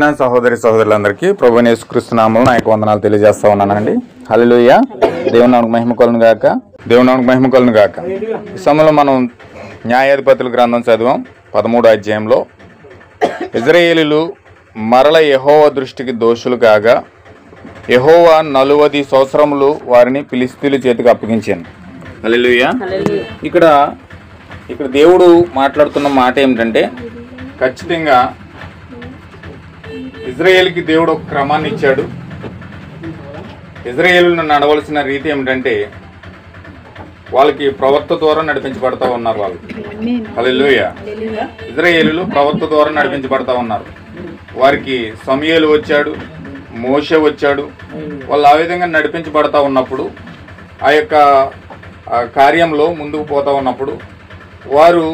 ప్రియమైన సహోదరి సహోదరులందరికీ ప్రభువైన యేసుక్రీస్తు నామములో నా యొక్క వందనాలు తెలియజేస్తా ఉన్నానండి. హల్లెలూయా. దేవుని నామమునకు మహిమ కలుగును గాక. దేవుని నామమునకు మహిమ కలుగును గాక. ఈ సమయంలో మనం న్యాయాధిపతుల గ్రంథం చదివాం. 13వ అధ్యాయంలో ఇశ్రాయేలీయులు మరల యెహోవా దృష్టికి దోషులు కాగా యెహోవా 40 సంవత్సరములు వారిని ఫిలిష్తీయుల చేతికి అప్పగించాను. హల్లెలూయా. ఇక్కడ దేవుడు మాట్లాడుతున్న మాట ఏమిటంటే, ఖచ్చితంగా ఇజ్రాయేల్కి దేవుడు ఒక క్రమాన్ని ఇచ్చాడు. ఇజ్రాయేలును నడవలసిన రీతి ఏమిటంటే, వాళ్ళకి ప్రవక్త ద్వారా నడిపించబడతా ఉన్నారు. వాళ్ళు హల్లెలూయా. ఇజ్రాయేలీయులు ప్రవక్త ద్వారా నడిపించబడతా ఉన్నారు. వారికి సమూయేలు వచ్చాడు, మోషే వచ్చాడు. వాళ్ళు ఆ విధంగా నడిపించబడతా ఉన్నప్పుడు, ఆ యొక్క కార్యంలో ముందుకు పోతా ఉన్నప్పుడు వారు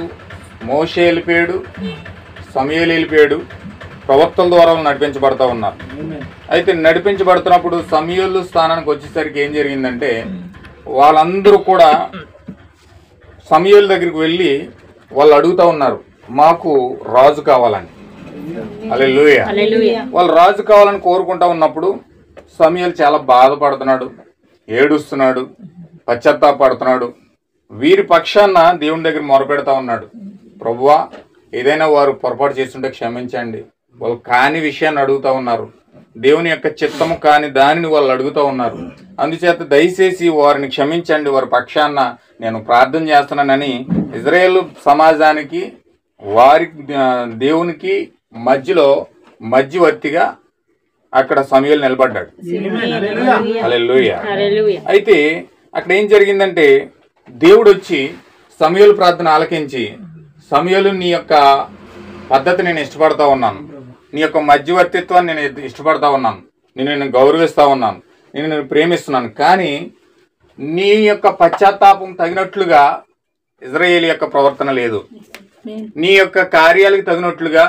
మోషే వెళ్ళిపోయాడు, సమూయేలు వెళ్ళిపోయాడు, ప్రవక్తల ద్వారా నడిపించబడతా ఉన్నారు. అయితే నడిపించబడుతున్నప్పుడు సమూయేలు స్థానానికి వచ్చేసరికి ఏం జరిగిందంటే, వాళ్ళందరూ కూడా సమూయేలు దగ్గరికి వెళ్ళి వాళ్ళు అడుగుతా ఉన్నారు, మాకు రాజు కావాలని. హల్లెలూయా. వాళ్ళు రాజు కావాలని కోరుకుంటా ఉన్నప్పుడు సమూయేలు చాలా బాధపడుతున్నాడు, ఏడుస్తున్నాడు, పశ్చాత్తాపడుతున్నాడు. వీరి పక్షాన దేవుని దగ్గర మొరపెడతా ఉన్నాడు, ప్రభువా ఏదైనా వారు పొరపాటు చేస్తుంటే క్షమించండి. వాళ్ళు కాని విషయాన్ని అడుగుతా ఉన్నారు, దేవుని యొక్క చిత్తము కాని దానిని వాళ్ళు అడుగుతూ ఉన్నారు. అందుచేత దయచేసి వారిని క్షమించండి, వారి పక్షాన నేను ప్రార్థన చేస్తున్నానని ఇజ్రాయేల్ సమాజానికి వారి దేవునికి మధ్యలో మధ్యవర్తిగా అక్కడ సమూయేలు నిలబడ్డాడు. హల్లెలూయా. అయితే అక్కడ ఏం జరిగిందంటే, దేవుడు వచ్చి సమూయేలు ప్రార్థన ఆలకించి, సమూయేలు నీ యొక్క పద్ధతి నేను ఇష్టపడతా ఉన్నాను, నీ యొక్క మధ్యవర్తిత్వాన్ని నేను ఇష్టపడతా ఉన్నాను, నేను గౌరవిస్తా ఉన్నాను, నేను ప్రేమిస్తున్నాను, కానీ నీ యొక్క పశ్చాత్తాపం తగినట్లుగా ఇజ్రాయేలు యొక్క ప్రవర్తన లేదు. నీ యొక్క కార్యాలకు తగినట్లుగా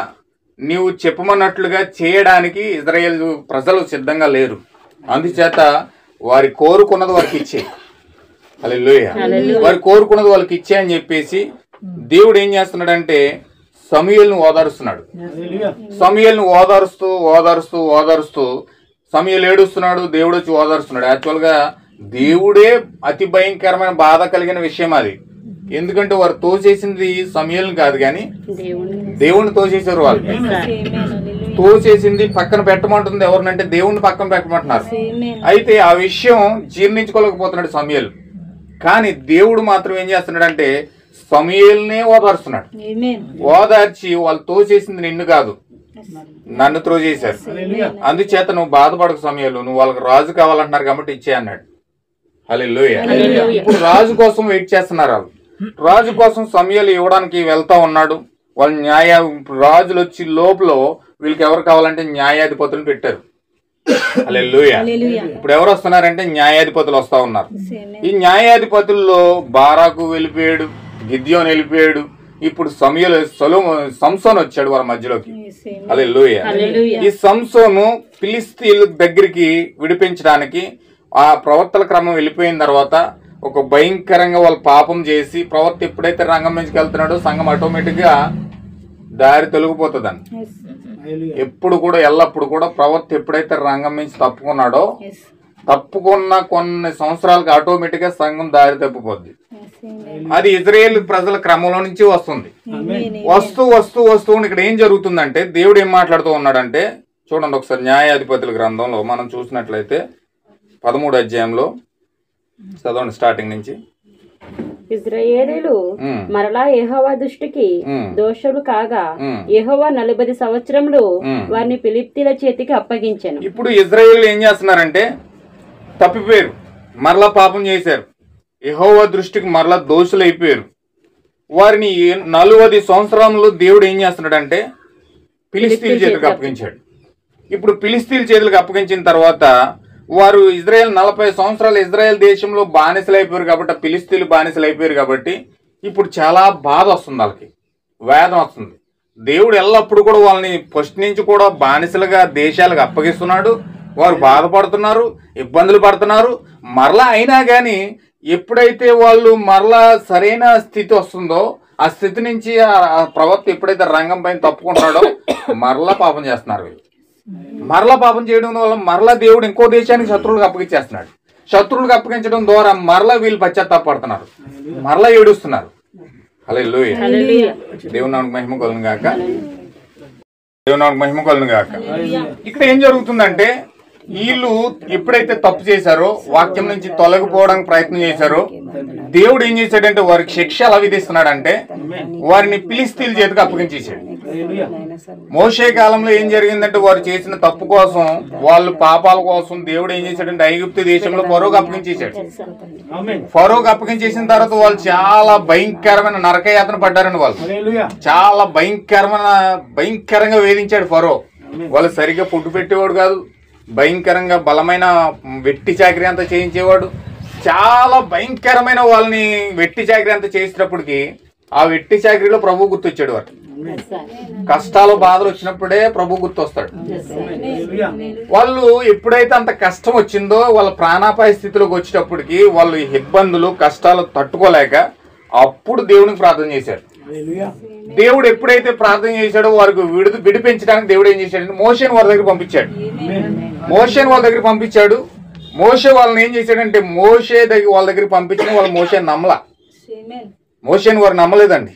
నీవు చెప్పమన్నట్లుగా చేయడానికి ఇజ్రాయేలు ప్రజలు సిద్ధంగా లేరు. అందుచేత వారి కోరుకున్నది వారికి ఇచ్చే. హల్లెలూయా. వారు కోరుకున్నది వాళ్ళకి ఇచ్చే అని చెప్పేసి దేవుడు ఏం చేస్తున్నాడంటే సమూయేలును ఓదారుస్తున్నాడు. సమూయేలును ఓదారుస్తూ ఓదారుస్తూ ఓదారుస్తూ సమూయేలు ఏడుస్తున్నాడు, దేవుడు వచ్చి ఓదారుస్తున్నాడు. యాక్చువల్గా దేవుడే అతి భయంకరమైన బాధ కలిగిన విషయం అది. ఎందుకంటే వారు తోసేసింది సమూయేలును కాదు, కానీ దేవుణ్ణి తోసేశారు. వాళ్ళు తోసేసింది పక్కన పెట్టమంటుంది ఎవరినంటే దేవుణ్ణి పక్కన పెట్టమంటున్నారు. అయితే ఆ విషయం జీర్ణించుకోలేకపోతున్నాడు సమూయేలు. కానీ దేవుడు మాత్రం ఏం చేస్తున్నాడంటే సమూయేలునే ఓదార్చున్నాడు. ఓదార్చి వాళ్ళు తోసేసింది నిన్ను కాదు, నన్ను త్రోసేశారు. అందుచేత నువ్వు బాధపడకు సమూయేలు, నువ్వు వాళ్ళకి రాజు కావాలంటున్నారు కాబట్టి ఇచ్చే అన్నాడు. హల్లెలూయా. ఇప్పుడు రాజు కోసం వెయిట్ చేస్తున్నారు. వాళ్ళు రాజు కోసం సమూయేలు ఇవ్వడానికి వెళ్తా ఉన్నాడు. వాళ్ళు రాజులు వచ్చి లోపల వీళ్ళకి ఎవరు కావాలంటే న్యాయాధిపతులు పెట్టారు. హల్లెలూయా. ఇప్పుడు ఎవరు వస్తున్నారంటే న్యాయాధిపతులు వస్తా ఉన్నారు. ఈ న్యాయాధిపతుల్లో బారాకు వెళ్ళిపోయాడు, గిద్యోను వెళ్ళిపోయాడు. ఇప్పుడు సంసోను వచ్చాడు వాళ్ళ మధ్యలోకి. హల్లెలూయా. ఈ సంసోను ఫిలిష్తీయుల దగ్గరికి విడిపించడానికి ఆ ప్రవక్తల క్రమం వెళ్ళిపోయిన తర్వాత ఒక భయంకరంగా వాళ్ళు పాపం చేసి ప్రవక్త ఎప్పుడైతే రంగం నుంచి వెళ్తున్నాడో సంఘం ఆటోమేటిక్ గా దారి తొలగిపోతుందని. ఎప్పుడు కూడా ఎల్లప్పుడు కూడా ప్రవక్త ఎప్పుడైతే రంగం నుంచి తప్పుకున్నాడో, తప్పుకున్న కొన్ని సంవత్సరాలకు ఆటోమేటిక్ గా సంఘం దారి తప్పిపోద్ది. అది ఇజ్రాయేల్ ప్రజల క్రమంలో నుంచి వస్తుంది. వస్తూ వస్తూ వస్తూ ఇక్కడ ఏం జరుగుతుందంటే, దేవుడు ఏం మాట్లాడుతూ ఉన్నాడంటే చూడండి ఒకసారి. న్యాయాధిపతుల గ్రంథంలో మనం చూసినట్లయితే 13వ అధ్యాయంలో చదవండి స్టార్టింగ్ నుంచి. ఇశ్రాయేలీయులు మరలా యెహోవా దృష్టికి దోషులు కాగా యెహోవా 40 సంవత్సరములు వారిని ఫిలిష్తీయుల చేతికి అప్పగించాను. ఇప్పుడు ఇజ్రాయేలీయులు ఏం చేస్తున్నారంటే తప్పిపోయారు, మరలా పాపం చేశారు, యెహోవా దృష్టికి మరలా దోషులు అయిపోయారు. వారిని 40 సంవత్సరములు దేవుడు ఏం చేస్తున్నాడంటే ఫిలిష్తీయుల చేతికి అప్పగించాడు. ఇప్పుడు ఫిలిష్తీయుల చేతులకు అప్పగించిన తర్వాత వారు ఇజ్రాయెల్ 40 సంవత్సరాలు ఇజ్రాయెల్ దేశంలో బానిసలు అయిపోయారు కాబట్టి, ఫిలిష్తీయులు బానిసలు అయిపోయారు కాబట్టి ఇప్పుడు చాలా బాధ వస్తుంది, వాళ్ళకి వేదన వస్తుంది. దేవుడు ఎల్లప్పుడు కూడా వాళ్ళని ఫస్ట్ నుంచి కూడా బానిసలుగా దేశాలకు అప్పగిస్తున్నాడు. వారు బాధపడుతున్నారు, ఇబ్బందులు పడుతున్నారు. మరలా అయినా కానీ ఎప్పుడైతే వాళ్ళు మరలా సరైన స్థితి వస్తుందో ఆ స్థితి నుంచి ఆ ప్రవక్త ఎప్పుడైతే రంగం పైన తప్పుకుంటాడో మరలా పాపం చేస్తున్నారు వీళ్ళు. మరలా పాపం చేయడం వల్ల మరలా దేవుడు ఇంకో దేశానికి శత్రువులకు అప్పగించేస్తున్నాడు. శత్రువులకు అప్పగించడం ద్వారా మరలా వీళ్ళు పశ్చాత్తాపడుతున్నారు, మరలా ఏడుస్తున్నారు. హల్లెలూయా. దేవుని నామమునకు మహిమ కలుగును గాక. దేవుని నామమునకు మహిమ కలుగును గాక. ఇక్కడ ఏం జరుగుతుందంటే వీళ్ళు ఎప్పుడైతే తప్పు చేశారో, వాక్యం నుంచి తొలగిపోవడానికి ప్రయత్నం చేశారో, దేవుడు ఏం చేశాడంటే వారికి శిక్ష ఎలా విధిస్తున్నాడంటే వారిని ఫిలిష్తీయుల చేతికి అప్పగించేశాడు. మోషే కాలంలో ఏం జరిగిందంటే వారు చేసిన తప్పు కోసం, వాళ్ళు పాపాల కోసం దేవుడు ఏం చేశాడంటే ఐగుప్తు దేశంలో ఫరోకు అప్పగించేశాడు. ఫరోకు అప్పగించేసిన తర్వాత వాళ్ళు చాలా భయంకరమైన నరకయాతన పడ్డారండి. వాళ్ళు చాలా భయంకరంగా వేధించాడు ఫరో. వాళ్ళు సరిగ్గా ఫుడ్ పెట్టేవాడు కాదు, భయంకరంగా బలమైన వెట్టి చాకరీ అంతా చేయించేవాడు. చాలా భయంకరమైన వాళ్ళని వెట్టి చాకరీ అంతా చేసేటప్పటికి ఆ వెట్టి చాకరీలో ప్రభు గుర్తొచ్చాడు. వారు కష్టాలు బాధలు వచ్చినప్పుడే ప్రభు గుర్తొస్తాడు. వాళ్ళు ఎప్పుడైతే అంత కష్టం వచ్చిందో వాళ్ళ ప్రాణాపాయ స్థితిలోకి వచ్చేటప్పటికి వాళ్ళు ఇబ్బందులు కష్టాలు తట్టుకోలేక అప్పుడు దేవునికి ప్రార్థన చేశారు. దేవుడు ఎప్పుడైతే ప్రార్థన చేశాడో వారికి విడిపించడానికి దేవుడు ఏం చేశాడంటే మోషేని వాళ్ళ దగ్గర పంపించాడు. మోషే వాళ్ళని ఏం చేశాడంటే వాళ్ళ దగ్గర పంపించిన వాళ్ళు మోషేని నమ్మలా. మోషేని వారు నమ్మలేదండి.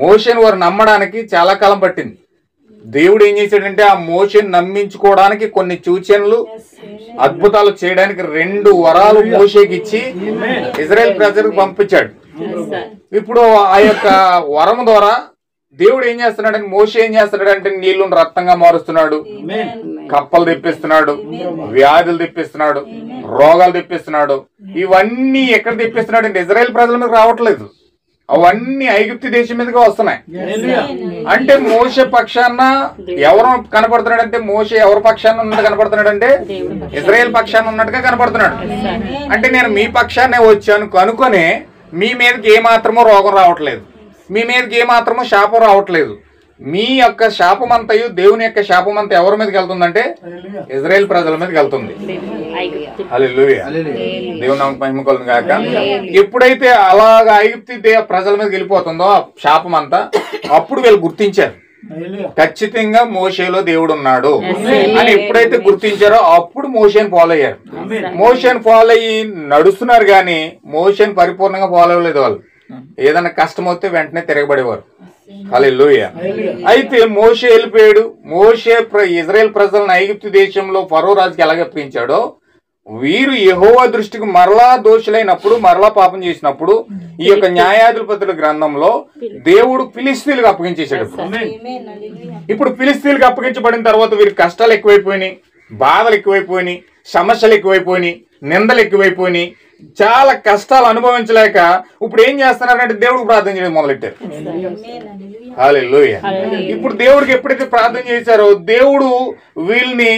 మోషేని వారు నమ్మడానికి చాలా కాలం పట్టింది. దేవుడు ఏం చేశాడంటే ఆ మోషేని నమ్మించుకోవడానికి కొన్ని సూచనలు అద్భుతాలు చేయడానికి 2 వరాలు మోషేకి ఇచ్చి ఇజ్రాయెల్ ప్రజలకు పంపించాడు. ఇప్పుడు ఆ యొక్క వరం ద్వారా దేవుడు ఏం చేస్తున్నాడంటే మోషే ఏం చేస్తున్నాడంటే నీళ్లను రక్తంగా మారుస్తున్నాడు, కప్పలు తెప్పిస్తున్నాడు, వ్యాధులు తెప్పిస్తున్నాడు, రోగాలు తెప్పిస్తున్నాడు. ఇవన్నీ ఎక్కడ తెప్పిస్తున్నాడు అంటే ఇజ్రాయెల్ ప్రజల మీద రావట్లేదు, అవన్నీ ఐగుప్తు దేశం మీదగా వస్తున్నాయి. అంటే మోషే పక్షాన ఎవరు కనపడుతున్నాడంటే మోషే ఎవరి పక్షాన ఉన్నట్టు కనపడుతున్నాడంటే ఇజ్రాయెల్ పక్షాన ఉన్నట్టుగా కనపడుతున్నాడు. అంటే నేను మీ పక్షాన్నే వచ్చాను కనుకొని మీ మీదకి ఏమాత్రమో రోగం రావట్లేదు, మీ మీదకి ఏమాత్రమో శాపం రావట్లేదు. మీ యొక్క శాపం అంతయు దేవుని యొక్క శాపం అంతా ఎవరి మీదకి వెళ్తుందంటే ఇజ్రాయెల్ ప్రజల మీదకి వెళ్తుంది. హల్లెలూయా. దేవుని నామమునకు మహిమ కలుగును గాక. ఎప్పుడైతే అలాగా ఐగుప్తు ప్రజల మీదకి వెళ్ళిపోతుందో ఆ శాపం అంతా, అప్పుడు వీళ్ళు గుర్తించారు ఖచ్చితంగా మోషేలో దేవుడు ఉన్నాడు అని. ఎప్పుడైతే గుర్తించారో అప్పుడు మోషేని ఫాలో అయ్యారు. మోషేని ఫాలో అయ్యి నడుస్తున్నారు కానీ మోషేని పరిపూర్ణంగా ఫాలో అవ్వలేదు. వాళ్ళు ఏదైనా కష్టం వస్తే వెంటనే తిరగబడేవారు. హల్లెలూయా. అయితే మోషే వెళ్ళిపోయాడు. మోషే ఇజ్రాయెల్ ప్రజలను ఐగుప్తు దేశంలో ఫరో రాజుకి ఎలాగ అప్పగించాడో వీరు యెహోవా దృష్టికి మరలా దోషులైనప్పుడు, మరలా పాపం చేసినప్పుడు ఈ యొక్క న్యాయాధిపతుల గ్రంథంలో దేవుడు ఫిలిష్తీయులకు అప్పగించేశాడు. ఇప్పుడు ఫిలిష్తీయులకు అప్పగించబడిన తర్వాత వీరికి కష్టాలు ఎక్కువైపోయినాయి, బాధలు ఎక్కువైపోయినాయి, సమస్యలు ఎక్కువైపోయినాయి, నిందలు ఎక్కువైపోయినాయి, చాలా కష్టాలు అనుభవించలేక ఇప్పుడు ఏం చేస్తున్నారంటే దేవుడికి ప్రార్థన చేయడం మొదలెట్టారు. హల్లెలూయా. ఇప్పుడు దేవుడికి ఎప్పుడైతే ప్రార్థన చేశారో దేవుడు వీళ్ళని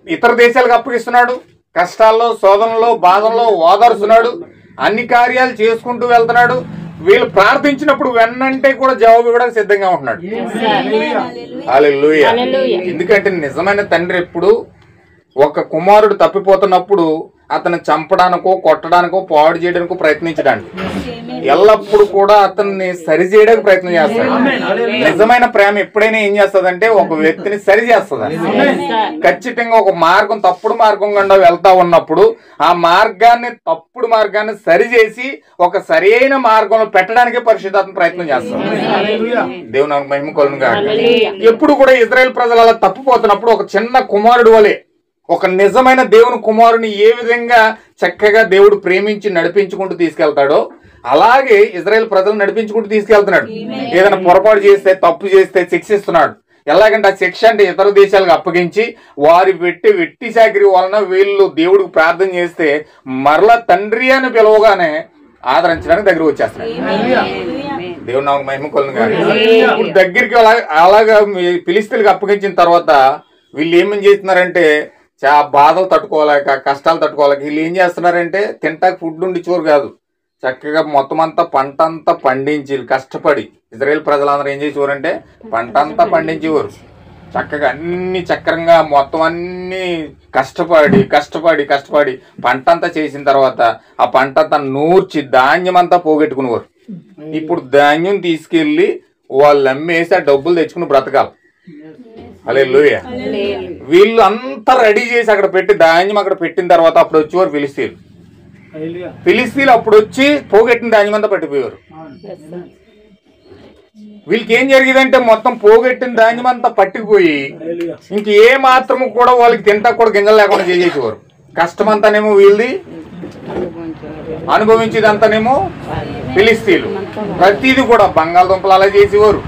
ఇతర దేశాలకు అప్పగిస్తున్నాడు. కష్టాల్లో, శోధనలో, బాధల్లో ఓదార్చున్నాడు. అన్ని కార్యాలు చేసుకుంటూ వెళ్తున్నాడు. వీళ్ళు ప్రార్థించినప్పుడు వెన్నంటే కూడా జవాబు ఇవ్వడానికి సిద్ధంగా ఉంటున్నాడు. హల్లెలూయా. ఎందుకంటే నిజమైన తండ్రి ఎప్పుడు ఒక కుమారుడు తప్పిపోతున్నప్పుడు అతన్ని చంపడానికో, కొట్టడానికో, పాడు చేయడానికో ప్రయత్నించడానికి ఎల్లప్పుడు కూడా అతన్ని సరి చేయడానికి ప్రయత్నం చేస్తాడు. నిజమైన ప్రేమ ఎప్పుడైనా ఏం చేస్తుందంటే ఒక వ్యక్తిని సరి చేస్తుంది. ఖచ్చితంగా ఒక మార్గం తప్పుడు మార్గం గుండా వెళ్తా ఉన్నప్పుడు ఆ తప్పుడు మార్గాన్ని సరిచేసి ఒక సరైన మార్గంలో పెట్టడానికే పరిశుద్ధాత్మ ప్రయత్నం చేస్తాడు. దేవుని నామమునకు మహిమ కలుగును గాక. ఎప్పుడు కూడా ఇజ్రాయెల్ ప్రజలు అలా తప్పిపోతున్నప్పుడు ఒక చిన్న కుమారుడు వలె, ఒక నిజమైన దేవుని కుమారుని ఏ విధంగా చక్కగా దేవుడు ప్రేమించి నడిపించుకుంటూ తీసుకెళ్తాడో అలాగే ఇజ్రాయెల్ ప్రజలు నడిపించుకుంటూ తీసుకెళ్తున్నాడు. ఏదైనా పొరపాటు చేస్తే, తప్పు చేస్తే శిక్షిస్తున్నాడు. ఎలాగంటే ఆ శిక్ష అంటే ఇతర దేశాలకు అప్పగించి వారి వెట్టి చాకిరీ వలన వీళ్ళు దేవుడికి ప్రార్థన చేస్తే మరలా తండ్రి అని పిలవగానే ఆదరించడానికి దగ్గర వచ్చేస్తున్నాడు. దేవుని నామమునకు మహిమ కలుగును గాక. ఇప్పుడు దగ్గరికి అలాగా ఫిలిష్తీయులకు అప్పగించిన తర్వాత వీళ్ళు ఏమేం చేస్తున్నారంటే బాధలు తట్టుకోలేక, కష్టాలు తట్టుకోలేక వీళ్ళు ఏం చేస్తున్నారంటే తింటాకి ఫుడ్ ఉండి చోరు కాదు, చక్కగా మొత్తం అంతా పంట అంతా పండించి కష్టపడి ఇజ్రాయెల్ ప్రజలందరూ ఏం చేసేవారంటే పంట అంతా పండించేవారు. చక్కగా అన్ని చక్రంగా మొత్తం అన్ని కష్టపడి పంట అంతా చేసిన తర్వాత ఆ పంట అంతా నూర్చి ధాన్యం అంతా పోగొట్టుకునేవారు. ఇప్పుడు ధాన్యం తీసుకెళ్లి వాళ్ళు అమ్మేసి ఆ డబ్బులు తెచ్చుకుని బ్రతకాలి. హల్లెలూయా. వీళ్ళు అంతా రెడీ చేసి అక్కడ పెట్టి ధాన్యం అక్కడ పెట్టిన తర్వాత అప్పుడు వచ్చేవారు ఫిలిస్తీన్లు అప్పుడు వచ్చి పోగొట్టిన ధాన్యం అంతా పట్టిపోయారు. వీళ్ళకి ఏం జరిగిందంటే మొత్తం పోగొట్టిన ధాన్యం అంతా పట్టుకుపోయి ఇంక ఏ మాత్రము కూడా వాళ్ళకి తింటా కూడా గింజలు లేకుండా చేసేసేవారు. కష్టం అంతానేమో వీళ్ళది, అనుభవించేదంతానేమో ఫిలిస్తీన్లు. ప్రతిదీ కూడా బంగాళదుంపలు అలా చేసేవారు.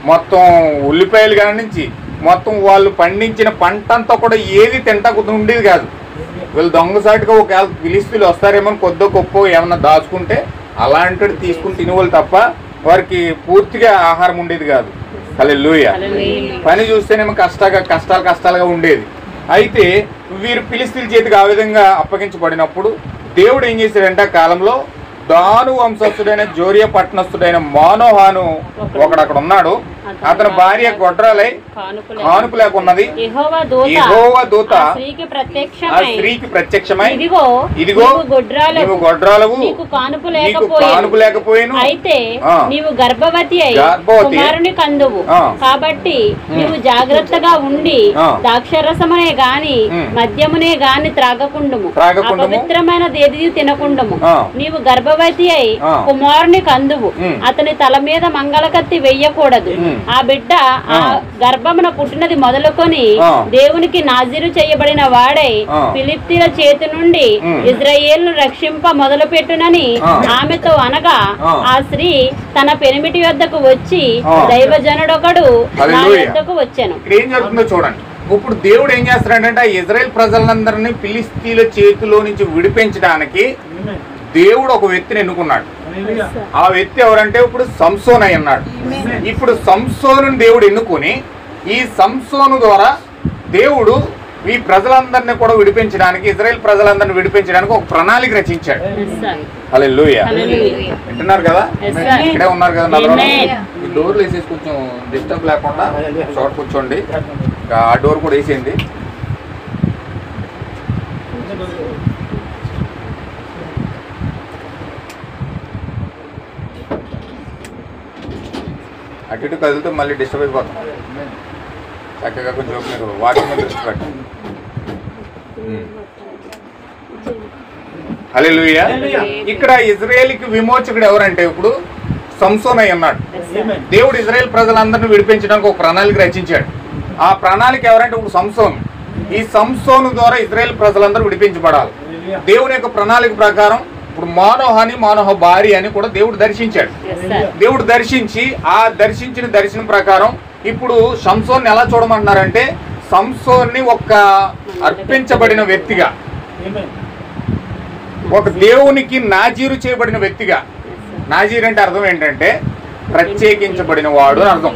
మొత్తం ఉల్లిపాయలు కాని నుంచి మొత్తం వాళ్ళు పండించిన పంట అంతా కూడా ఏది తింటా ఉండేది కాదు. వీళ్ళు దొంగసాటుగా ఒకవేళ ఫిలిస్తీన్లు వస్తారేమో కొద్దో గొప్ప ఏమన్నా దాచుకుంటే అలాంటిది తీసుకుని తినేవాళ్ళు తప్ప వారికి పూర్తిగా ఆహారం ఉండేది కాదు. హల్లెలూయా. పని చూస్తేనేమో కష్టాలుగా ఉండేది. అయితే వీరు ఫిలిస్తీన్ల చేతికి ఆ విధంగా అప్పగించబడినప్పుడు దేవుడు ఏం చేశాడంటే ఆ కాలంలో దాను వంశస్థుడైన జోరియా పట్టణస్థుడైన మానోహాను ఒకడు అక్కడ ఉన్నాడు. అతని భార్య గొడ్రాలై కానుపు లేకున్నది. యెహోవా దూత ఆ స్త్రీకి ప్రత్యక్షమై ఇదిగో నీవు గొడ్రాలవు, నీకు కానుపు లేకపోయేను, అయితే నీవు గర్భవతి అయి కుమారుని కందువు, కాబట్టి నీవు జాగ్రత్తగా ఉండి ద్రాక్షరసమునే గాని మద్యమునే గాని త్రాగకుండుము, అపవిత్రమైన దేది తినకుండుము. నీవు గర్భవతి అయి కుమారుని కందువు, అతని తల మీద మంగళకత్తి వెయ్యకూడదు. ఆ బిడ్డ ఆ గర్భమున పుట్టినది మొదలుకొని దేవునికి నాజీరు చేయబడిన వాడై ఫిలిస్తీన్ల చేతి నుండి ఇజ్రాయేలును రక్షింప మొదలు పెట్టునని ఆమెతో అనగా ఆ స్త్రీ తన పెనిమిటి వద్దకు వచ్చి దైవజనుడొకడు నా వద్దకు వచ్చాను. ఏం జరుగుతుందో చూడండి. ఇప్పుడు దేవుడు ఏం చేస్తున్నాడంటే ఇజ్రాయెల్ ప్రజలందరినీ ఫిలిస్తీన్ల చేతిలో నుంచి విడిపించడానికి దేవుడు ఒక వ్యక్తిని ఎన్నుకున్నాడు. ఆ వ్యక్తి ఎవరంటే ఇప్పుడు సంసోన్ అయి ఉన్నాడు. ఇప్పుడు సంసోను దేవుడు ఎన్నుకొని ఈ సంసోను ద్వారా దేవుడు ఈ ప్రజలందరినీ కూడా విడిపించడానికి, ఇజ్రాయెల్ ప్రజలందరినీ విడిపించడానికి ఒక ప్రణాళిక రచించాడు. హల్లెలూయా. వింటున్నారు కదా? ఇక్కడే ఉన్నారు కదా నలుగురు. ఈ డోర్లు వేసేసి కొంచెం డిస్టర్బ్ లేకుండా చోట కూర్చోండి. ఆ డోర్ కూడా వేసేయండి. అటు ఇటు కదిలితే మళ్ళీ డిస్టర్బ్ అయిపోతాం. చక్కగా కొంచెం మీరు వాటి మీద దృష్టి పెట్టండి. హల్లెలూయా. ఇక్కడ ఇజ్రాయేలుకి విమోచకుడు ఎవరంటే ఇప్పుడు సంసోన్ అయి ఉన్నాడు. దేవుడు ఇజ్రాయేల్ ప్రజలందరినీ విడిపించడానికి ఒక ప్రణాళిక రచించాడు. ఆ ప్రణాళిక ఎవరంటే ఇప్పుడు సంసోన్. ఈ సంసోను ద్వారా ఇజ్రాయేల్ ప్రజలందరూ విడిపించబడాలి. దేవుని యొక్క ప్రణాళిక ప్రకారం ఇప్పుడు మానోహ భార్య అని కూడా దేవుడు దర్శించాడు. దేవుడు దర్శించి ఆ దర్శించిన దర్శనం ప్రకారం ఇప్పుడు సంసోన్ని ఎలా చూడమంటున్నారంటే సంసోన్ని ఒక అర్పించబడిన వ్యక్తిగా, ఒక దేవునికి నాజీరు చేయబడిన వ్యక్తిగా. నాజీరు అంటే అర్థం ఏంటంటే ప్రత్యేకించబడిన వాడు అని అర్థం.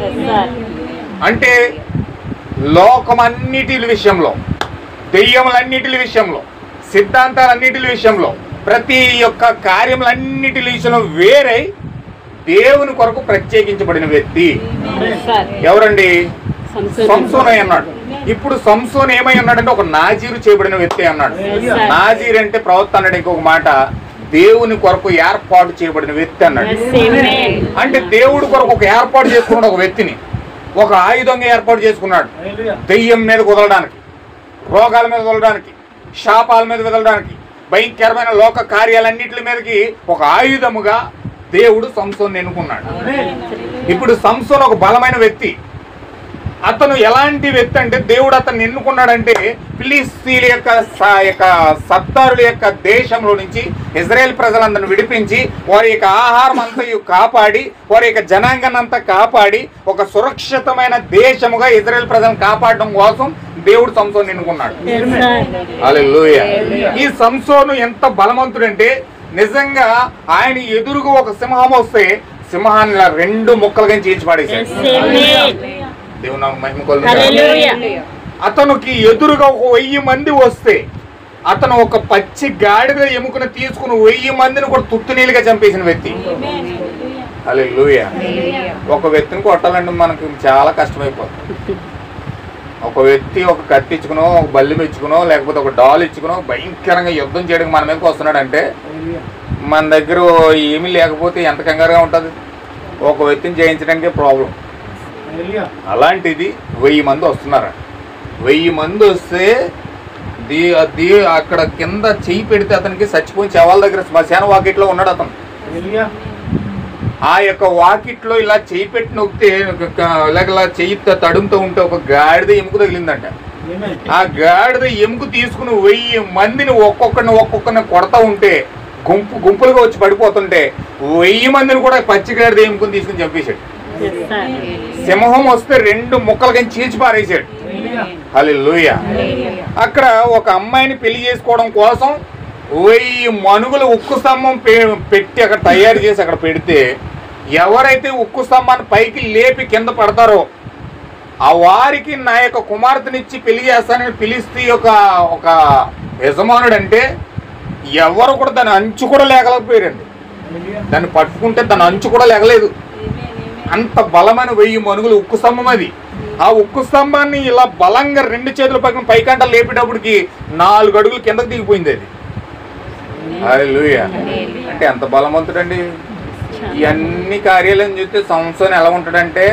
అంటే లోకమన్నిటి విషయంలో, దెయ్యములన్నిటి విషయంలో, సిద్ధాంతాలన్నిటి విషయంలో, ప్రతి యొక్క కార్యములన్నిటి విషయంలో వేరే దేవుని కొరకు ప్రత్యేకించబడిన వ్యక్తి ఎవరండి? సంసోన్ అయి అన్నాడు. ఇప్పుడు సంసోన్ ఏమై అన్నాడంటే ఒక నాజీరు చేయబడిన వ్యక్తి అన్నాడు. నాజీర్ అంటే ప్రవక్త అన్నాడు. ఇంకొక మాట, దేవుని కొరకు ఏర్పాటు చేయబడిన వ్యక్తి అన్నాడు. అంటే దేవుడి కొరకు ఒక ఏర్పాటు చేసుకున్నాడు. ఒక వ్యక్తిని ఒక ఆయుధంగా ఏర్పాటు చేసుకున్నాడు. దెయ్యం మీద వదలడానికి, రోగాల మీద వదలడానికి, శాపాల మీద వదలడానికి, భయంకరమైన లోక కార్యాలన్నిటి మీదకి ఒక ఆయుధముగా దేవుడు సంసోన్ని ఎన్నుకున్నాడు. ఇప్పుడు సంసోన్ ఒక బలమైన వ్యక్తి. అతను ఎలాంటి వ్యక్తి అంటే దేవుడు అతన్ని ఎన్నుకున్నాడంటే ఫిలిస్తీన్ల యొక్క సర్దారుల యొక్క దేశంలో నుంచి ఇజ్రాయెల్ ప్రజలందరిని విడిపించి వారి యొక్క ఆహారం అంతా కాపాడి వారి యొక్క జనాంగాన్ని అంతా కాపాడి ఒక సురక్షితమైన దేశముగా ఇజ్రాయెల్ ప్రజలను కాపాడడం కోసం దేవుడు సంసోను ఎన్నుకున్నాడు. హల్లెలూయా. ఈ సంసోను ఎంత బలవంతుడంటే నిజంగా ఆయన ఎదురుగా ఒక సింహం వస్తే సింహాన్ని 2 ముక్కలుగా చీల్చి పడేశాడు. దేవుని నామమునకు మహిమ కలుగును. అతనికి ఎదురుగా ఒక 1000 మంది వస్తే అతను ఒక పచ్చి గాడిద ఎముకను తీసుకుని 1000 మందిని కూడా తుత్తునీలుగా చంపేసిన వ్యక్తి. హల్లెలూయా. ఒక వ్యక్తిని కొట్టాలంటే మనకు చాలా కష్టమైపోతుంది. ఒక వ్యక్తి ఒక కత్తి ఇచ్చుకునో, ఒక బల్లి ఇచ్చుకునో, లేకపోతే ఒక డాల్ ఇచ్చుకునో భయంకరంగా యుద్ధం చేయడానికి మన మీదకి వస్తున్నాడంటే మన దగ్గర ఏమీ లేకపోతే ఎంత కంగారుగా ఉంటుంది. ఒక వ్యక్తిని జయించడానికే ప్రాబ్లం. అలాంటిది 1000 మంది వస్తున్నారు. 1000 మంది వస్తే అక్కడ కింద చెయ్యి పెడితే అతనికి చచ్చిపోయిన శవాల దగ్గర శ్మశాన వాకిట్లో ఉన్నాడు అతను. ఆ యొక్క వాకిట్లో ఇలా చెయ్యి పెట్టి నొక్కితే ఇలా చెయ్యి తడుముతూ ఉంటే ఒక గాడిద ఎముక తగిలిందంట. ఆ గాడిద ఎముక తీసుకుని 1000 మందిని ఒక్కొక్కరిని కొడతా ఉంటే గుంపులుగా వచ్చి పడిపోతుంటే 1000 మందిని కూడా పచ్చి గాడిద ఎముకని తీసుకుని చంపేశాడు. సింహం వస్తే 2 ముక్కలుగా చీల్చి పారేశాడు. హల్లెలూయా. అక్కడ ఒక అమ్మాయిని పెళ్లి చేసుకోవడం కోసం 1000 మనుగులు ఉక్కు స్తంభం పెట్టి అక్కడ తయారు చేసి అక్కడ పెడితే ఎవరైతే ఉక్కు స్తంభాన్ని పైకి లేపి కింద పడతారో ఆ వారికి నా యొక్క కుమార్తెనిచ్చి పెళ్లి చేస్తానని పిలిస్తే ఒక యజమానుడు అంటే ఎవరు కూడా దాని అంచు కూడా లేగలేకపోయారండి. దాన్ని పట్టుకుంటే దాని అంచు కూడా లేగలేదు. అంత బలమైన 1000 మనుగులు ఉక్కు స్తంభం అది. ఆ ఉక్కు స్తంభాన్ని ఇలా బలంగా 2 చేతుల పక్కన పైకంట లేపేటప్పటికి 4 అడుగులు కిందకు దిగిపోయింది అది. హల్లెలూయా. అంటే ఎంత బలవంతుడండి. ఇవన్నీ కార్యాలను చూస్తే సంసోన్ ఎలా ఉంటాడంటే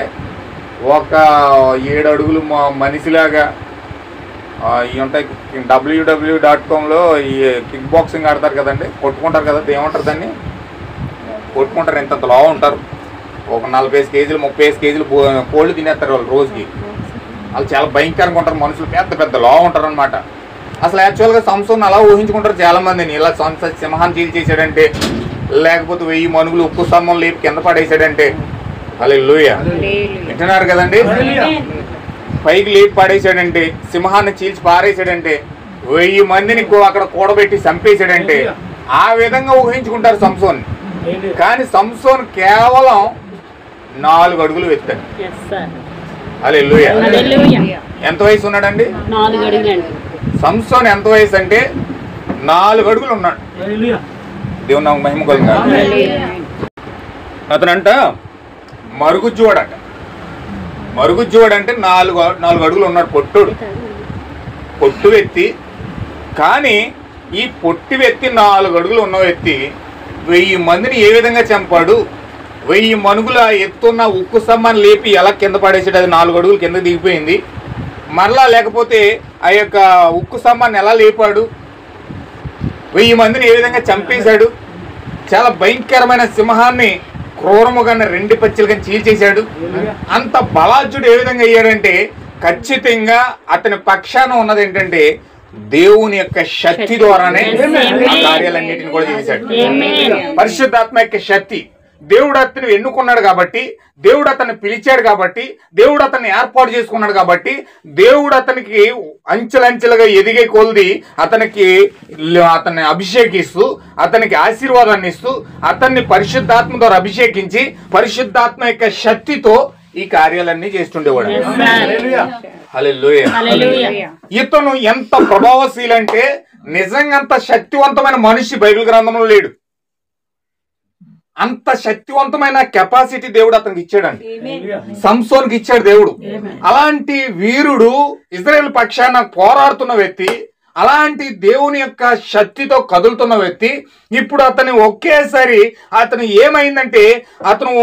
ఒక 7 అడుగులు మనిషిలాగా. ఇవి ఉంటాయి www.comలో ఈ కిక్ బాక్సింగ్ ఆడతారు కదండి, కొట్టుకుంటారు కదా, ఏమంటారు దాన్ని, కొట్టుకుంటారు. ఇంత లావు ఉంటారు. ఒక 45 కేజీలు 35 కేజీలు కోళ్ళు తినేస్తారు వాళ్ళు రోజుకి. వాళ్ళు చాలా భయంకరంగా ఉంటారు మనుషులు, పెద్ద లావు ఉంటారు అనమాట. అసలు యాక్చువల్గా సంసోన్ అలా ఊహించుకుంటారు చాలామందిని. ఇలా సింహాన్ని చీల్చేసాడంటే, లేకపోతే 1000 మనుగులు ఉక్కు స్తంభం లేపి కింద పడేసాడంటే. హల్లెలూయా. వింటున్నారు కదండి. పైకి లేపి పడేసాడంటే, సింహాన్ని చీల్చి పారేసాడంటే, 1000 మందిని అక్కడ కూడబెట్టి చంపేశాడంటే ఆ విధంగా ఊహించుకుంటారు సంసోన్. కానీ సంసోన్ కేవలం 4 అడుగులు ఎత్తాడు. హల్లెలూయా. ఎంత వయసు ఉన్నాడండి? 4 అడుగులు. సంసోన్ ఎంత వయసు అంటే 4 అడుగులు ఉన్నాడు. దేవుని నాకు మహిమ కలుగును. అతనంట మరుగుజ్జువాడట. మరుగుజ్జువాడు అంటే 4 అడుగులు ఉన్నాడు. పొట్టు వ్యక్తి. కానీ ఈ పొట్టి వ్యక్తి 4 అడుగులు ఉన్న వ్యక్తి 1000 మందిని ఏ విధంగా చంపాడు? 1000 మనుగుల ఎత్తున్న ఉక్కు స్తంభాన్ని లేపి ఎలా కింద పడేసాడు? అది 4 అడుగులు కింద దిగిపోయింది. మరలా లేకపోతే ఆ యొక్క ఉక్కు స్తంభాన్ని ఎలా లేపాడు? 1000 మందిని ఏ విధంగా చంపేశాడు? చాలా భయంకరమైన సింహాన్ని క్రూరముగా 2 పచ్చిలుగా చీల్చేశాడు. అంత బలాజ్యుడు ఏ విధంగా అయ్యాడంటే ఖచ్చితంగా అతని పక్షాన ఉన్నది ఏంటంటే దేవుని యొక్క శక్తి ద్వారానే ఆ కార్యాలన్నిటిని కూడా చేశాడు. పరిశుద్ధాత్మ యొక్క శక్తి. దేవుడు అతను ఎన్నుకున్నాడు కాబట్టి, దేవుడు అతన్ని పిలిచాడు కాబట్టి, దేవుడు అతన్ని ఏర్పాటు చేసుకున్నాడు కాబట్టి, దేవుడు అతనికి అంచెలంచెలుగా ఎదిగే కొలది అతన్ని అభిషేకిస్తూ, అతనికి ఆశీర్వాదాన్ని ఇస్తూ, అతన్ని పరిశుద్ధాత్మ ద్వారా అభిషేకించి పరిశుద్ధాత్మ యొక్క శక్తితో ఈ కార్యాలన్నీ చేస్తుండేవాడు. హల్లెలూయా. ఇతను ఎంత ప్రభావశీలంటే నిజంగా అంత శక్తివంతమైన మనిషి బైబిల్ గ్రంథంలో లేడు. అంత శక్తివంతమైన కెపాసిటీ దేవుడు అతనికి ఇచ్చాడండి. సంసోన్కి ఇచ్చాడు దేవుడు. అలాంటి వీరుడు, ఇజ్రాయేల్ పక్షాన పోరాడుతున్న వ్యక్తి, అలాంటి దేవుని యొక్క శక్తితో కదులుతున్న వ్యక్తి, ఇప్పుడు అతని ఒకేసారి అతను ఏమైందంటే అతను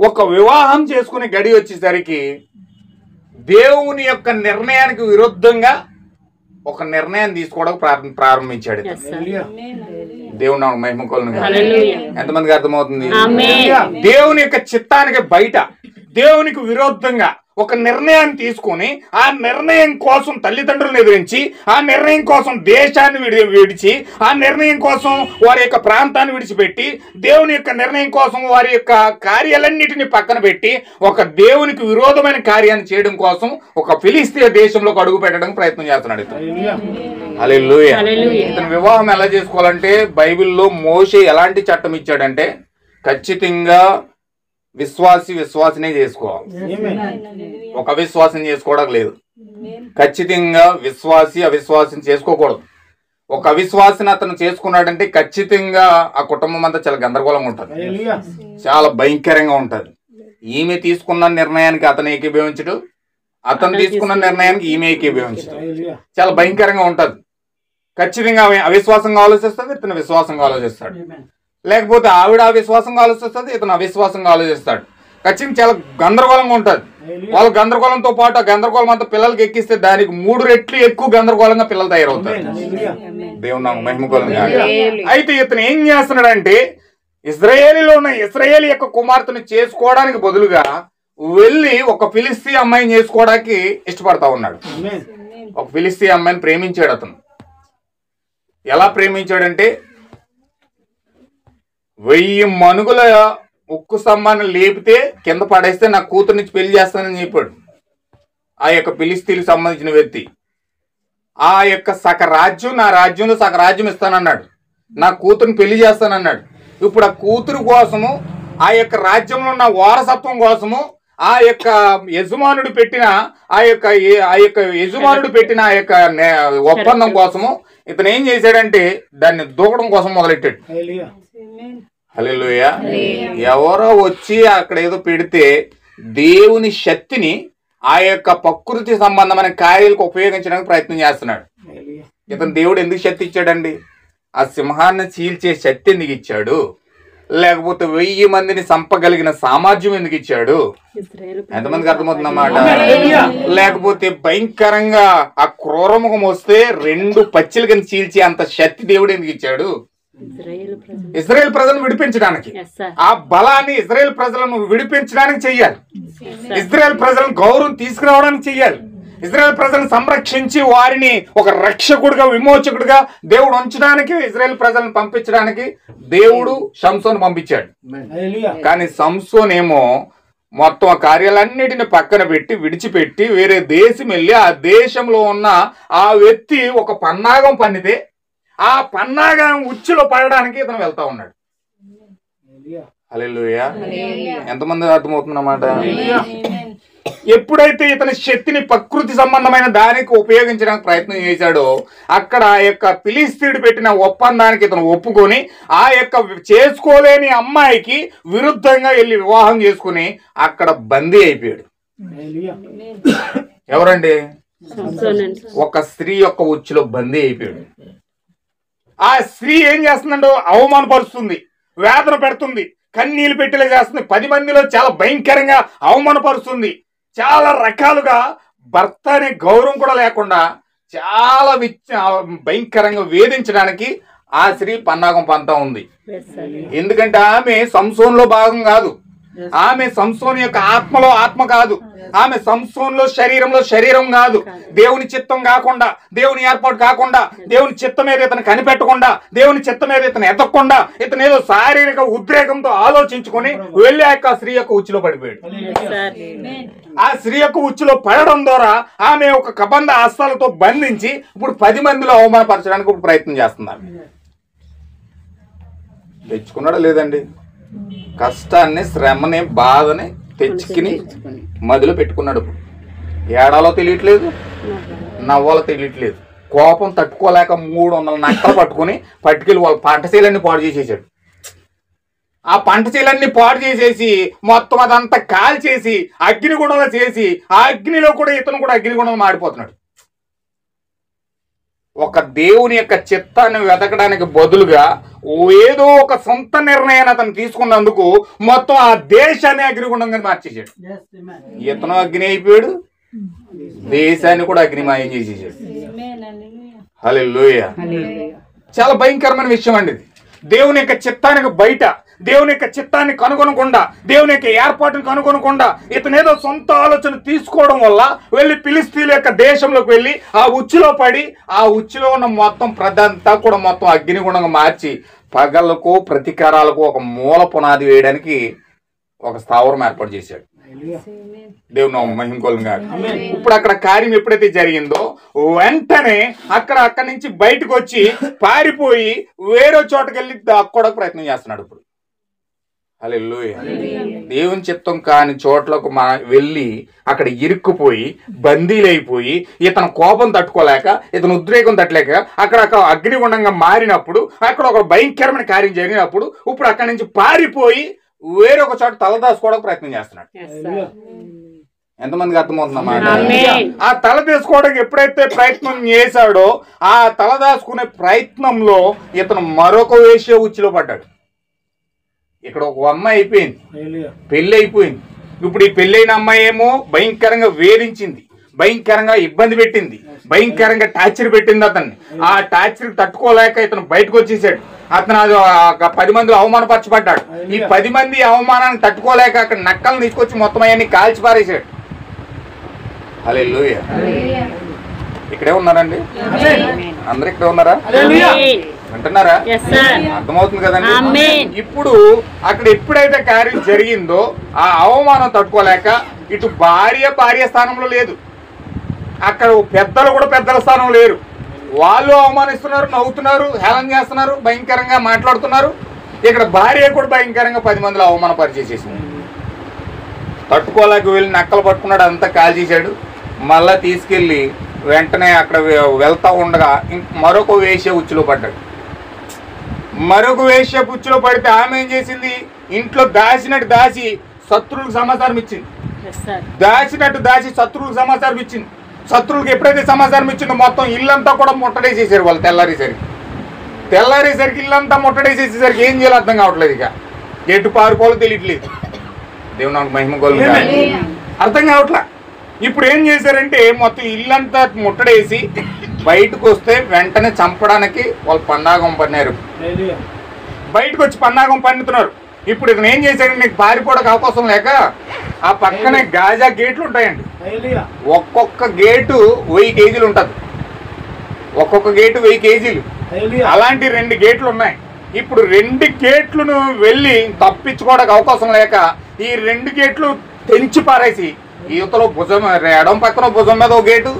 ఒక వివాహం చేసుకునే గడి వచ్చేసరికి దేవుని యొక్క నిర్ణయానికి విరుద్ధంగా ఒక నిర్ణయం తీసుకోవడం ప్రారంభించాడు. దేవుని నామమున మహిమ కలుగును. ఎంతమందికి అర్థమవుతుంది? దేవుని యొక్క చిత్తానికి బయట, దేవునికి విరుద్ధంగా ఒక నిర్ణయాన్ని తీసుకొని ఆ నిర్ణయం కోసం తల్లిదండ్రులను ఎదిరించి, ఆ నిర్ణయం కోసం దేశాన్ని విడిచి, ఆ నిర్ణయం కోసం వారి యొక్క ప్రాంతాన్ని విడిచిపెట్టి, దేవుని యొక్క నిర్ణయం కోసం వారి యొక్క కార్యాలన్నిటిని పక్కన పెట్టి ఒక దేవునికి విరోధమైన కార్యాన్ని చేయడం కోసం ఒక ఫిలిస్తీయ దేశంలోకి అడుగు పెట్టడానికి ప్రయత్నం చేస్తున్నాడు ఇతను. హల్లెలూయా. ఇతను వివాహం ఎలా చేసుకోవాలంటే బైబిల్లో మోషే ఎలాంటి చట్టం ఇచ్చాడంటే ఖచ్చితంగా విశ్వాసినే చేసుకోవాలి. ఒక అవిశ్వాసం చేసుకోవడం లేదు. ఖచ్చితంగా అవిశ్వాసిని చేసుకోకూడదు. ఒక అవిశ్వాసిని అతను చేసుకున్నాడంటే ఖచ్చితంగా ఆ కుటుంబం అంతా చాలా గందరగోళంగా ఉంటుంది, చాలా భయంకరంగా ఉంటుంది. ఈమె తీసుకున్న నిర్ణయానికి అతను ఏకీభవించడు, అతను తీసుకున్న నిర్ణయానికి ఈమె ఏకీభవించడు, చాలా భయంకరంగా ఉంటుంది. ఖచ్చితంగా అవిశ్వాసంగా ఆలోచిస్తుంది, ఇతను విశ్వాసంగా ఆలోచిస్తాడు. లేకపోతే ఆవిడ అవిశ్వాసంగా ఆలోచిస్తుంది, ఇతను అవిశ్వాసంగా ఆలోచిస్తాడు. ఖచ్చితంగా చాలా గందరగోళంగా ఉంటుంది. వాళ్ళ గందరగోళంతో పాటు ఆ గందరగోళం అంతా పిల్లలకి ఎక్కిస్తే దానికి 3 రెట్లు ఎక్కువ గందరగోళంగా పిల్లలు తయారవుతారు. దేవుని నామం మహిమగొలుగాక. అయితే ఇతను ఏం చేస్తున్నాడంటే ఇశ్రాయేలులో ఉన్న ఇశ్రాయేలు యొక్క కుమార్తెను చేసుకోవడానికి బదులుగా వెళ్ళి ఒక ఫిలిస్తీ అమ్మాయిని చేసుకోవడానికి ఇష్టపడతా ఉన్నాడు. ఒక ఫిలిస్తీ అమ్మాయిని ప్రేమించాడు. అతను ఎలా ప్రేమించాడంటే 1000 మనుగుల ఉక్కు స్తంభాన్ని లేపితే కింద పడేస్తే నా కూతురునిచ్చి పెళ్లి చేస్తానని చెప్పాడు ఆ యొక్క ఫిలిస్తీన్కి సంబంధించిన వ్యక్తి. ఆ యొక్క సగ రాజ్యం నా రాజ్యంలో సగ రాజ్యం ఇస్తానన్నాడు. నా కూతురుని పెళ్లి చేస్తానన్నాడు. ఇప్పుడు ఆ కూతురు కోసము ఆ యొక్క రాజ్యంలో ఉన్న వారసత్వం కోసము ఆ యొక్క యజమానుడు పెట్టిన ఆ యొక్క ఒప్పందం కోసము ఇతను ఏం చేశాడంటే దాన్ని దూకడం కోసం మొదలెట్టాడు. హల్లెలూయా. ఎవరో వచ్చి అక్కడ ఏదో పెడితే దేవుని శక్తిని ఆ యొక్క ప్రకృతి సంబంధమైన కార్యాలకు ఉపయోగించడానికి ప్రయత్నం చేస్తున్నాడు. ఇతను దేవుడు ఎందుకు శక్తి ఇచ్చాడండి? ఆ సింహాన్ని చీల్చే శక్తి ఎందుకు ఇచ్చాడు? లేకపోతే 1000 మందిని చంపగలిగిన సామర్థ్యం ఎందుకు ఇచ్చాడు? ఎంతమందికి అర్థమవుతుందన్నమాట? లేకపోతే భయంకరంగా ఆ క్రూరముఖం వస్తే 2 పచ్చిల కింద చీల్చే అంత శక్తి దేవుడు ఎందుకు ఇచ్చాడు? ఇశ్రాయేల్ ప్రజలను విడిపించడానికి. ఆ బలాన్ని ఇశ్రాయేల్ ప్రజలను విడిపించడానికి చెయ్యాలి. ఇశ్రాయేల్ ప్రజలను గౌరవం తీసుకురావడానికి చెయ్యాలి. ఇశ్రాయేల్ ప్రజలను సంరక్షించి వారిని ఒక రక్షకుడిగా విమోచకుడిగా దేవుడు ఉంచడానికి ఇశ్రాయేల్ ప్రజలను పంపించడానికి దేవుడు సంసోను పంపించాడు. కానీ సంసోన్ ఏమో మొత్తం ఆ కార్యాలన్నిటిని పక్కన పెట్టి విడిచిపెట్టి వేరే దేశం వెళ్ళి ఆ దేశంలో ఉన్న ఆ వ్యక్తి ఒక పన్నాగం పన్నితే ఆ పన్నాగం ఉచ్చులో పడడానికి ఇతను వెళ్తా ఉన్నాడు. హల్లెలూయా. ఎంతమంది అర్థమవుతుందన్నమాట? ఎప్పుడైతే ఇతని శక్తిని ప్రకృతి సంబంధమైన దానికి ఉపయోగించడానికి ప్రయత్నం చేశాడో అక్కడ ఆ యొక్క ఫిలిస్తీయుడు పెట్టిన ఒప్పందానికి ఇతను ఒప్పుకొని ఆ యొక్క చేసుకోలేని అమ్మాయికి విరుద్ధంగా వెళ్ళి వివాహం చేసుకుని అక్కడ బందీ అయిపోయాడు. ఎవరండి? ఒక స్త్రీ యొక్క ఉచ్చులో బందీ అయిపోయాడు. ఆ స్త్రీ ఏం చేస్తుందంటో అవమానపరుస్తుంది, వేదన పెడుతుంది, కన్నీళ్ళు పెట్టేలా చేస్తుంది, 10 మందిలో చాలా భయంకరంగా అవమానపరుస్తుంది. చాలా రకాలుగా భర్త అనే గౌరవం కూడా లేకుండా చాలా భయంకరంగా వేధించడానికి ఆ స్త్రీ పన్నాగం పంతా ఉంది. ఎందుకంటే ఆమె సంసోన్లో భాగం కాదు. ఆమె సంసోను యొక్క ఆత్మలో ఆత్మ కాదు. ఆమె సంసోన్లో శరీరంలో శరీరం కాదు. దేవుని చిత్తం కాకుండా, దేవుని ఏర్పాటు కాకుండా, దేవుని చిత్తం మీద ఇతను కనిపెట్టకుండా, దేవుని చిత్తం మీద ఇతను ఎదగకుండా ఇతను ఏదో శారీరక ఉద్రేకంతో ఆలోచించుకొని వెళ్ళి ఆ యొక్క స్త్రీ యొక్క ఉచ్చులో పడిపోయాడు. ఆ స్త్రీ యొక్క ఉచ్చులో పడడం ద్వారా ఆమె ఒక కబంధ హస్తాలతో బంధించి ఇప్పుడు 10 మందిలో అవమానపరచడానికి ఇప్పుడు ప్రయత్నం చేస్తుంది. ఆమె తెచ్చుకున్నాడా లేదండి? కష్టాన్ని, శ్రమని, బాధని తెచ్చుకుని మదిలో పెట్టుకున్నాడు. ఏడాలో తెలియట్లేదు, నవ్వాలో తెలియట్లేదు. కోపం తట్టుకోలేక 300 నక్కలు పట్టుకెళ్ళి వాళ్ళ పంటశీలన్నీ పాడు చేసేసాడు. ఆ పంటశీలన్నీ పాడు చేసేసి మొత్తం అదంతా కాల్చేసి అగ్నిగుండంలో చేసి ఆ అగ్నిలో కూడా ఇతను కూడా అగ్నిగుండంలో మాడిపోతున్నాడు. ఒక దేవుని యొక్క చిత్తాన్ని వెతకడానికి బదులుగా ఏదో ఒక సొంత నిర్ణయాన్ని అతను తీసుకున్నందుకు మొత్తం ఆ దేశాన్ని అగ్నిగుండంగా మార్చేసాడు. ఇతను అగ్ని అయిపోయాడు, దేశాన్ని కూడా అగ్నిమయం చేసేసాడు. హల్లెలూయా. చాలా భయంకరమైన విషయం అండి ఇది. దేవుని యొక్క చిత్తానికి బయట, దేవుని యొక్క చిత్తాన్ని కనుగొనకుండా, దేవుని యొక్క ఏర్పాటును కనుగొనకుండా ఇతను ఏదో సొంత ఆలోచన తీసుకోవడం వల్ల వెళ్ళి ఫిలిస్తీన్ల యొక్క దేశంలోకి వెళ్ళి ఆ ఉచ్చులో పడి ఆ ఉచ్చులో ఉన్న మొత్తం ప్రదంతా కూడా మొత్తం అగ్నిగుణంగా మార్చి పగలకు ప్రతీకారాలకు ఒక మూల పునాది వేయడానికి ఒక స్థావరం ఏర్పాటు చేశాడు. దేవుని మహిమగొలుగా. ఇప్పుడు అక్కడ కార్యం ఎప్పుడైతే జరిగిందో వెంటనే అక్కడి నుంచి బయటకు వచ్చి పారిపోయి వేరే చోటకి వెళ్ళి దాక్కోవడానికి ప్రయత్నం చేస్తున్నాడు. ఇప్పుడు హల్లెలూయా. దేవుని చిత్తం కాని చోట్లకు వెళ్ళి అక్కడ ఇరుక్కుపోయి బందీలైపోయి ఇతను కోపం తట్టుకోలేక, ఇతను ఉద్రేకం తట్టలేక అక్కడ అగ్నిగుండంగా మారినప్పుడు, అక్కడ ఒక భయంకరమైన కార్యం జరిగినప్పుడు ఇప్పుడు అక్కడి నుంచి పారిపోయి వేరొక చోట తలదాసుకోవడానికి ప్రయత్నం చేస్తున్నాడు. ఎంతమందికి అర్థమవుతుందన్నమాట? ఆ తల తీసుకోవడానికి ఎప్పుడైతే ప్రయత్నం చేశాడో ఆ తలదాచుకునే ప్రయత్నంలో ఇతను మరొక వేశ్య ఉచ్చులో పడ్డాడు. ఇక్కడ ఒక అమ్మాయి అయిపోయింది, పెళ్లి అయిపోయింది, ఇప్పుడు ఈ పెళ్ళైన అమ్మాయి ఏమో భయంకరంగా వేధించింది, భయంకరంగా ఇబ్బంది పెట్టింది, భయంకరంగా టార్చర్ పెట్టింది అతన్ని. ఆ టార్చర్ తట్టుకోలేక ఇతను బయటకు వచ్చేసాడు. అతను అది 10 మందిలో అవమానపరచబడ్డాడు. ఈ 10 మంది అవమానాన్ని తట్టుకోలేక అక్కడ నక్కలను తీసుకొచ్చి మొత్తం అవన్నీ కాల్చి పారేశాడు. హల్లెలూయా. ఇక్కడే ఉన్నారండి అందరు? ఇక్కడే ఉన్నారా? వింటున్నారా? అర్థమవుతుంది కదండి. ఇప్పుడు అక్కడ ఎప్పుడైతే కార్యం జరిగిందో ఆ అవమానం తట్టుకోలేక ఇటు భార్య స్థానంలో లేదు, అక్కడ పెద్దలు కూడా పెద్దల స్థానం లేరు. వాళ్ళు అవమానిస్తున్నారు, నవ్వుతున్నారు, హేళన చేస్తున్నారు, భయంకరంగా మాట్లాడుతున్నారు. ఇక్కడ భార్య కూడా భయంకరంగా 10 మందిలో అవమానపరిచేసేసింది. తట్టుకోలేక వెళ్ళి నక్కలు పట్టుకున్నాడు, అంతా కాల్ చేశాడు. మళ్ళా తీసుకెళ్ళి వెంటనే అక్కడ వెళ్తా ఉండగా మరొక వేశ్య ఉచ్చులో పడ్డాడు. మరొక వేశ్య ఉచ్చులో పడితే ఆమె ఏం చేసింది? ఇంట్లో దాచినట్టు దాచి శత్రువులకు సమాచారం ఇచ్చింది. దాచినట్టు దాచి శత్రువులకు సమాచారం ఇచ్చింది. శత్రువులకు ఎప్పుడైతే సమాచారం ఇచ్చిందో మొత్తం ఇల్లంతా కూడా ముట్టడేసేసారు వాళ్ళు. తెల్లారేసరికి ఇల్లంతా ముట్టడేసేసేసరికి ఏం చేయాలో అర్థం కావట్లేదు. ఇక ఎటు పారుకోవాలో తెలియట్లేదు. దేవుని నాకు మహిమ కొలుగు అర్థం కావట్లా. ఇప్పుడు ఏం చేశారంటే మొత్తం ఇల్లంతా ముట్టడేసి బయటకు వస్తే వెంటనే చంపడానికి వాళ్ళు పన్నాగం పన్నారు. బయటకు వచ్చి పన్నాగం పన్నుతున్నారు. ఇప్పుడు ఇతను ఏం చేశాడంటే నీకు పారిపోవడానికి అవకాశం లేక ఆ పక్కనే గాజా గేట్లు ఉంటాయండి. ఒక్కొక్క గేటు 1000 కేజీలు ఉంటుంది. ఒక్కొక్క గేటు 1000 కేజీలు. అలాంటి 2 గేట్లు ఉన్నాయి. ఇప్పుడు 2 గేట్లను వెళ్ళి తప్పించుకోవడానికి అవకాశం లేక ఈ 2 గేట్లు తెంచి పారేసి యువతలో భుజం ఎడం పక్కన భుజం మీద ఒక గేటు,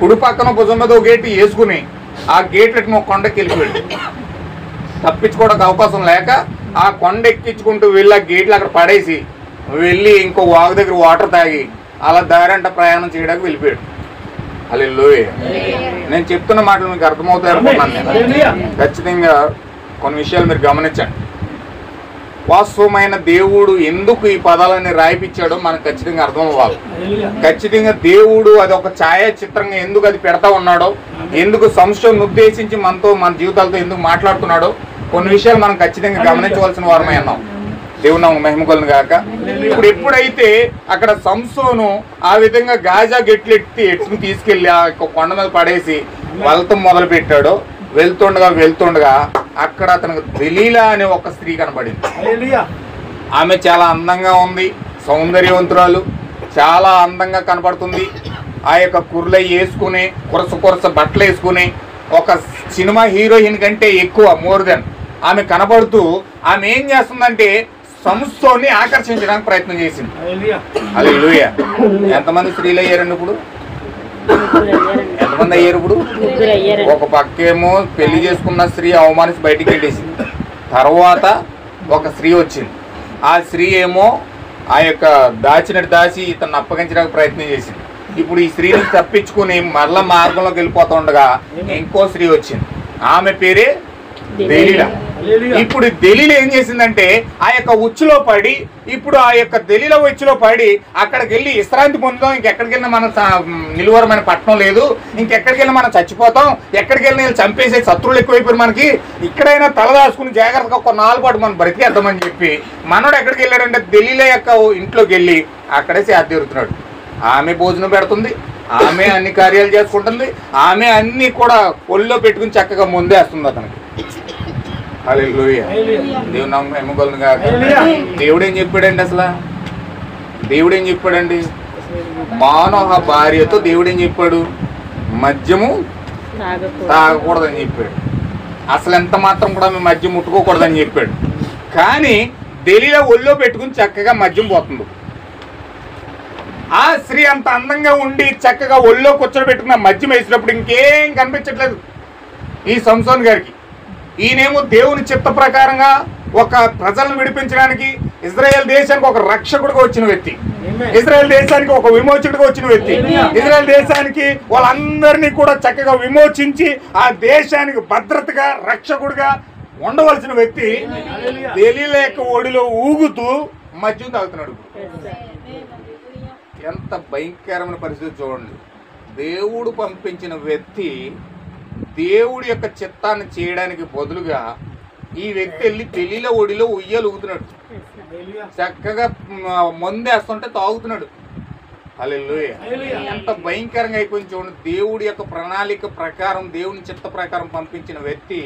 కుడి పక్కన భుజం మీద ఒక గేటు వేసుకుని ఆ గేట్లకి కొండకి వెళ్ళిపోయాడు. తప్పించుకోవడానికి అవకాశం లేక ఆ కొండ ఎక్కించుకుంటూ వెళ్ళి ఆ గేట్లు అక్కడ పడేసి వెళ్ళి ఇంకో వాగు దగ్గర వాటర్ తాగి అలా దారంట ప్రయాణం చేయడానికి వెళ్ళిపోయాడు. హల్లెలూయా. నేను చెప్తున్న మాటలు మీకు అర్థమవుతాయి అనుకున్నాను. నేను ఖచ్చితంగా కొన్ని విషయాలు మీరు గమనించండి. వాస్తవమైన దేవుడు ఎందుకు ఈ పదాలన్నీ రాయిపించాడో మనకు ఖచ్చితంగా అర్థం అవ్వాలి. ఖచ్చితంగా దేవుడు అది ఒక ఛాయాచిత్రంగా ఎందుకు అది పెడతా ఉన్నాడో, ఎందుకు సంశయం ఉద్దేశించి మనతో మన జీవితాలతో ఎందుకు మాట్లాడుతున్నాడో కొన్ని విషయాలు మనం ఖచ్చితంగా గమనించవలసిన వారమై ఉన్నాం. దేవుని నామమునకు మహిమ కలుగును గాక. ఇప్పుడు ఎప్పుడైతే అక్కడ సంసోను ఆ విధంగా గాజా ఎట్టుకు తీసుకెళ్లి ఆ కొండ మీద పడేసి వెళ్తాం మొదలు పెట్టాడో వెళ్తుండగా అక్కడ అతనికి దెలీలా అనే ఒక స్త్రీ కనబడింది. ఆమె చాలా అందంగా ఉంది, సౌందర్యవంతురాలు, చాలా అందంగా కనపడుతుంది. ఆ యొక్క కుర్రలు వేసుకుని కొరస బట్టలు వేసుకుని ఒక సినిమా హీరోయిన్ కంటే ఎక్కువ మోర్ దెన్ ఆమె కనబడుతూ ఆమె ఏం చేస్తుందంటే సంస్థని ఆకర్షించడానికి ప్రయత్నం చేసింది. హల్లెలూయా. ఎంతమంది స్త్రీలు అయ్యారండి ఇప్పుడు? ఎంతమంది అయ్యారు ఇప్పుడు? ఒక పక్కేమో పెళ్లి చేసుకున్న స్త్రీ అవమానించి బయటికి వెళ్ళేసింది. తర్వాత ఒక స్త్రీ వచ్చింది. ఆ స్త్రీ ఏమో ఆ యొక్క దాచి ఇతను అప్పగించడానికి ప్రయత్నం చేసింది. ఇప్పుడు ఈ స్త్రీని తప్పించుకుని మరల మార్గంలోకి వెళ్ళిపోతూ ఉండగా ఇంకో స్త్రీ వచ్చింది. ఆమె పేరే దెలీలా. ఇప్పుడు దెలీలా ఏం చేసిందంటే ఆ యొక్క ఉచ్చులో పడి, ఇప్పుడు ఆ యొక్క దెలీలా ఉచ్చులో పడి అక్కడికి వెళ్ళి విశ్రాంతి పొందుదాం, ఇంకెక్కడికి వెళ్ళినా మనం నిలువరమైన పట్టణం లేదు, ఇంకెక్కడికి వెళ్ళినా మనం చచ్చిపోతాం, ఎక్కడికి వెళ్ళినా చంపేసే శత్రువులు ఎక్కువైపోయారు మనకి, ఇక్కడైనా తలదాచుకుని జాగ్రత్తగా ఒక 4 పాటు మనం బ్రతికేద్దామని చెప్పి మనోడు ఎక్కడికి వెళ్ళాడంటే దెలీలా యొక్క ఇంట్లోకి వెళ్ళి అక్కడే సేద తీరుతున్నాడు. ఆమె భోజనం పెడుతుంది, ఆమె అన్ని కార్యాలు చేసుకుంటుంది, ఆమె అన్ని కూడా ఒళ్ళో పెట్టుకుని చక్కగా ముందేస్తుంది అతనికి. హల్లెలూయా. దేవుని నామమునకు మహిమ కలుగును గాక. దేవుడు ఏం చెప్పాడండి? అసలు దేవుడు ఏం చెప్పాడండి? మానవ భార్యతో దేవుడు ఏం చెప్పాడు? మద్యము తాగకూడదని చెప్పాడు. అసలు ఎంత మాత్రం కూడా మేము మద్యం ముట్టుకోకూడదని చెప్పాడు. కానీ దెలీలా ఒళ్ళో పెట్టుకుని చక్కగా మద్యం పోతుంది. ఆ స్త్రీ అంత అందంగా ఉండి చక్కగా ఒళ్ళో కూర్చొని పెట్టుకున్న మద్యం వేసినప్పుడు ఇంకేం కనిపించట్లేదు ఈ సంసోన్ గారికి. ఈయనేమో దేవుని చిత్త ప్రకారంగా ఒక ప్రజలను విడిపించడానికి, ఇజ్రాయెల్ దేశానికి ఒక రక్షకుడిగా వచ్చిన వ్యక్తి, ఇజ్రాయెల్ దేశానికి ఒక విమోచకుడిగా వచ్చిన వ్యక్తి, ఇజ్రాయెల్ దేశానికి వాళ్ళందరినీ కూడా చక్కగా విమోచించి ఆ దేశానికి భద్రతగా రక్షకుడిగా ఉండవలసిన వ్యక్తి దెలీలా యొక్క ఒడిలో ఊగుతూ మద్యం తాగుతున్నాడు. ఎంత భయంకరమైన పరిస్థితి చూడండి. దేవుడు పంపించిన వ్యక్తి దేవుడి యొక్క చిత్తాన్ని చేయడానికి బదులుగా ఈ వ్యక్తి వెళ్ళి పెళ్లిలో ఒడిలో ఉయ్యాలు ఊగుతున్నాడు, చక్కగా మందేస్తుంటే తాగుతున్నాడు. హల్లెలూయా. ఎంత భయంకరంగా అయిపోయింది చూడండి. దేవుడి యొక్క ప్రణాళిక ప్రకారం, దేవుని చిత్త ప్రకారం పంపించిన వ్యక్తి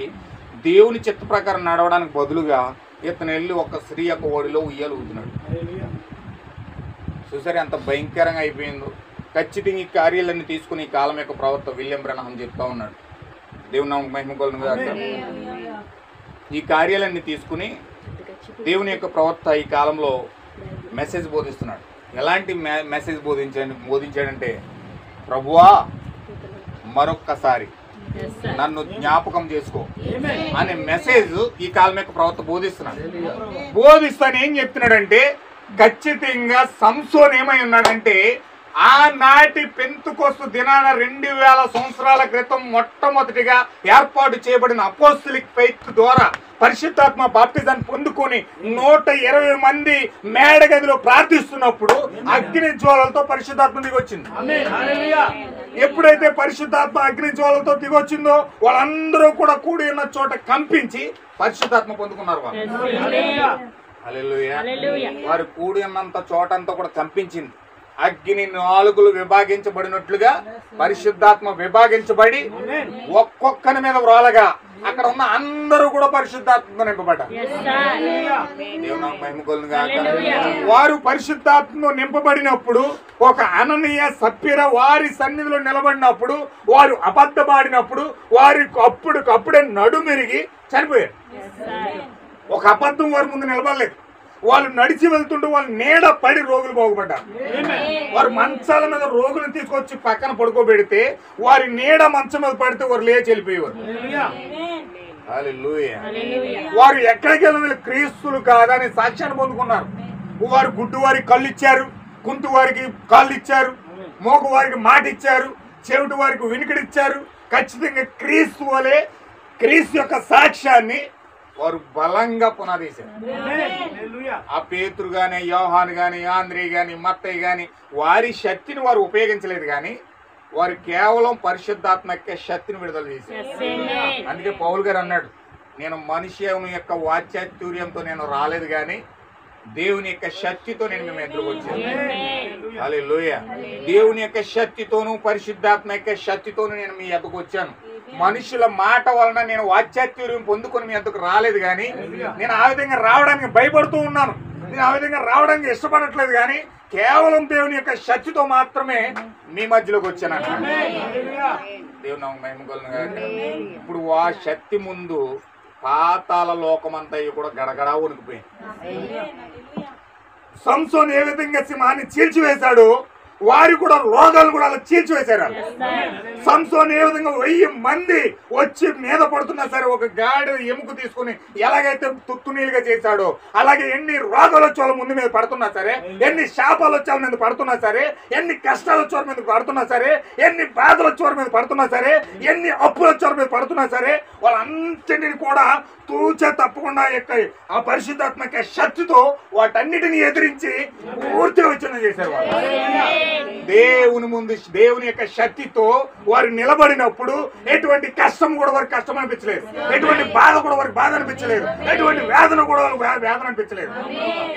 దేవుని చిత్త ప్రకారం నడవడానికి బదులుగా ఇతను వెళ్ళి ఒక స్త్రీ యొక్క ఒడిలో ఉయ్యాలు ఊగుతున్నాడు. చూసారు ఎంత భయంకరంగా అయిపోయిందో. ఖచ్చితంగా ఈ కార్యాలన్నీ తీసుకుని ఈ కాలం యొక్క ప్రవక్త విలియం బ్రనహం చెప్తా ఉన్నాడు. దేవుని నామముకు మహిమ కలుగును గాక. ఈ కార్యాలన్నీ తీసుకుని దేవుని యొక్క ప్రవక్త ఈ కాలంలో మెసేజ్ బోధిస్తున్నాడు. ఎలాంటి మెసేజ్ బోధించాడంటే, ప్రభువా మరొక్కసారి నన్ను జ్ఞాపకం చేసుకో అనే మెసేజ్ ఈ కాలం యొక్క ప్రవక్త బోధిస్తున్నాడు. బోధిస్తాను ఏం చెప్తున్నాడంటే, ఖచ్చితంగా సంసోన్ ఏమై ఉన్నాడంటే, ఆనాటి పెంతెకోస్తు దినాన 2000 సంవత్సరాల క్రితం మొట్టమొదటిగా ఏర్పాటు చేయబడిన అపోస్తలిక్ ఫెయిత్ ద్వారా పరిశుద్ధాత్మ బాప్టిజాన్ని పొందుకొని 120 మంది మేడగదిలో ప్రార్థిస్తున్నప్పుడు అగ్ని జ్వాలలతో పరిశుద్ధాత్మ దిగొచ్చింది. ఎప్పుడైతే పరిశుద్ధాత్మ అగ్ని జ్వాలలతో దిగొచ్చిందో వాళ్ళందరూ కూడా కూడి ఉన్న చోట కంపించి పరిశుద్ధాత్మ పొందుకున్నారు. హల్లెలూయా. వారు కూడి ఉన్నంత చోటంతా కూడా కంపించింది. అగ్ని 4 విభాగించబడినట్లుగా పరిశుద్ధాత్మ విభాగించబడి ఒక్కొక్కని మీద వ్రాలగా అక్కడ ఉన్న అందరూ కూడా పరిశుద్ధాత్మతో నింపబడ్డారు. దేవుని నామముకు మహిమ కలుగును గాక. వారు పరిశుద్ధాత్మతో నింపబడినప్పుడు ఒక అననీయ సప్పిర వారి సన్నిధిలో నిలబడినప్పుడు, వారు అబద్ధమాడినప్పుడు వారి అప్పుడే నడుమిరిగి చనిపోయారు. ఒక అబద్ధం వారి ముందు నిలబడలేదు. వాళ్ళు నడిచి వెళ్తుంటే వాళ్ళు నీడ పడి రోగులు బాగుపడ్డారు. వారు మంచాల మీద రోగులను తీసుకొచ్చి పక్కన పడుకోబెడితే వారి నీడ మంచం మీద పడితే వారు లేచి వెళ్ళిపోయేవారు. హల్లెలూయా. వారు ఎక్కడికి వెళ్ళిన క్రీస్తులు కాదని సాక్ష్యాన్ని పొందుకున్నారు. వారు గుడ్డు వారికి కళ్ళు ఇచ్చారు, కుంటు వారికి కాళ్ళు ఇచ్చారు, మోకు వారికి మాట ఇచ్చారు, చెవిటి వారికి వినికిడిచ్చారు. ఖచ్చితంగా క్రీస్తు వలె క్రీస్తు యొక్క సాక్ష్యాన్ని వారు బలంగా పునాదేశారు. ఆ పేతురు గాని, యోహాను గాని, ఆంద్రేయ గాని, మత్తయి గాని వారి శక్తిని వారు ఉపయోగించలేదు, కానీ వారు కేవలం పరిశుద్ధాత్మ యొక్క శక్తిని విడుదల చేశారు. అందుకే పౌలు గారు అన్నాడు, నేను మనుష్యుని యొక్క వాచాతుర్యంతో నేను రాలేదు, కానీ దేవుని యొక్క శక్తితో నేను మేము ఎదురుకు వచ్చాను. హల్లెలూయా. దేవుని యొక్క శక్తితోనూ పరిశుద్ధాత్మ యొక్క శక్తితోనూ నేను మీ ఎద్దకు వచ్చాను. మనుషుల మాట వలన నేను వాచాతుర్యం పొందుకొని మీ ఎద్దకు రాలేదు, కానీ నేను ఆ విధంగా రావడానికి భయపడుతూ ఉన్నాను. నేను ఆ విధంగా రావడానికి ఇష్టపడట్లేదు, కానీ కేవలం దేవుని యొక్క శక్తితో మాత్రమే మీ మధ్యలోకి వచ్చాను. దేవుని నామముకు మహిమ కలుగును గాక. ఇప్పుడు ఆ శక్తి ముందు పాతాళ లోకమంతా కూడా గడగడా వణికిపోయింది. సంసోన్ ఏ విధంగా సింహాన్ని చీల్చివేశాడో వారు కూడా రోగాలు కూడా అలా చీల్చివేశారు. సంసోన్ ఏ విధంగా 1000 మంది వచ్చి మీద పడుతున్నా సరే ఒక గాడి ఎముక తీసుకుని ఎలాగైతే తుత్తునీలుగా చేశాడో అలాగే ఎన్ని రోగాలు వచ్చి వాళ్ళ ముందు మీద పడుతున్నా సరే, ఎన్ని శాపాలు వచ్చి వాళ్ళ మీద పడుతున్నా సరే, ఎన్ని కష్టాలు వచ్చి వారి మీద పడుతున్నా సరే, ఎన్ని బాధలు వచ్చి వారి మీద పడుతున్నా సరే, ఎన్ని అప్పులు వచ్చి వారి మీద పడుతున్నా సరే, వాళ్ళంతటిని కూడా తూచే తప్పకుండా ఆ పరిశుద్ధాత్మ శక్తితో వాటన్నిటిని ఎదిరించి పూర్తి విచ్ఛిన్నం చేశారు. దేవుని ముందు దేవుని యొక్క శక్తితో వారు నిలబడినప్పుడు ఎటువంటి కష్టం కూడా వారికి కష్టం అనిపించలేదు, ఎటువంటి బాధ కూడా వారికి బాధ అనిపించలేదు, ఎటువంటి వేదన కూడా వారికి వేదన అనిపించలేదు,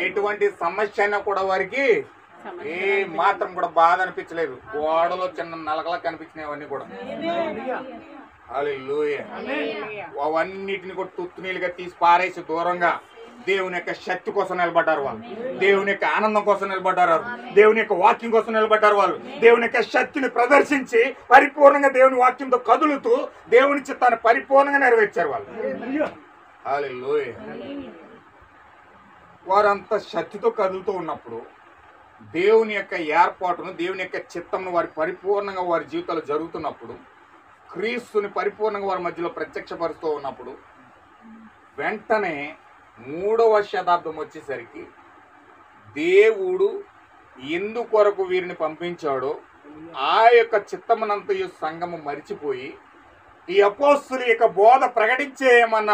ఎటువంటి సమస్య అయినా కూడా వారికి ఏ మాత్రం కూడా బాధ అనిపించలేదు. గోడలో చిన్న నలకలా కనిపించినవన్నీ కూడా హల్లెలూయా. అవన్నిటిని కూడా తుత్తునీలుగా తీసి పారేసి దూరంగా దేవుని యొక్క శక్తి కోసం నిలబడ్డారు వాళ్ళు. దేవుని యొక్క ఆనందం కోసం నిలబడ్డారు వాళ్ళు. దేవుని యొక్క వాక్యం కోసం నిలబడ్డారు వాళ్ళు. దేవుని యొక్క శక్తిని ప్రదర్శించి పరిపూర్ణంగా దేవుని వాక్యంతో కదులుతూ దేవుని చిత్తాన్ని పరిపూర్ణంగా నెరవేర్చారు వాళ్ళు. హల్లెలూయా. వారంతా శక్తితో కదులుతూ ఉన్నప్పుడు దేవుని యొక్క ఏర్పాటును, దేవుని యొక్క చిత్తమును వారి పరిపూర్ణంగా వారి జీవితాలు జరుగుతున్నప్పుడు, క్రీస్తుని పరిపూర్ణంగా వారి మధ్యలో ప్రత్యక్షపరుస్తూ ఉన్నప్పుడు వెంటనే 3వ శతాబ్దం వచ్చేసరికి దేవుడు ఎందుకొరకు వీరిని పంపించాడో ఆ యొక్క చిత్తమునంతయు సంఘము మరిచిపోయి ఈ అపోస్తుల యొక్క బోధ ప్రకటించేయమన్న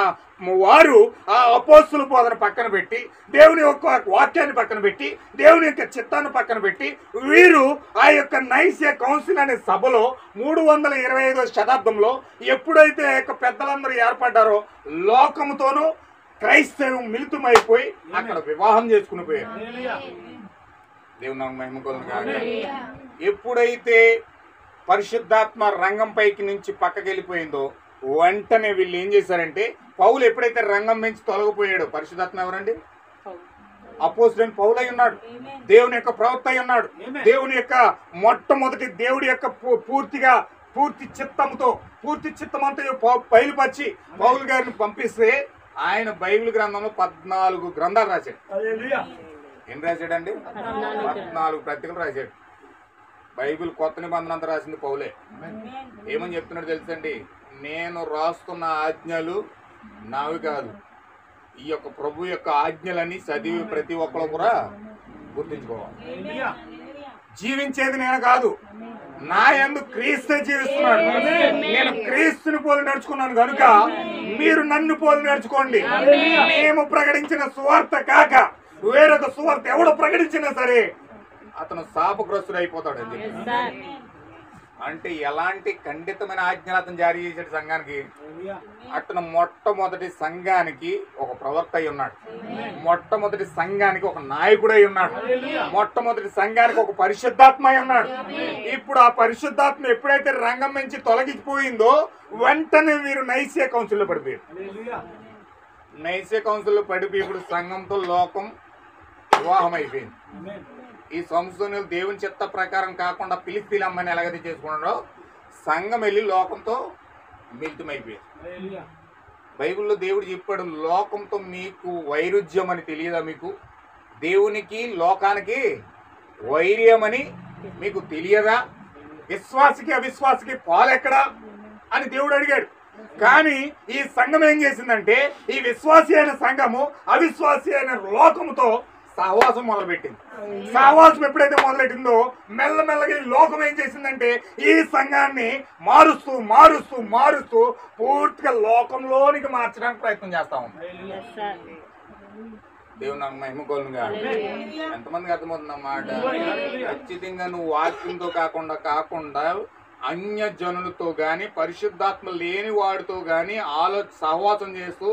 వారు ఆ అపోస్తుల బోధన పక్కన పెట్టి, దేవుని యొక్క వాక్యాన్ని పక్కన పెట్టి, దేవుని యొక్క చిత్తాన్ని పక్కన పెట్టి వీరు ఆ యొక్క నైసియా కౌన్సిల్ అనే సభలో 325వ శతాబ్దంలో ఎప్పుడైతే యొక్క పెద్దలందరూ ఏర్పడ్డారో లోకముతోనూ క్రైస్తవం మిళితమైపోయి అక్కడ వివాహం చేసుకుని పోయారు. దేవుని నామమునకు మహిమ కలుగును గాక. ఎప్పుడైతే పరిశుద్ధాత్మ రంగం పైకి నుంచి పక్కకి వెళ్ళిపోయిందో వెంటనే వీళ్ళు ఏం చేశారంటే, పౌలు ఎప్పుడైతే రంగం నుంచి తొలగిపోయాడో, పరిశుద్ధాత్మ ఎవరండి? అపోస్తలుడైన పౌలు అయి ఉన్నాడు, దేవుని యొక్క ప్రవక్త అయి ఉన్నాడు. దేవుని యొక్క మొట్టమొదటి దేవుడి యొక్క పూర్తి చిత్తమంతా బయలుపరిచి పౌలు గారిని పంపిస్తే ఆయన బైబిల్ గ్రంథంలో 14 గ్రంథాలు రాశాడు. ఏం రాశాడండి? 14 పత్రికలు రాశాడు. బైబిల్ కొత్త నిబంధన అంతా రాసింది పౌలే. ఏమని చెప్తున్నాడు తెలుసండి? నేను రాస్తున్న ఆజ్ఞలు నావి కాదు, ఈ యొక్క ప్రభు యొక్క ఆజ్ఞలని చదివి ప్రతి ఒక్కరు కూడా గుర్తించుకోవాలి. జీవించేది నేను కాదు, నా యందు క్రీస్తు జీవిస్తున్నాడు. నేను క్రీస్తుని పోలి నడుచుకున్నాను కనుక మీరు నన్ను పోలి నడుచుకోండి. మేము ప్రకటించిన సువార్త కాక వేరొక సువార్త ఎవడో ప్రకటించినా సరే అతను శాపగ్రస్తుడు అయిపోతాడు అని చెప్పి. అంటే ఎలాంటి ఖండితమైన ఆజ్ఞలు అతను జారీ చేశాడు సంఘానికి? అతను మొట్టమొదటి సంఘానికి ఒక ప్రవక్త అయి ఉన్నాడు, మొట్టమొదటి సంఘానికి ఒక నాయకుడై ఉన్నాడు, మొట్టమొదటి సంఘానికి ఒక పరిశుద్ధాత్మ అయి ఉన్నాడు. ఇప్పుడు ఆ పరిశుద్ధాత్మ ఎప్పుడైతే రంగం నుంచి తొలగిపోయిందో వెంటనే వీరు నైసియా కౌన్సిల్లో పడిపోయారు. నైసియా కౌన్సిల్లో పడిపోయి ఇప్పుడు సంఘంతో లోకం వివాహం అయిపోయింది. ఈ సంస్థలు దేవుని చిత్త ప్రకారం కాకుండా ఫిలిస్తీన్ అమ్మని ఎలాగైతే చేసుకున్నాడో సంఘం వెళ్ళి లోకంతో మిళితమైపోయింది. బైబిల్లో దేవుడు చెప్పాడు, లోకంతో మీకు వైరుధ్యం అని తెలియదా? మీకు దేవునికి లోకానికి వైర్యం అని మీకు తెలియదా? విశ్వాసికి అవిశ్వాసికి పాలెక్కడా అని దేవుడు అడిగాడు. కానీ ఈ సంఘం ఏం చేసిందంటే, ఈ విశ్వాసి అయిన సంఘము అవిశ్వాసి అయిన లోకముతో సహవాసం మొదలుపెట్టింది. సహవాసం ఎప్పుడైతే మొదలెట్టిందో మెల్లమెల్లగా ఈ లోకం ఏం చేసిందంటే ఈ సంఘాన్ని మారుస్తూ మారుస్తూ మారుస్తూ పూర్తిగా లోకంలోనికి మార్చడానికి ప్రయత్నం చేస్తా ఉంది. దేవుని నాకు మహిమ కలుగును గాక. ఎంతమందికి అర్థమవుతుందన్నమాట? ఖచ్చితంగా నువ్వు వాక్యంతో కాకుండా అన్య జనులతో గాని పరిశుద్ధాత్మ లేని వాడితో గాని సహవాసం చేస్తూ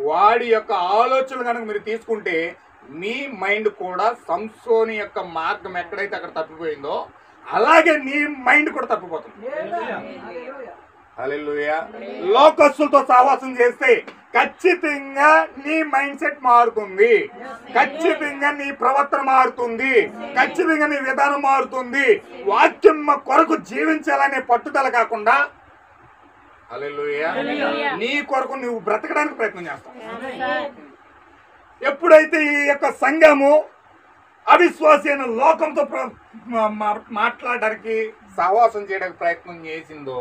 వాడి యొక్క ఆలోచనలు కనుక మీరు తీసుకుంటే మీ మైండ్ కూడా సంసోని యొక్క మార్గం ఎక్కడైతే అక్కడ తప్పిపోయిందో అలాగే నీ మైండ్ కూడా తప్పిపోతుంది. హల్లెలూయా. లోకస్తులతో సహవాసం చేస్తే ఖచ్చితంగా నీ మైండ్ సెట్ మారుతుంది, ఖచ్చితంగా నీ ప్రవర్తన మారుతుంది, ఖచ్చితంగా నీ విధానం మారుతుంది. వాక్యం కొరకు జీవించాలనే పట్టుదల కాకుండా హల్లెలూయా నీ కొరకు నువ్వు బ్రతకడానికి ప్రయత్నం చేస్తావు. ఎప్పుడైతే ఈ యొక్క సంఘము అవిశ్వాసి అయిన లోకంతో మాట్లాడడానికి సహవాసం చేయడానికి ప్రయత్నం చేసిందో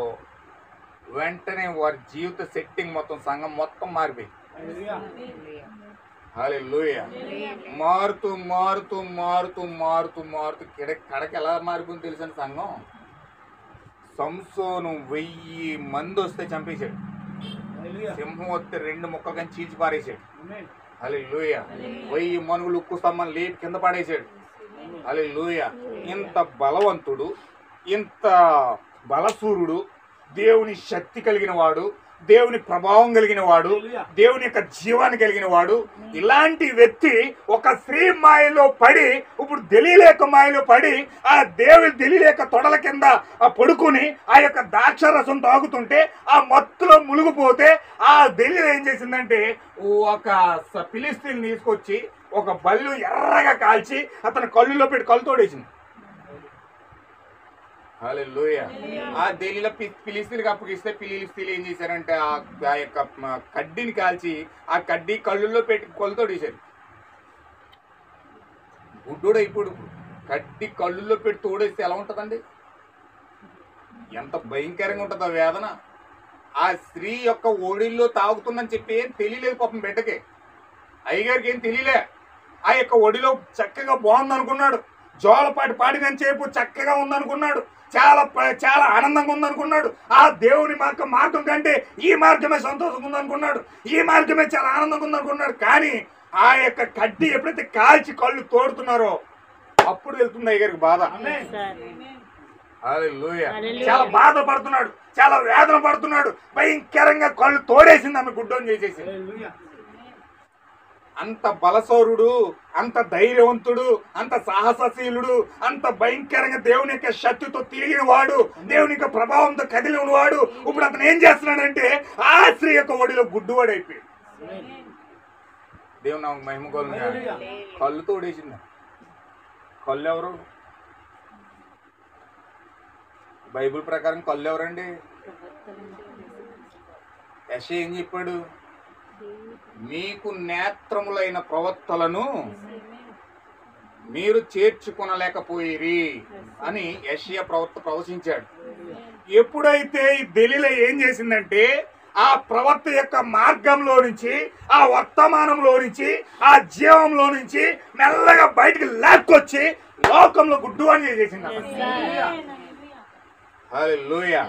వెంటనే వారి జీవిత సెట్టింగ్ మొత్తం సంఘం మొత్తం మారిపోయింది. హల్లెలూయా. మారుతూ మారుతూ మారుతూ మారుతూ మారుతూ కడకి ఎలా మారిపోయింది తెలుసండి సంఘం? సంసోను 1000 మంది వస్తే చంపేశాడు, సింహం వస్తే 2 ముక్కలుగా చీల్చి పారేశాడు. హల్లెలూయా. 1000 మనుగులు ఉక్కు స్తంభం లేపి కింద పడేశాడు. హల్లెలూయా. ఇంత బలవంతుడు, ఇంత బలసూరుడు, దేవుని శక్తి కలిగిన వాడు, దేవుని ప్రభావం కలిగిన వాడు, దేవుని యొక్క జీవాన్ని కలిగిన వాడు, ఇలాంటి వ్యక్తి ఒక స్త్రీ మాయలో పడి ఇప్పుడు దెలీలా మాయలో పడి ఆ దేవుని దెలీలా తొడల కింద పడుకుని ఆ యొక్క ద్రాక్షరసం తాగుతుంటే ఆ మత్తులో మునిగిపోతే ఆ దెలీలా ఏం చేసిందంటే ఒక ఫిలిస్తీన్ తీసుకొచ్చి ఒక బల్లు ఎర్రగా కాల్చి అతని కళ్ళులో పెట్టి కళ్ళు తోడేసింది. హల్లెలూయా. ఆ దెలీలా ఫిలిస్తీన్కి అప్పగిస్తే ఫిలిస్తీన్లు ఏం చేశారంటే ఆ యొక్క కడ్డీని కాల్చి ఆ కడ్డీ కళ్ళుల్లో పెట్టి కొలతోడేశారు. గుడ్డోడు ఇప్పుడు కడ్డీ కళ్ళుల్లో పెట్టి తోడేస్తే ఎలా ఉంటుందండి? ఎంత భయంకరంగా ఉంటుంది ఆ వేదన. ఆ స్త్రీ యొక్క ఒడిల్లో తాగుతుందని చెప్పి ఏం తెలియలేదు పాపం బిడ్డకి, అయ్యగారికి ఏం తెలియలే. ఆ యొక్క ఒడిలో చక్కగా బాగుందనుకున్నాడు, జోలపాటి పాడినని చెప్పు చక్కగా ఉందనుకున్నాడు, చాలా చాలా ఆనందంగా ఉందనుకున్నాడు. ఆ దేవుని మార్గం కంటే ఈ మార్గమే సంతోషంగా ఉందనుకున్నాడు, ఈ మార్గమే చాలా ఆనందంగా ఉందనుకున్నాడు. కానీ ఆ యొక్క కడ్డీ ఎప్పుడైతే కాల్చి కళ్ళు తోడుతున్నారో అప్పుడు వెళ్తుంది అయ్యగారికి బాధ. హల్లెలూయా. చాలా బాధపడుతున్నాడు, చాలా వేదన పడుతున్నాడు, భయంకరంగా కళ్ళు తోడేసింది ఆమె గుడ్డోని చేసేసి. అంత బలశౌరుడు, అంత ధైర్యవంతుడు, అంత సాహసశీలుడు, అంత భయంకరంగా దేవుని యొక్క శక్తితో తిరిగిన వాడు, దేవుని యొక్క ప్రభావంతో కదిలిన వాడు ఇప్పుడు అతను ఏం చేస్తున్నాడంటే ఆ స్త్రీ యొక్క ఒడిలో గుడ్డువాడు అయిపోయాడు. దేవుని నాకు మహిమ కలుగుగా. కళ్ళు తోడేసింది. కళ్ళు ఎవరు? బైబిల్ ప్రకారం కళ్ళు ఎవరండి? యెషయా ఏం చెప్పాడు? మీకు నేత్రములైన ప్రవక్తలను మీరు చేర్చుకొనలేకపోయిరి అని యెషయా ప్రవక్త ప్రవచించాడు. ఎప్పుడైతే ఈ దెలీలా ఏం చేసిందంటే ఆ ప్రవక్త యొక్క మార్గంలో నుంచి, ఆ వర్తమానంలో నుంచి, ఆ జీవంలో నుంచి మెల్లగా బయటికి లాక్కొచ్చి లోకంలో గుడ్డువాణి చేసేసింది. హల్లెలూయా.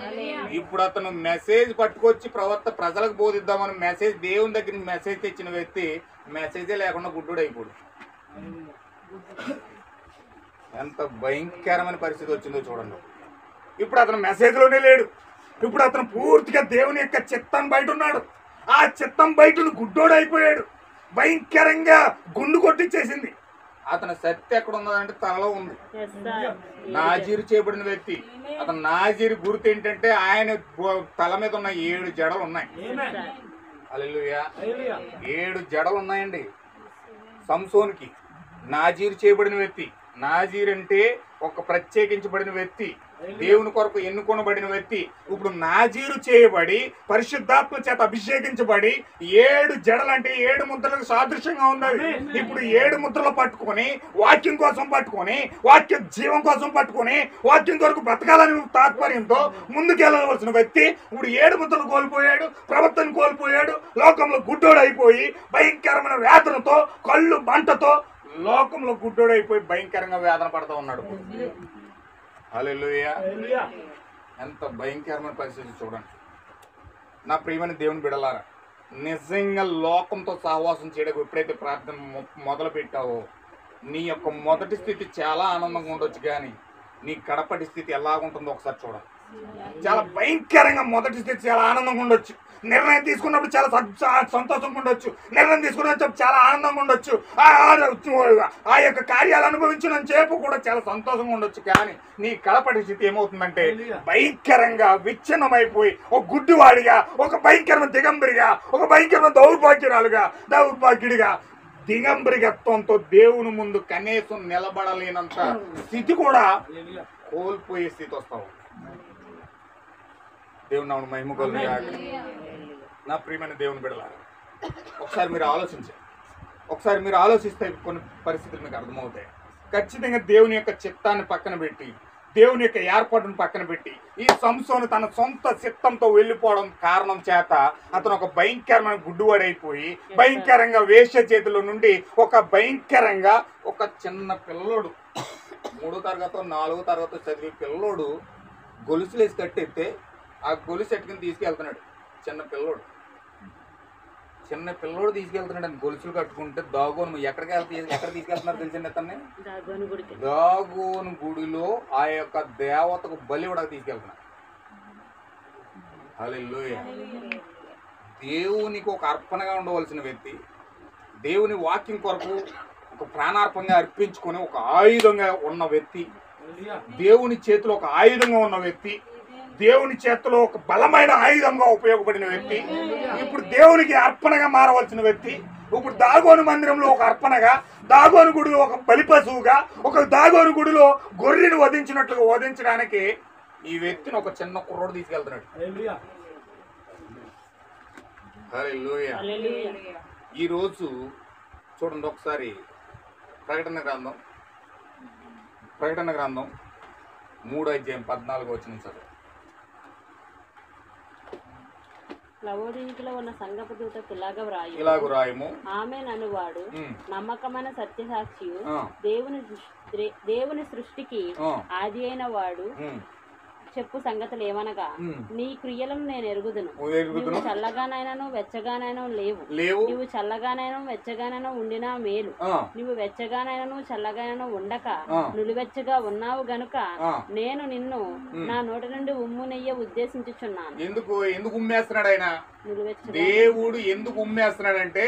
ఇప్పుడు అతను మెసేజ్ పట్టుకొచ్చి ప్రవక్త ప్రజలకు బోధిద్దామని మెసేజ్, దేవుని దగ్గర నుంచి మెసేజ్ తెచ్చిన వ్యక్తి మెసేజే లేకుండా గుడ్డుడు అయిపోడు. ఎంత భయంకరమైన పరిస్థితి వచ్చిందో చూడండి. ఇప్పుడు అతను మెసేజ్లోనే లేడు. ఇప్పుడు అతను పూర్తిగా దేవుని యొక్క చిత్తం బయట ఉన్నాడు. ఆ చిత్తం బయట గుడ్డోడు అయిపోయాడు. భయంకరంగా గుండు కొట్టించేసింది. అతని శక్తి ఎక్కడ ఉన్నదంటే తలలో ఉంది. నాజీరు చేయబడిన వ్యక్తి. అతను నాజీరు గుర్తు ఏంటంటే ఆయన తల మీద ఉన్న 7 జడలు ఉన్నాయి. హల్లెలూయా. 7 జడలు ఉన్నాయండి సంసోన్కి. నాజీరు చేయబడిన వ్యక్తి. నాజీర్ అంటే ఒక ప్రత్యేకించబడిన వ్యక్తి, దేవుని కొరకు ఎన్నుకొనబడిన వ్యక్తి. ఇప్పుడు నాజీరు చేయబడి పరిశుద్ధాత్మ చేత అభిషేకించబడి 7 జడలు అంటే 7 ముద్రలకు సాదృశ్యంగా ఉన్నది. ఇప్పుడు 7 ముద్రలు పట్టుకొని వాక్యం కోసం పట్టుకొని, వాక్య జీవం కోసం పట్టుకొని, వాక్యం కొరకు బ్రతకాలని తాత్పర్యంతో ముందుకెళ్ళవలసిన వ్యక్తి ఇప్పుడు 7 ముద్రలు కోల్పోయాడు, ప్రవర్తన కోల్పోయాడు, లోకంలో గుడ్డోడు అయిపోయి భయంకరమైన వేదనతో, కళ్ళు మంటతో లోకంలో గుడ్డోడైపోయి భయంకరంగా వేదన పడుతూ ఉన్నాడు. హల్లెలూయా. ఎంత భయంకరమైన పరిస్థితి చూడండి. నా ప్రియమైన దేవుని బిడ్డలారా, నిజంగా లోకంతో సహవాసం చేయడానికి ఎప్పుడైతే ప్రార్థన మొదలు పెట్టావో నీ యొక్క మొదటి స్థితి చాలా ఆనందంగా ఉండొచ్చు, కానీ నీ కడపటి స్థితి ఎలాగుంటుందో ఒకసారి చూడండి. చాలా భయంకరంగా మొదటి స్థితి చాలా ఆనందంగా ఉండొచ్చు. నిర్ణయం తీసుకున్నప్పుడు చాలా సంతోషంగా ఉండొచ్చు. నిర్ణయం తీసుకున్నప్పుడు చాలా ఆనందంగా ఉండొచ్చు. ఆ యొక్క కార్యాలు అనుభవించిన చేపు కూడా చాలా సంతోషంగా ఉండొచ్చు. కానీ నీ కడపటి స్థితి ఏమవుతుందంటే భయంకరంగా విచ్ఛిన్నమైపోయి ఒక గుడ్డివాడిగా, ఒక భయంకరమైన దిగంబరిగా, ఒక భయంకరమైన దౌర్భాగ్యుడిగా దిగంబరిగత్వంతో దేవుని ముందు కనీసం నిలబడలేనంత స్థితి కూడా కోల్పోయే స్థితి వస్తావు. దేవుని నామమున మహిమ కలుగుగాక. నా ప్రియమైన దేవుని బిడ్డలారా, ఒకసారి మీరు ఆలోచిస్తే కొన్ని పరిస్థితులు మీకు అర్థమవుతాయి. ఖచ్చితంగా దేవుని యొక్క చిత్తాన్ని పక్కన పెట్టి, దేవుని యొక్క ఏర్పాటును పక్కన పెట్టి ఈ సంసోను తన సొంత చిత్తంతో వెళ్ళిపోవడం కారణం చేత అతను ఒక భయంకరమైన గుడ్డువాడైపోయి భయంకరంగా వేశ్య చేతిలో నుండి ఒక భయంకరంగా ఒక చిన్న పిల్లోడు 3వ తరగతి 4వ తరగతి చదివే పిల్లోడు గొలుసులు వేసి కట్టెత్తే ఆ గొలుసు ఎట్టుకుని తీసుకెళ్తున్నాడు. చిన్న పిల్లోడు తీసుకెళ్తున్నాడు అని గొలుసులు కట్టుకుంటే దాగోను ఎక్కడ తీసుకెళ్తున్నారు తెలిసింది అతన్ని? దాగోను గుడిలో ఆ యొక్క దేవతకు బలి కూడా తీసుకెళ్తున్నాడు. హల్లెలూయా. దేవునికి ఒక అర్పణగా ఉండవలసిన వ్యక్తి, దేవుని వాక్యం కొరకు ఒక ప్రాణార్పణగా అర్పించుకొని ఒక ఆయుధంగా ఉన్న వ్యక్తి, దేవుని చేతిలో ఒక ఆయుధంగా ఉన్న వ్యక్తి, దేవుని చేతిలో ఒక బలమైన ఆయుధంగా ఉపయోగపడిన వ్యక్తి, ఇప్పుడు దేవునికి అర్పణగా మారవలసిన వ్యక్తి, ఇప్పుడు దాగోను మందిరంలో ఒక అర్పణగా, దాగోను గుడిలో ఒక బలిపశువుగా, ఒక దాగోను గుడిలో గొర్రెను వధించినట్లుగా వధించడానికి ఈ వ్యక్తిని ఒక చిన్న కుర్రోడు తీసుకెళ్తున్నాడు. హల్లెలూయా. ఈ రోజు చూడండి ఒకసారి ప్రకటన గ్రంథం 3:14 లవోదికీలో ఉన్న సంఘపు దూతకు ఇలాగ వ్రాయుము. ఆమె ననువాడు నమ్మకమైన సత్యసాక్షియు, దేవుని సృష్టికి ఆది అయిన వాడు చెప్పు సంగతులు ఏమనగా, నీ క్రియలను నేను ఎరుగుదును. నువ్వు చల్లగానైనాను వెచ్చగానైనా లేవు. నువ్వు చల్లగానైనా వెచ్చగానైనా ఉండినా మేలు. నువ్వు వెచ్చగానైనా చల్లగానైనా ఉండక నులివెచ్చగా ఉన్నావు గనుక నేను నిన్ను నా నోటి నుండి ఉమ్ము నెయ్య ఉద్దేశించుచున్నాను. ఎందుకు ఉమ్మేస్తున్నాడు ఆయన? దేవుడు ఎందుకు ఉమ్మేస్తున్నాడంటే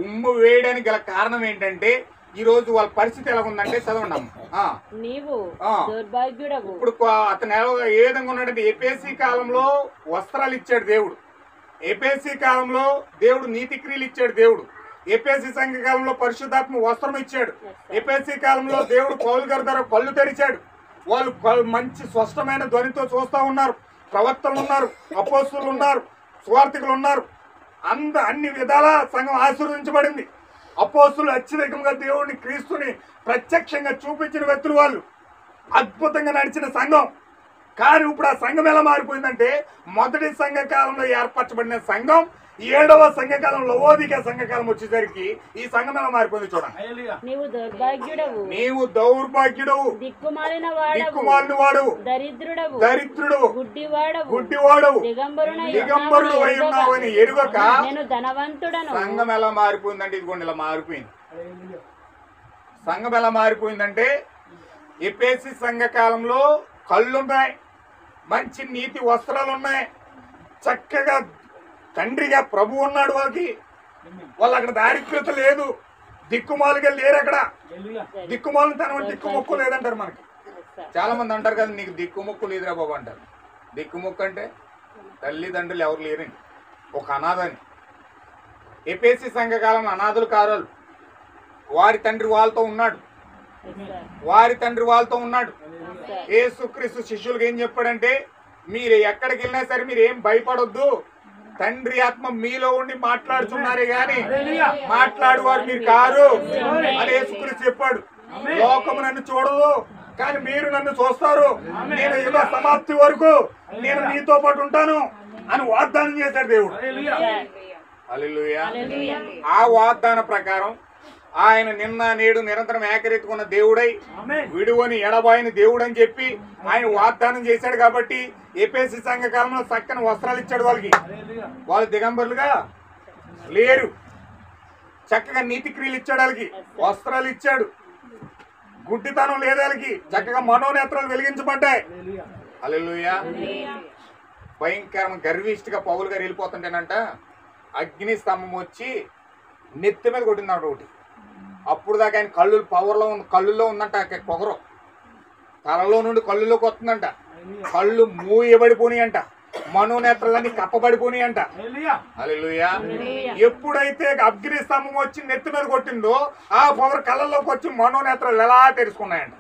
ఉమ్ము వేయడానికి గల కారణం ఏంటంటే ఈ రోజు వాళ్ళ పరిస్థితి ఎలా ఉందంటే చదవండి నీవు దౌర్భాగ్యుడవు. ఇప్పుడు అతను ఏ విధంగా ఉన్నాడంటే ఎపేసి కాలంలో వస్త్రాలు ఇచ్చాడు దేవుడు, ఎపేసి కాలంలో దేవుడు నీతి క్రియలు ఇచ్చాడు దేవుడు, ఎపేసి సంఘ కాలంలో పరిశుద్ధాత్మ వస్త్రం ఇచ్చాడు, ఎపేసి కాలంలో దేవుడు పౌలు గారి ద్వారా కళ్ళు తెరిచాడు. వాళ్ళు మంచి స్పష్టమైన ధ్వనితో చూస్తూ ఉన్నారు, ప్రవక్తలు ఉన్నారు, అపోస్తులు ఉన్నారు, స్వార్థికులు ఉన్నారు. అన్ని విధాల సంఘం ఆశీర్వదించబడింది. అపోస్తులు అత్యధికంగా దేవుడిని క్రీస్తుని ప్రత్యక్షంగా చూపించిన వ్యక్తులు వాళ్ళు, అద్భుతంగా నడిచిన సంఘం. కానీ ఇప్పుడు ఆ సంఘం ఎలా మారిపోయిందంటే మొదటి సంఘ కాలంలో ఏర్పరచబడిన సంఘం 7వ సంఘకాలం లవోదిక సంఘకాలం వచ్చేసరికి ఈ సంఘం ఎలా మారిపోయింది చూడండి. నీవు దౌర్భాగ్యుడవు, దిక్కుమాలిన వాడు, దరిద్రుడు, గుడ్డివాడవు, దిగంబరుడు అయి ఉన్నావని ఎరుగక సంఘం ఎలా మారిపోయిందంటే ఇదిగోండి ఇలా మారిపోయింది. సంఘం ఎలా మారిపోయిందంటే ఎపేసి సంఘకాలంలో కళ్ళున్నాయి, మంచి నీతి వస్త్రాలు ఉన్నాయి, చక్కగా తండ్రిగా ప్రభు ఉన్నాడు. వాళ్ళు అక్కడ దారిద్ర్యత లేదు, దిక్కుమాలుగా లేరు. అక్కడ దిక్కుమాలు తన దిక్కుమొక్కు లేదంటారు. మనకి చాలా మంది అంటారు కదా, నీకు దిక్కుమొక్కు లేదురా బాబు అంటారు. దిక్కుమొక్కు అంటే తల్లిదండ్రులు ఎవరు లేరండి, ఒక అనాథని. ఎపేసి సంఘకాలం అనాథులు కారాలు, వారి తండ్రి వాళ్ళతో ఉన్నాడు. యేసుక్రీస్తు శిష్యులకు ఏం చెప్పాడంటే, మీరు ఎక్కడికి వెళ్ళినా సరే మీరు ఏం భయపడొద్దు, తండ్రి ఆత్మ మీలో ఉండి మాట్లాడుతున్నారే గాని మాట్లాడువారు మీరు కారు అని యేసుక్రీస్తు చెప్పాడు. లోకము నన్ను చూడదు కానీ మీరు నన్ను చూస్తారు, నేను యుగ సమాప్తి వరకు నేను మీతో పాటు ఉంటాను అని వాగ్దానం చేశాడు దేవుడు. హల్లెలూయా. ఆ వాగ్దాన ప్రకారం ఆయన నిన్న నేడు నిరంతరం ఏకరీతికున్న దేవుడై విడువని ఎడబాయిని దేవుడు అని చెప్పి ఆయన వాగ్దానం చేశాడు. కాబట్టి ఎపేసి సంఘ కాలంలో చక్కని వస్త్రాలు ఇచ్చాడు వాళ్ళకి, వాళ్ళు దిగంబరులుగా లేరు. చక్కగా నీతి క్రియలు ఇచ్చాడు, వాళ్ళకి వస్త్రాలు ఇచ్చాడు. గుడ్డితనం లేదు వాళ్ళకి, చక్కగా మనోనేత్రాలు వెలిగించబడ్డాయి. హల్లెలూయా. భయంకరం గర్విష్టిగా పౌలు గారు వెళ్ళిపోతుంటేనంట అగ్ని స్తంభం వచ్చి నెత్తి మీద కొట్టిందంట ఒకటి. అప్పుడు దాకా ఆయన కళ్ళులో ఉందంట పొగరు, తలలో నుండి కళ్ళులోకి వస్తుందంట. కళ్ళు మూయబడిపోయి అంట, మనోనేత్రాలన్నీ కప్పబడిపోయి అంట. హల్లెలూయా. ఎప్పుడైతే అగ్ని స్తంభం వచ్చి నెత్తి మీద కొట్టిందో ఆ పొగరు కళ్ళలోకి వచ్చి మనోనేత్రాలు ఎలా తెరుచుకున్నాయంట.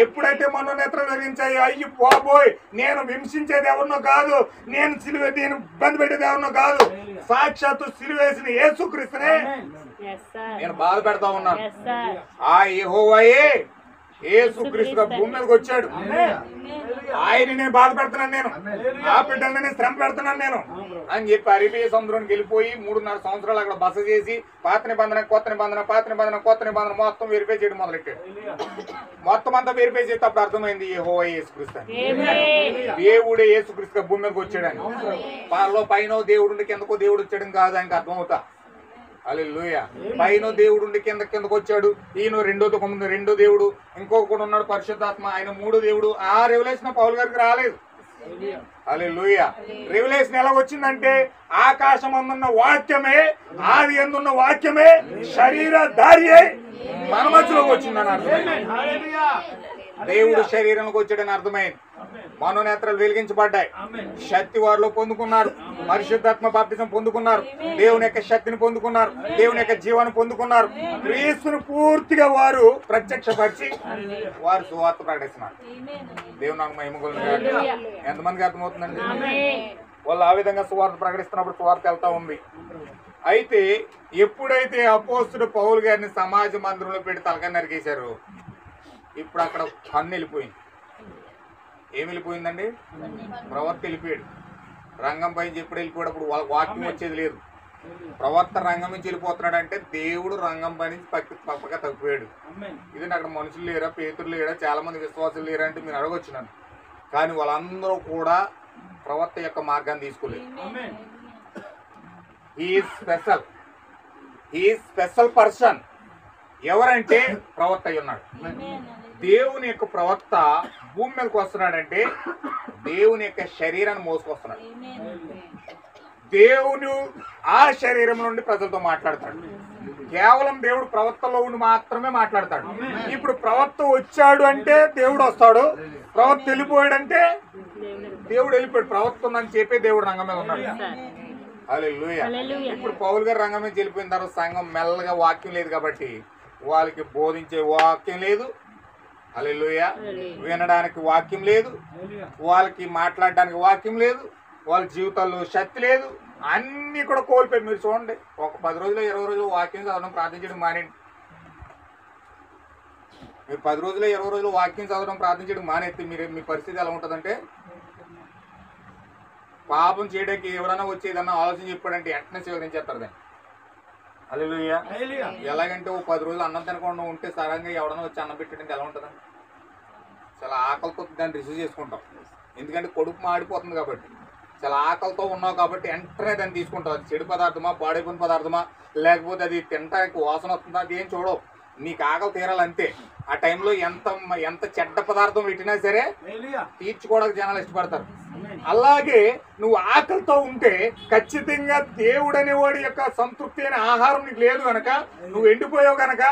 ఎప్పుడైతే మనోనేత్రాలు వెలిగించాయి, అయ్యి పోబోయ్ నేను హింసించేది ఎవరినో కాదు, నేను ఇబ్బంది పెట్టేది ఎవరినో కాదు, సాక్షాత్తు సిలువేసిన యేసుక్రీస్తునే నేను బాధ పెడతా ఉన్నాను. ఆ యెహోవాయే యేసుక్రీస్తుగా భూమి మీదకి వచ్చాడు. ఆయన నేను బాధ పెడుతున్నాను, నేను ఆ బిడ్డల్ని నేను శ్రమ పెడుతున్నాను నేను అని చెప్పి అరేబియా సముద్రానికి వెళ్ళిపోయి 3.5 సంవత్సరాలు అక్కడ బస చేసి పాత నిబంధన కొత్త నిబంధన మొత్తం వెరిఫై చేయడం మొదలెట్టాడు. మొత్తం అంతా వెరిఫై చేస్తే అప్పుడు అర్థమైంది యెహోవా యేసుక్రీస్తు అని. దేవుడే యేసుక్రీస్తుగా భూమి మీదకి వచ్చాడని. పైన దేవుడు కిందకో దేవుడు వచ్చాడని కాదు ఆయనకు అర్థమవుతా. హల్లెలూయా. పైన దేవుడు కిందకు వచ్చాడు, ఈయన రెండో దేవుడు, ఇంకొకడు ఉన్నాడు పరిశుద్ధాత్మ, ఆయన 3వ దేవుడు. ఆ రెవల్యూషన్ పౌలు గారికి రాలేదు. హల్లెలూయా. రెవల్యూషన్ ఎలా వచ్చిందంటే ఆకాశం అందున్న వాక్యమే, ఆది ఎందున్న వాక్యమే శరీరధారి అయి మన మధ్యలోకి వచ్చిందని అర్థమైంది. దేవుడు శరీరంలోకి వచ్చాడని అర్థమైంది. మనోనేత్రాలు వెలిగించబడ్డాయి, శక్తి వారిలో పొందుకున్నారు, పరిశుద్ధాత్మ బాప్తిజం పొందుకున్నారు, దేవుని యొక్క శక్తిని పొందుకున్నారు, దేవుని యొక్క జీవాన్ని పొందుకున్నారు. క్రీస్తును పూర్తిగా వారు ప్రత్యక్షపరిచి వారు సువార్త ప్రకటిస్తున్నారు. దేవుని నాకు మహిమ కలుగును. ఎంతమందికి అర్థమవుతుందండి? వాళ్ళు ఆ విధంగా సువార్త ప్రకటిస్తున్నప్పుడు సువార్త వెళ్తా ఉంది. అయితే ఎప్పుడైతే అపోస్తుడు పౌలు గారిని సమాజ మందిరంలో పెట్టి తలకాయ నరికేశారు, ఇప్పుడు అక్కడ కన్ను వెళ్ళిపోయింది. ఏమి వెళ్ళిపోయిందండి? ప్రవర్త వెళ్ళిపోయాడు. రంగం పైన ఎప్పుడు వెళ్ళిపోయాడు? అప్పుడు వాళ్ళకి వాక్యం వచ్చేది లేదు. ప్రవర్త రంగం నుంచి వెళ్ళిపోతున్నాడు అంటే దేవుడు రంగం పై నుంచి పక్కగా తగ్గిపోయాడు. ఇది అక్కడ మనుషులు లేరా, పేతులు లేరా, చాలా మంది విశ్వాసులు లేరా అంటే మీరు అడగొచ్చు నన్ను. కానీ వాళ్ళందరూ కూడా ప్రవర్త యొక్క మార్గాన్ని తీసుకోలేదు. He special person. ఎవరంటే ప్రవక్త అయి ఉన్నాడు. దేవుని యొక్క ప్రవక్త భూమి మీదకి వస్తున్నాడంటే దేవుని యొక్క శరీరాన్ని మోసుకొస్తున్నాడు. దేవుని ఆ శరీరం నుండి ప్రజలతో మాట్లాడతాడు. కేవలం దేవుడు ప్రవక్తలో ఉండి మాత్రమే మాట్లాడతాడు. ఇప్పుడు ప్రవక్త వచ్చాడు అంటే దేవుడు వస్తాడు, ప్రవక్త వెళ్ళిపోయాడంటే దేవుడు వెళ్ళిపోయాడు. ప్రవక్త ఉందని చెప్పి దేవుడు రంగం మీద ఉన్నాడు. హల్లెలూయా. ఇప్పుడు పౌలు గారు రంగం మీద వెళ్ళిపోయిన తర్వాత సంఘం మెల్లగా వాక్యం లేదు కాబట్టి వాళ్ళకి బోధించే వాక్యం లేదు, హల్లెలూయా, వినడానికి వాక్యం లేదు, వాళ్ళకి మాట్లాడడానికి వాక్యం లేదు, వాళ్ళ జీవితాల్లో శక్తి లేదు, అన్నీ కూడా కోల్పోయి. మీరు చూడండి, ఒక 10 రోజులు 20 రోజులు వాక్యం చదవడం ప్రార్థించడం మానేయండి. మీరు 10 రోజులు 20 రోజులు వాక్యం చదవడం ప్రార్థించడం మానేస్తే మీ పరిస్థితి ఎలా ఉంటుందంటే, పాపం చేయడానికి ఎవరైనా వచ్చి ఏదన్నా ఆలోచన చెప్పాడంటే వెంటనే స్వీకరించేస్తారు దాన్ని. హల్లెలూయా. ఎలాగంటే ఓ 10 రోజులు అన్నం తినకుండా ఉంటే సడన్గా ఎవడన్నా వచ్చి అన్నం పెట్టాడంటే ఎలా ఉంటుందండి? చాలా ఆకలితో దాన్ని రిసీవ్ చేసుకుంటాం, ఎందుకంటే కడుపు మాడిపోతుంది కాబట్టి. చాలా ఆకలితో ఉన్నావు కాబట్టి వెంటనే దాన్ని తీసుకుంటావు. అది చెడు పదార్థమా, పాడైపోయిన పదార్థమా, లేకపోతే అది తినడానికి వాసన వస్తుందా, అది ఏం చూడవు. నీకు ఆకలి తీరాలంతే. ఆ టైంలో ఎంత చెడ్డ పదార్థం పెట్టినా సరే తీర్చుకోవడానికి జనాలు ఇష్టపడతారు. అలాగే నువ్వు ఆకలితో ఉంటే ఖచ్చితంగా దేవుడు అనేవాడి యొక్క సంతృప్తి అయిన ఆహారం నీకు లేదు కనుక, నువ్వు ఎండిపోయావు కనుక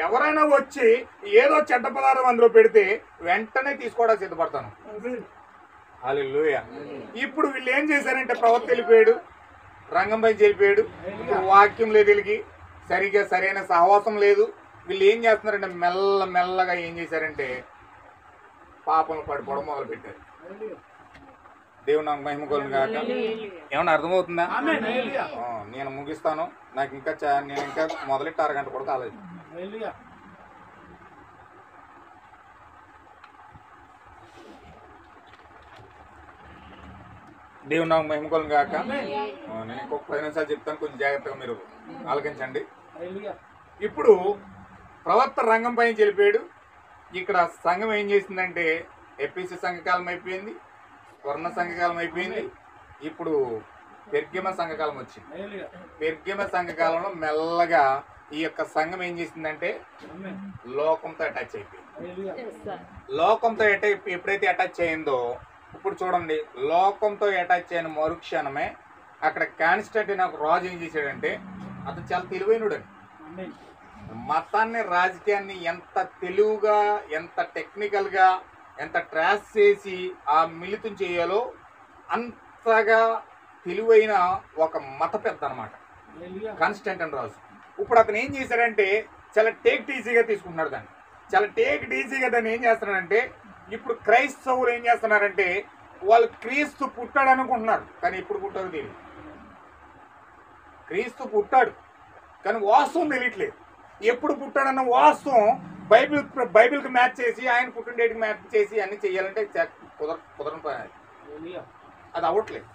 ఎవరైనా వచ్చి ఏదో చెడ్డ పదార్థం అందులో పెడితే వెంటనే తీసుకోవడానికి సిద్ధపడతాను. హల్లెలూయా. ఇప్పుడు వీళ్ళు ఏం చేశారంటే, ప్రవక్త వెళ్ళిపోయాడు, రంగంపై వెళ్ళిపోయాడు, వాక్యం లేదు, వీళ్ళకి సరిగ్గా సరైన సహవాసం లేదు. వీళ్ళు ఏం చేస్తున్నారంటే మెల్లగా ఏం చేశారంటే పాపంలో పడిపోవడం మొదలు పెట్టారు. దేవుడు నాకు మహిమ కలుగును గాక. ఏమన్నా అర్థమవుతుందా? నేను ముగిస్తాను. నాకు నేను ఇంకా మొదలెట్టి 6 గంటలు కూడా కాలేదు. దేవుడు నాకు మహిమ కలుగును గాక. నేను ఇంకొక 10 నిమిషాలు చెప్తాను, కొంచెం జాగ్రత్తగా మీరు ఆలకించండి. ఇప్పుడు ప్రవక్త రంగం పైన వెళ్ళిపోయాడు. ఇక్కడ సంఘం ఏం చేసిందంటే, ఎపిసి సంఘకాలం అయిపోయింది, స్వర్ణ సంఘకాలం అయిపోయింది, ఇప్పుడు పెర్గమ సంఘకాలం వచ్చింది. పెర్గమ సంఘకాలంలో మెల్లగా ఈ యొక్క సంఘం ఏం చేసిందంటే లోకంతో అటాచ్ అయిపోయింది. లోకంతో ఎప్పుడైతే అటాచ్ అయిందో, ఇప్పుడు చూడండి, లోకంతో అటాచ్ అయిన మరుక్షణమే అక్కడ కాన్స్టంటైన్ ఒక రాజు ఏం చేశాడంటే, అతను చాలా తెలివైనడు. మతాన్ని, రాజకీయాన్ని ఎంత తెలివిగా, ఎంత టెక్నికల్గా, ఎంత ట్రాష్ చేసి ఆ మిళితం చేయాలో అంతగా తెలివైన ఒక మత పెద్ద అనమాట కాన్స్టంటైన్ రాజు. ఇప్పుడు అతను ఏం చేశాడంటే చాలా టేక్ ఈజీగా తీసుకుంటున్నాడు దాన్ని. చాలా టేక్ ఈజీగా దాన్ని ఏం చేస్తున్నాడంటే, ఇప్పుడు క్రైస్తవులు ఏం చేస్తున్నారంటే, వాళ్ళు క్రీస్తు పుట్టాడు అనుకుంటున్నారు, కానీ ఇప్పుడు పుట్టారు తెలియదు. క్రీస్తు పుట్టాడు కానీ వాస్తవం తెలియట్లేదు. ఎప్పుడు పుట్టాడన్న వాస్తవం బైబిల్కి మ్యాచ్ చేసి, ఆయన పుట్టిన డేట్కి మ్యాచ్ చేసి అన్ని చెయ్యాలంటే కుదరని పని, అది అవ్వట్లేదు.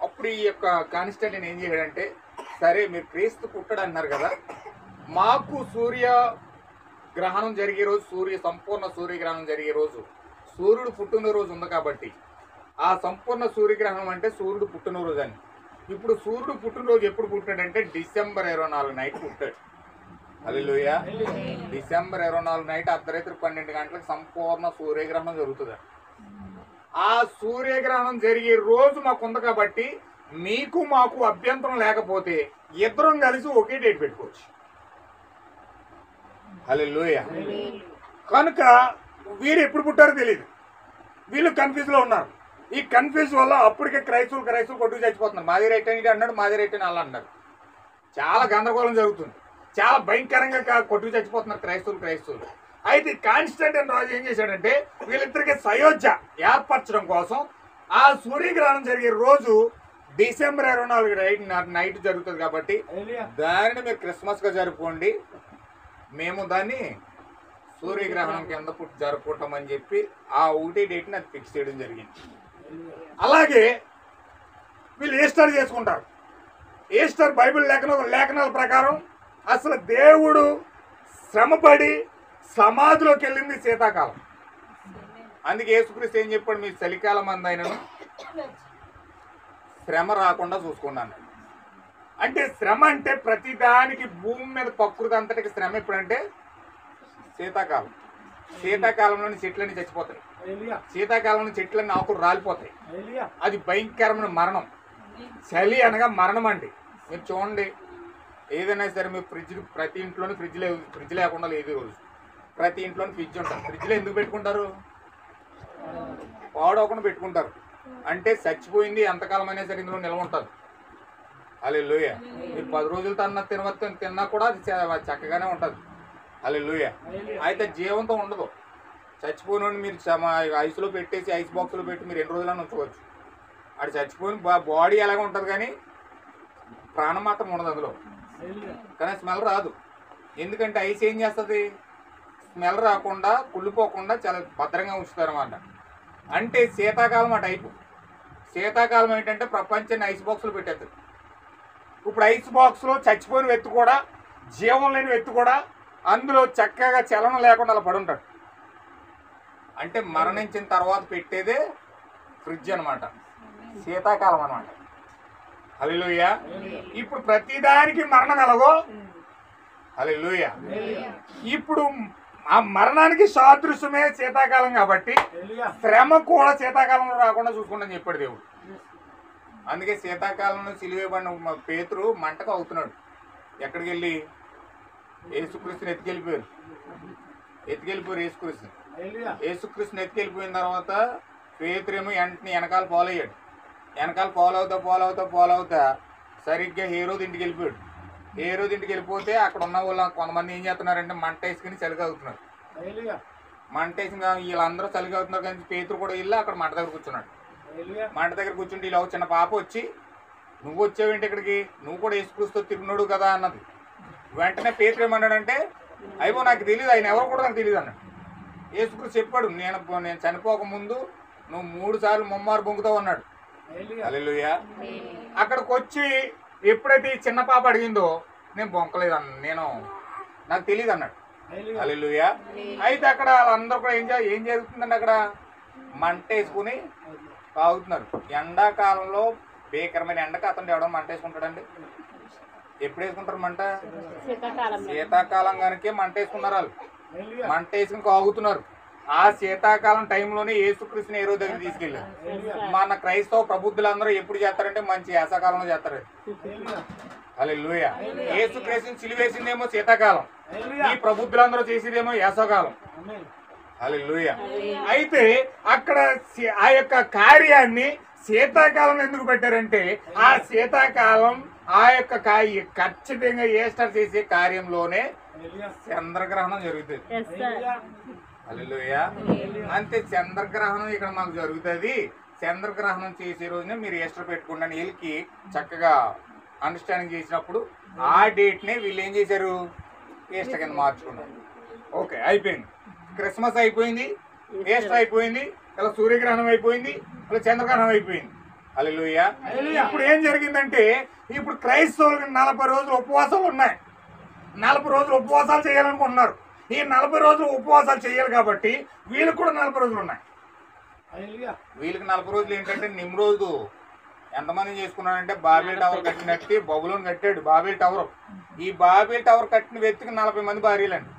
అప్పుడు ఈ యొక్క కాన్స్టంటైన్ ఏం చేశాడంటే, సరే మీరు క్రీస్తు పుట్టాడు అన్నారు కదా, మాకు సూర్యగ్రహణం జరిగే రోజు, సంపూర్ణ సూర్యగ్రహణం జరిగే రోజు సూర్యుడు పుట్టినరోజు ఉంది కాబట్టి, ఆ సంపూర్ణ సూర్యగ్రహణం అంటే సూర్యుడు పుట్టినరోజు అని. ఇప్పుడు సూర్యుడు పుట్టినరోజు ఎప్పుడు పుట్టాడంటే డిసెంబర్ 24 నైట్ పుట్టాడు. హల్లెలూయా. డిసెంబర్ 24 నైట్ అర్ధరాత్రి 12 గంటలకు సంపూర్ణ సూర్యగ్రహణం జరుగుతుంది. ఆ సూర్యగ్రహణం జరిగే రోజు మాకు ఉంది కాబట్టి మీకు మాకు అభ్యంతరం లేకపోతే ఇద్దరం కలిసి ఒకే డేట్ పెట్టుకోవచ్చు. హల్లెలూయా. కనుక వీరు ఎప్పుడు పుట్టారో తెలియదు, వీళ్ళు కన్ఫ్యూజ్ లో ఉన్నారు. ఈ కన్ఫ్యూజ్ వల్ల అప్పటికే క్రైస్తవులు కొట్టుకు చచ్చిపోతున్నారు. మాది రైట్ అని అన్నాడు, మాది రైట్ అని అలా అన్నారు. చాలా గందరగోళం జరుగుతుంది, చాలా భయంకరంగా కొట్టుకు చచ్చిపోతున్నారు క్రైస్తవులు. అయితే కాన్స్టంటైన్ రాజు ఏం చేశాడంటే, వీళ్ళిద్దరికి సయోధ్య ఏర్పరచడం కోసం ఆ సూర్యగ్రహణం జరిగే రోజు డిసెంబర్ 24 నైట్ జరుగుతుంది కాబట్టి దానిని మీరు క్రిస్మస్ గా జరుపుకోండి, మేము దాన్ని సూర్యగ్రహణం కింద జరుపుకుంటామని చెప్పి ఆ ఒకటి డేట్ని అది ఫిక్స్ చేయడం జరిగింది. అలాగే వీళ్ళు ఈస్టర్ చేసుకుంటారు. ఈస్టర్ బైబిల్ లేఖనాల ప్రకారం అసలు దేవుడు శ్రమపడి సమాధిలోకి వెళ్ళింది శీతాకాలం. అందుకే యేసుక్రీస్తు ఏం చెప్పాడు, మీ చలికాలం అందైనను శ్రమ రాకుండా చూసుకున్నాను. అంటే శ్రమ అంటే ప్రతిదానికి భూమి మీద ప్రకృతి అంతటికి శ్రమ ఎప్పుడంటే శీతాకాలం. శీతాకాలంలోని చెట్లన్నీ చచ్చిపోతాయి, శీతాకాలంలో చెట్లన్నీ ఆకులు రాలిపోతాయి. అది భయంకరమైన మరణం. చలి అనగా మరణం అండి. మీరు చూడండి, ఏదైనా సరే మీ ఫ్రిడ్జ్, ప్రతి ఇంట్లోని ఫ్రిడ్జ్ లేకుండా లేదు రోజు. ప్రతి ఇంట్లోని ఫ్రిడ్జ్ ఉంటుంది. ఫ్రిడ్జ్లో ఎందుకు పెట్టుకుంటారు? పాడవకుండా పెట్టుకుంటారు. అంటే చచ్చిపోయింది ఎంతకాలం అయినా సరే ఇందులో నిల్వ ఉంటుంది. హల్లెలూయా. మీరు 10 రోజులు తిన్నా కూడా అది చక్కగానే ఉంటుంది. హల్లెలూయా. అయితే జీవంతో ఉండదు. చచ్చిపోయిన మీరు ఐస్లో పెట్టేసి ఐస్ బాక్స్లో పెట్టి మీరు 2 రోజులని ఉంచుకోవచ్చు. అది చచ్చిపోయిన బాడీ ఎలాగ ఉంటుంది కానీ ప్రాణం మాత్రం ఉండదు అందులో. కానీ స్మెల్ రాదు. ఎందుకంటే ఐస్ ఏం చేస్తుంది? స్మెల్ రాకుండా కుళ్ళిపోకుండా చాలా భద్రంగా ఉంచుతారు అన్నమాట. అంటే శీతాకాలం ఆ టైపు. శీతాకాలం ఏంటంటే ప్రపంచాన్ని ఐస్ బాక్స్లో పెట్టేస్తారు. ఇప్పుడు ఐస్ బాక్స్లో చచ్చిపోయిన వ్యక్తి కూడా, జీవం లేని వ్యక్తి కూడా అందులో చక్కగా చలనం లేకుండా అలా పడుంటాడు. అంటే మరణించిన తర్వాత పెట్టేదే ఫ్రిడ్జ్ అనమాట, శీతాకాలం అనమాట. హల్లెలూయా. ఇప్పుడు ప్రతిదానికి మరణం ఎలాగో, హల్లెలూయా, ఇప్పుడు ఆ మరణానికి సాదృశ్యమే శీతాకాలం కాబట్టి శ్రమ కూడా శీతాకాలంలో రాకుండా చూసుకుంటాను చెప్పాడు దేవుడు. అందుకే శీతాకాలంలో సిలువేయబడిన పేతురు మంటకు అవుతున్నాడు. ఎక్కడికి వెళ్ళి? యేసుక్రీస్తుని ఎత్తుకెళ్ళిపోయారు. యేసుక్రీస్తుని ఎత్తుకెళ్ళిపోయిన తర్వాత పేతురేమో వెనకాల ఫాలో అయ్యాడు. వెనకాల ఫాలో అవుతా సరిగ్గా హేరోదు ఇంటికి వెళ్ళిపోయాడు. హేరోదు ఇంటికి వెళ్ళిపోతే అక్కడ ఉన్న వాళ్ళు కొంతమంది ఏం చేస్తున్నారంటే మంట వేసుకుని చలిగా అవుతున్నారు. మంట వేసిన వీళ్ళందరూ చలిగా అవుతున్నారు కానీ పేతురు కూడా వెళ్ళి అక్కడ మంట దగ్గర కూర్చున్నాడు. మంట దగ్గర కూర్చుంటే ఇలా చిన్న పాప వచ్చి, నువ్వు వచ్చావేంటి ఇక్కడికి? నువ్వు కూడా యేసుక్రీస్తు తిరుగున్నాడు కదా అన్నది. వెంటనే పేతురు ఏమన్నాడంటే, అయ్యో నాకు తెలియదు, ఆయన ఎవరు కూడా నాకు తెలియదు అన్నాడు. యేసుక్రీస్తు చెప్పాడు, నేను చనిపోక ముందు నువ్వు 3 సార్లు ముమ్మారు బొంగుతావు అన్నాడు. హల్లెలూయా. అక్కడికి వచ్చి ఎప్పుడైతే ఈ చిన్న పాప అడిగిందో, నేను బొంకలేదు అన్న, నాకు తెలియదు అన్నాడు. హల్లెలూయా. అయితే అక్కడ వాళ్ళందరూ కూడా ఏం జరుగుతుందండి? అక్కడ మంట వేసుకుని తాగుతున్నారు. ఎండాకాలంలో భీకరమైన ఎండకు అతను ఎవడో మంట వేసుకుంటాడండి? ఎప్పుడు వేసుకుంటారు మంట? శీతాకాలం కనుకే మంట వేసుకున్నారు వాళ్ళు. మంట వేసుకుని కాగుతున్నారు. ఆ శీతాకాలం టైంలోనే యేసుక్రీస్తుని హేరోదు దగ్గర తీసుకెళ్ళారు. మన క్రైస్తవ ప్రబుద్ధులందరూ ఎప్పుడు చేస్తారంటే మంచి వేసవకాలంలో చేస్తారు. హల్లెలూయా. యేసుక్రీస్తుని సిలువేసిందేమో శీతాకాలం, ఈ ప్రబుద్ధులందరూ చేసేదేమో వేసవకాలం. హల్లెలూయా. అయితే అక్కడ ఆ యొక్క కార్యాన్ని శీతాకాలం ఎందుకు పెట్టారంటే, ఆ శీతాకాలం ఆ యొక్క ఖచ్చితంగా ఈస్టర్ చేసే కార్యంలోనే చంద్రగ్రహణం జరుగుతుంది. హల్లెలూయా. అంతే, చంద్రగ్రహణం ఇక్కడ మాకు జరుగుతుంది. చంద్రగ్రహణం చేసే రోజునే మీరు ఈస్టర్ పెట్టుకుంటాను వీళ్ళకి చక్కగా అండర్స్టాండింగ్ చేసినప్పుడు ఆ డేట్నే వీళ్ళు ఏం చేశారు? ఈస్టర్ కింద మార్చుకున్నారు. ఓకే, అయిపోయింది. క్రిస్మస్ అయిపోయింది, ఈస్టర్ అయిపోయింది, ఇలా సూర్యగ్రహణం అయిపోయింది, ఇలా చంద్రగ్రహణం అయిపోయింది. హల్లెలూయా. ఇప్పుడు ఏం జరిగిందంటే, ఇప్పుడు క్రైస్తవులకు 40 రోజులు ఉపవాసాలు ఉన్నాయి. 40 రోజులు ఉపవాసాలు చేయాలనుకుంటున్నారు. ఈ 40 రోజులు ఉపవాసాలు చేయాలి కాబట్టి వీళ్ళకి కూడా 40 రోజులు ఉన్నాయి. వీళ్ళకి 40 రోజులు ఏంటంటే, నిమ్రోజు ఎంతమంది చేసుకున్నాడంటే, బాబేల్ టవర్ కట్టినట్టు బబులోన్ కట్టాడు. బాబేల్ టవర్, ఈ బాబేల్ టవర్ కట్టిన వ్యక్తికి 40 మంది భార్యలండి.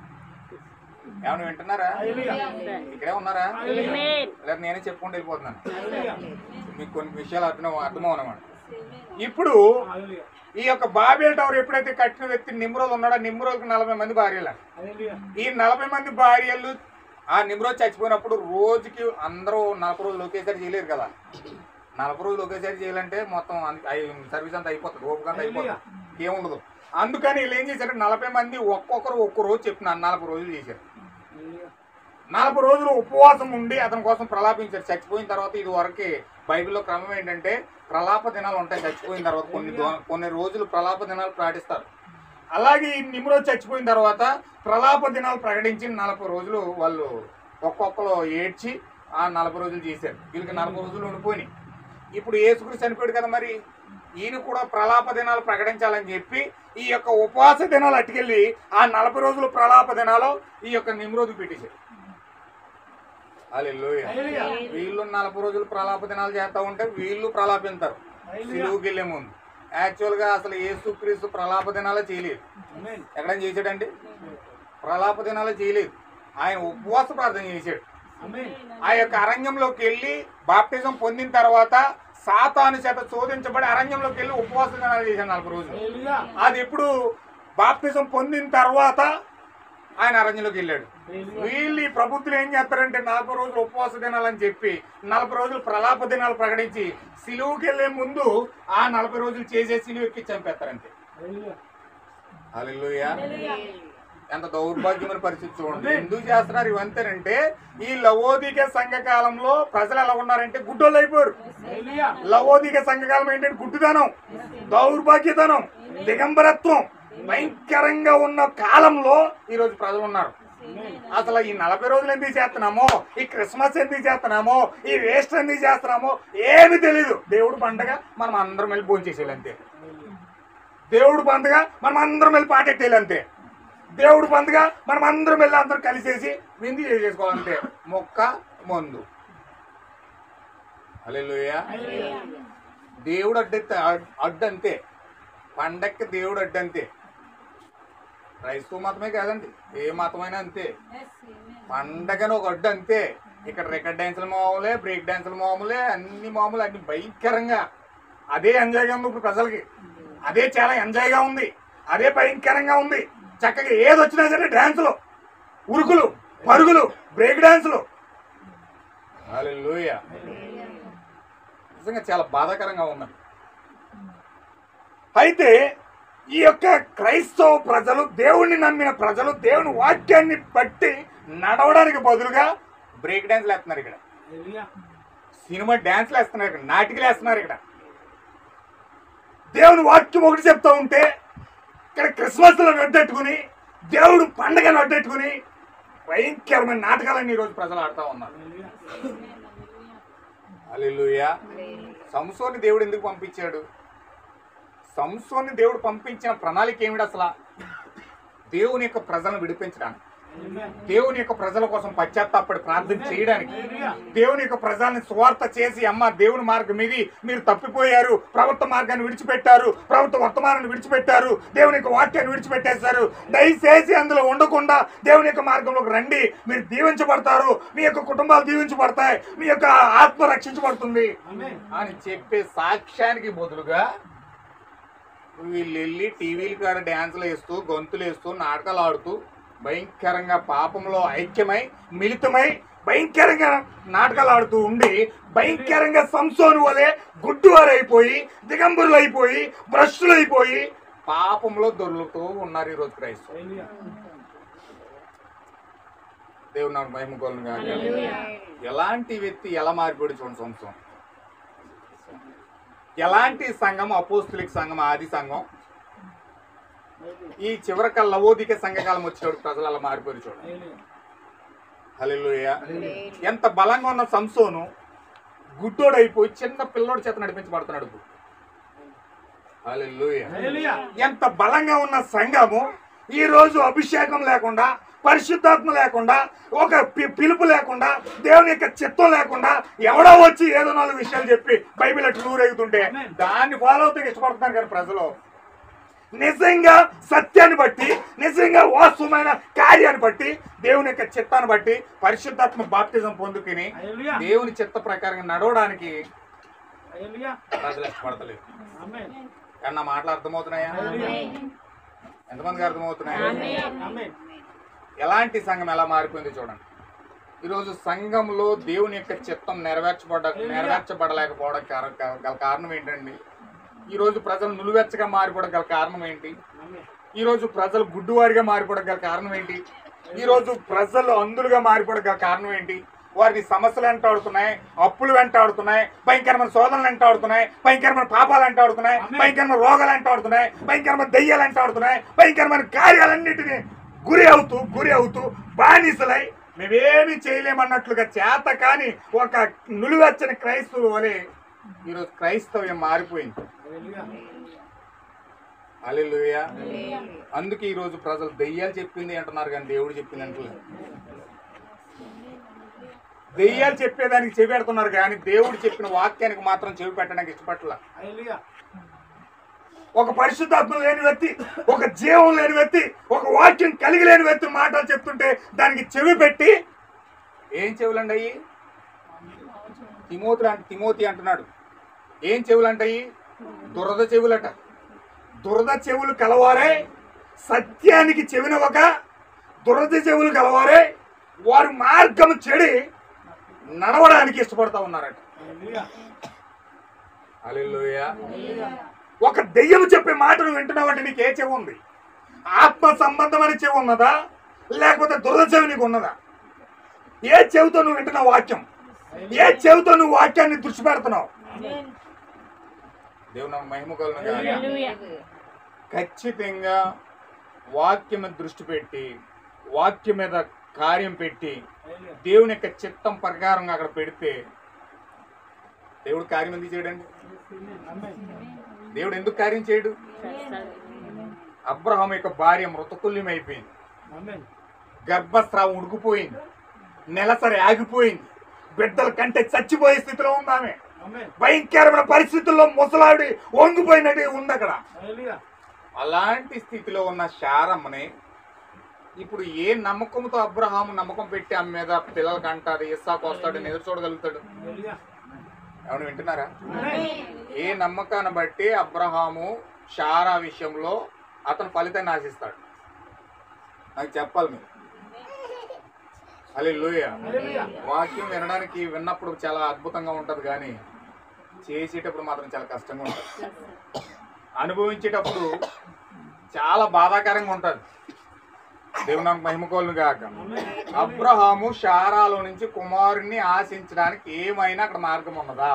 ఏమన్నా వింటున్నారా? ఇక్కడే ఉన్నారా? లేదా నేనే చెప్పుకుంటూ వెళ్ళిపోతున్నాను, మీకు కొన్ని విషయాలు అర్థమవునమాట. ఇప్పుడు ఈ యొక్క బాబేల్ టవర్ ఎప్పుడైతే కట్టిన వ్యక్తి నిమ్రోజ్ ఉన్నాడో, నిమ్రోజ్కి 40 మంది భార్యలు. ఈ 40 మంది భార్యలు ఆ నిమ్రోజ్ చచ్చిపోయినప్పుడు రోజుకి అందరూ 40 రోజులు ఒకేసారి చేయలేరు కదా. 40 రోజులు ఒకేసారి చేయాలంటే మొత్తం సర్వీస్ అంతా అయిపోతుంది, ఓపిక అంతా అయిపోతుంది, ఏముండదు. అందుకని వీళ్ళు ఏం చేశారు? 40 మంది ఒక్కొక్కరు ఒక్క రోజు చెప్పిన 40 రోజులు చేశారు. 40 రోజులు ఉపవాసం ఉండి అతని కోసం ప్రలాపించారు. చచ్చిపోయిన తర్వాత ఇది వరకే బైబిల్లో క్రమం ఏంటంటే, ప్రలాప దినాలు ఉంటాయి. చచ్చిపోయిన తర్వాత కొన్ని రోజులు ప్రలాప దినాలు ప్రకటిస్తారు. అలాగే ఈ నిమ్రోజ్ చచ్చిపోయిన తర్వాత ప్రలాప దినాలు ప్రకటించి 40 రోజులు వాళ్ళు ఒక్కొక్కరు ఏడ్చి ఆ 40 రోజులు చేశారు. వీళ్ళకి 40 రోజులు ఉండిపోయినాయి. ఇప్పుడు యేసుక్రీస్తు చనిపోయాడు కదా, మరి ఈయన కూడా ప్రలాప దినాలు ప్రకటించాలని చెప్పి ఈ యొక్క ఉపవాస దినాలు అట్టుకెళ్ళి ఆ 40 రోజులు ప్రలాప దినాలు ఈ యొక్క నిమ్రోజు పెట్టేశారు. హల్లెలూయా. వీళ్ళు 40 రోజులు ప్రలాప దినాలు చేస్తా ఉంటే వీళ్ళు ప్రలాపిస్తారు సిలువుకి వెళ్ళే ముందు. యాక్చువల్గా అసలు యేసుక్రీస్తు ప్రలాప దినాలే చేయలేదు. ఎక్కడైనా చేశాడండి? ప్రలాప దినాలే చేయలేదు. ఆయన ఉపవాస ప్రార్థన చేశాడు. ఆ యొక్క అరణ్యంలోకి వెళ్ళి బాప్టిజం పొందిన తర్వాత సాతాను చేత శోధించబడి అరణ్యంలోకి వెళ్ళి ఉపవాస దినాలు చేశాను 40 రోజులు. అది ఇప్పుడు బాప్తిజం పొందిన తర్వాత ఆయన అరణ్యంలోకి వెళ్ళాడు. వీళ్ళు ఈ ప్రభుత్వం ఏం చేస్తారంటే 40 రోజులు ఉపవాస దినాలని చెప్పి 40 రోజులు ప్రలాప దినాలు ప్రకటించి సిలువుకి వెళ్లే ముందు ఆ 40 రోజులు చేసే సిలువు ఎక్కి చంపేస్తారంతే. హల్లెలూయా. ఎంత దౌర్భాగ్యమైన పరిస్థితి చూడండి. ఎందుకు చేస్తున్నారు ఇవంతేనంటే ఈ లవోదిక సంఘకాలంలో ప్రజలు ఎలా ఉన్నారంటే గుడ్డోళ్ళు అయిపోయారు. లవోదిక సంఘకాలం ఏంటంటే గుడ్డుదనం, దౌర్భాగ్యతనం, దిగంబరత్వం భయంకరంగా ఉన్న కాలంలో ఈరోజు ప్రజలు ఉన్నారు. అసలు ఈ 40 రోజులు ఎందుకు చేస్తున్నామో, ఈ క్రిస్మస్ ఎందుకు చేస్తున్నామో, ఈ వేస్ట్ ఎందుకు చేస్తున్నామో ఏమి తెలీదు. దేవుడు పండగ మనం అందరం వెళ్ళి భోజనం చేసేయాలి అంతే. దేవుడు పండుగ మనం అందరం వెళ్ళి పాటెట్టేయాలి అంతే. దేవుడు పండుగ మనం అందరం వెళ్ళి అందరం కలిసేసి విందు చేసుకోవాలంటే మొక్క మందు. హల్లెలూయా. దేవుడు అడ్డంతే, పండక్కి దేవుడు అడ్డంతే. క్రైస్తవ మతమే కాదండి, ఏ మతమైనా అంతే. పండగను ఒక అడ్డు అంతే. ఇక్కడ రికార్డ్ డ్యాన్సులు మామూలే, బ్రేక్ డ్యాన్సులు మామూలే, అన్ని మామూలు, అన్ని భయంకరంగా. అదే ఎంజాయ్గా ఉంది ఇప్పుడు ప్రజలకి, అదే చాలా ఎంజాయ్గా ఉంది, అదే భయంకరంగా ఉంది. చక్కగా ఏది వచ్చినా సరే డ్యాన్సులు, ఉరుకులు, పరుగులు, బ్రేక్ డ్యాన్సులు. హల్లెలూయా. నిజంగా చాలా బాధాకరంగా ఉన్నది. అయితే ఈ యొక్క క్రైస్తవ ప్రజలు, దేవుణ్ణి నమ్మిన ప్రజలు దేవుని వాక్యాన్ని బట్టి నడవడానికి బదులుగా బ్రేక్ డ్యాన్స్లు వేస్తున్నారు, ఇక్కడ సినిమా డ్యాన్స్లు వేస్తున్నారు, ఇక్కడ నాటికలు వేస్తున్నారు. ఇక్కడ దేవుని వాక్యం ఒకటి చెప్తా ఉంటే ఇక్కడ క్రిస్మస్లో నడ్డెట్టుకుని, దేవుడు పండగ నడ్డెట్టుకుని భయంకరమైన నాటకాలన్నీ ఈరోజు ప్రజలు ఆడుతూ ఉన్నారు. హల్లెలూయా. సంసోన్ని దేవుడు ఎందుకు పంపించాడు? సంసోన్ని దేవుడు పంపించిన ప్రణాళిక ఏమిటి అసలు? దేవుని యొక్క ప్రజలను విడిపించడానికి, దేవుని యొక్క ప్రజల కోసం పశ్చాత్తాపడి ప్రార్థన చేయడానికి, దేవుని యొక్క ప్రజల్ని సువార్త చేసి, అమ్మ దేవుని మార్గం ఇది, మీరు తప్పిపోయారు, ప్రభుత్వ మార్గాన్ని విడిచిపెట్టారు, ప్రభుత్వ వర్తమానాన్ని విడిచిపెట్టారు, దేవుని యొక్క వాక్యాన్ని విడిచిపెట్టేశారు, దయచేసి అందులో ఉండకుండా దేవుని యొక్క మార్గంలోకి రండి, మీరు దీవించబడతారు, మీ యొక్క కుటుంబాలు దీవించబడతాయి, మీ యొక్క ఆత్మ రక్షించబడుతుంది అని చెప్పే సాక్ష్యానికి బదులుగా వీళ్ళు వెళ్ళి టీవీల కాడ డ్యాన్సులు వేస్తూ, గొంతులు వేస్తూ, నాటకాలు ఆడుతూ భయంకరంగా పాపంలో ఐక్యమై మిళితమై భయంకరంగా నాటకాలు ఆడుతూ ఉండి భయంకరంగా సంసోను వలె గుడ్డివారైపోయి, దిగంబరులు అయిపోయి, భ్రష్టులు అయిపోయి పాపంలో దొర్లుతూ ఉన్నారు ఈరోజు క్రైస్తవులు. దేవుడు నాకు మహిమ కలుగును గాక. ఎలాంటి వ్యక్తి ఎలా మారిపోయి చూడండి సంసోను. ఎలాంటి సంఘం? అపోస్తులిక సంఘం, ఆది సంఘం. ఈ చివరిక లవోదిక సంఘకాలం వచ్చేవాడు ప్రజలు అలా మారిపోయి చూడండి. హల్లెలూయా. ఎంత బలంగా ఉన్న సంసోను గుడ్డోడైపోయి చిన్న పిల్లోడి చేత నడిపించబడుతున్నాడు. హల్లెలూయా. ఎంత బలంగా ఉన్న సంఘము ఈ రోజు అభిషేకం లేకుండా, పరిశుద్ధాత్మ లేకుండా, ఒక పిలుపు లేకుండా, దేవుని యొక్క చిత్తం లేకుండా ఎవడో వచ్చి ఏదో 4 విషయాలు చెప్పి బైబిల్ అట్లా ఊరేగుతుంటే దాన్ని ఫాలో అవుతూ ఇష్టపడుతున్నారు. కానీ ప్రజలు నిజంగా సత్యాన్ని బట్టి, నిజంగా వాస్తవమైన కార్యాన్ని బట్టి, దేవుని యొక్క చిత్తాన్ని బట్టి పరిశుద్ధాత్మ బాప్తిజం పొందుకుని దేవుని చిత్త ప్రకారంగా నడవడానికి ప్రజలు ఇష్టపడతలేదు. కానీ నా మాటలు అర్థమవుతున్నాయా? ఎంతమందికి అర్థమవుతున్నాయా? ఎలాంటి సంఘం ఎలా మారిపోయింది చూడండి. ఈరోజు సంఘంలో దేవుని యొక్క చిత్తం నెరవేర్చబడలేకపోవడం గల కారణం ఏంటండి? ఈరోజు ప్రజలు నులువెచ్చగా మారిపోవడం గల కారణం ఏంటి? ఈరోజు ప్రజలు గుడ్డువారిగా మారిపోవడం గల కారణం ఏంటి? ఈరోజు ప్రజలు అందులుగా మారిపోవడం గల కారణం ఏంటి? వారికి సమస్యలు వెంటాడుతున్నాయి, అప్పులు వెంటాడుతున్నాయి, భయంకరమైన శోధనలు వెంటాడుతున్నాయి, భయంకరమైన పాపాలు వెంటాడుతున్నాయి, భయంకరమైన రోగాలు వెంటాడుతున్నాయి, భయంకరమైన దయ్యాలు వెంటాడుతున్నాయి, భయంకరమైన కార్యాలన్నింటినీ గురి అవుతూ బానిసలై మేమేమి చేయలేమన్నట్లుగా చేత కానీ ఒక నులివెచ్చని క్రైస్తవుల వలె ఈరోజు క్రైస్తవ్యం మారిపోయింది. హల్లెలూయా. అందుకే ఈరోజు ప్రజలు దెయ్యాలు చెప్పింది అంటున్నారు కానీ దేవుడు చెప్పింది అంటలేదు. దెయ్యాలు చెప్పేదానికి చెవి పెడుతున్నారు కానీ దేవుడు చెప్పిన వాక్యానికి మాత్రం చెవి పెట్టడానికి ఇష్టపడలా. ఒక పరిశుద్ధాత్మ లేని వ్యక్తి, ఒక జీవం లేని వ్యక్తి, ఒక వాక్యం కలిగి లేని వ్యక్తి మాటలు చెప్తుంటే దానికి చెవి పెట్టి, ఏం చెవులండి అయ్యి? తిమోతి అంటున్నాడు, ఏం చెవులు అంటాయి? దురద చెవులట. దురద చెవులు కలవారే సత్యానికి చెవినవక దురద చెవులు కలవారే వారు మార్గం చెడి నడవడానికి ఇష్టపడతా ఉన్నారట. హల్లెలూయా. ఒక దెయ్యం చెప్పే మాటను వింటున్నావంటే నీకు ఏ చెవి ఉంది? ఆత్మ సంబంధమైన చెవి ఉన్నదా, లేకపోతే దురద చెవి నీకు ఉన్నదా? ఏ చెవితో నువ్వు వింటున్నావు వాక్యం? ఏ చెవితో నువ్వు వాక్యాన్ని దృష్టి పెడుతున్నావు? దేవుని మహిమ కలుగును. ఖచ్చితంగా వాక్యం మీద దృష్టి పెట్టి వాక్యం మీద కార్యం పెట్టి దేవుని యొక్క చిత్తం ప్రకారంగా అక్కడ పెడితే దేవుడు కార్యం ఎందుకు చేయడండి? దేవుడు ఎందుకు కార్యం చేయడు? అబ్రహాం యొక్క భార్య మృతతుల్యమైపోయింది, గర్భస్రావం ఉడికిపోయింది, నెలసరి ఆగిపోయింది, బిడ్డల కంటే చచ్చిపోయే స్థితిలో ఉందామె. భయంకరమైన పరిస్థితుల్లో ముసలాడి వంగిపోయినట్టు ఉంది అక్కడ. అలాంటి స్థితిలో ఉన్న శారమ్మని ఇప్పుడు ఏ నమ్మకంతో అబ్రహాము నమ్మకం పెట్టి ఆమె మీద పిల్లలకి అంటారు ఇస్సాకు వస్తాడని ఎదురు చూడగలుగుతాడు? ఎవరు వింటున్నారా? ఏ నమ్మకాన్ని బట్టి అబ్రహాము శారా విషయంలో అతను ఫలితాన్ని ఆశిస్తాడు? నాకు చెప్పాలి మీరు. హల్లెలూయా. వాక్యం వినడానికి విన్నప్పుడు చాలా అద్భుతంగా ఉంటది, కానీ చేసేటప్పుడు మాత్రం చాలా కష్టంగా ఉంటుంది. అనుభవించేటప్పుడు చాలా బాధాకరంగా ఉంటుంది. దేవుని మహిమ కలుగును గాక. అబ్రహాము శారాలో నుంచి కుమారుణ్ణి ఆశించడానికి ఏమైనా అక్కడ మార్గం ఉన్నదా?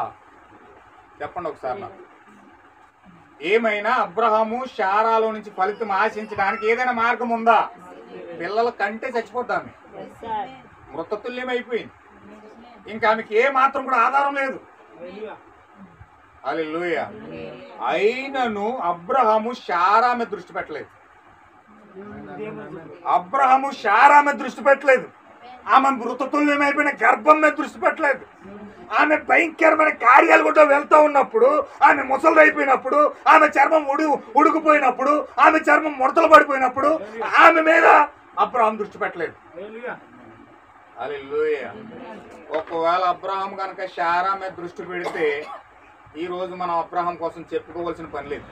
చెప్పండి ఒకసారి నాకు. ఏమైనా అబ్రహాము శారాలో నుంచి ఫలితం ఆశించడానికి ఏదైనా మార్గం ఉందా? పిల్లల కంటే చచ్చిపోతాము, మృతతుల్యం అయిపోయింది, ఇంకా ఆమెకి ఏ మాత్రం కూడా ఆధారం లేదు. హల్లెలూయా. అయినను అబ్రహాము శారా మీద దృష్టి పెట్టలేదు. అబ్రహాము శారా మీద దృష్టి పెట్టలేదు. ఆమె మృతతుల్యం అయిపోయిన గర్భం మీద దృష్టి పెట్టలేదు. ఆమె భయంకరమైన కార్యాలు కూడా వెళ్తూ ఉన్నప్పుడు, ఆమె ముసలు అయిపోయినప్పుడు, ఆమె చర్మం ఉడికిపోయినప్పుడు, ఆమె చర్మం ముడతలు పడిపోయినప్పుడు ఆమె మీద అబ్రహాం దృష్టి పెట్టలేదు. హల్లెలూయా. ఒకవేళ అబ్రహాం కనుక శారా మీద దృష్టి పెడితే ఈ రోజు మనం అబ్రహాం కోసం చెప్పుకోవాల్సిన పని లేదు.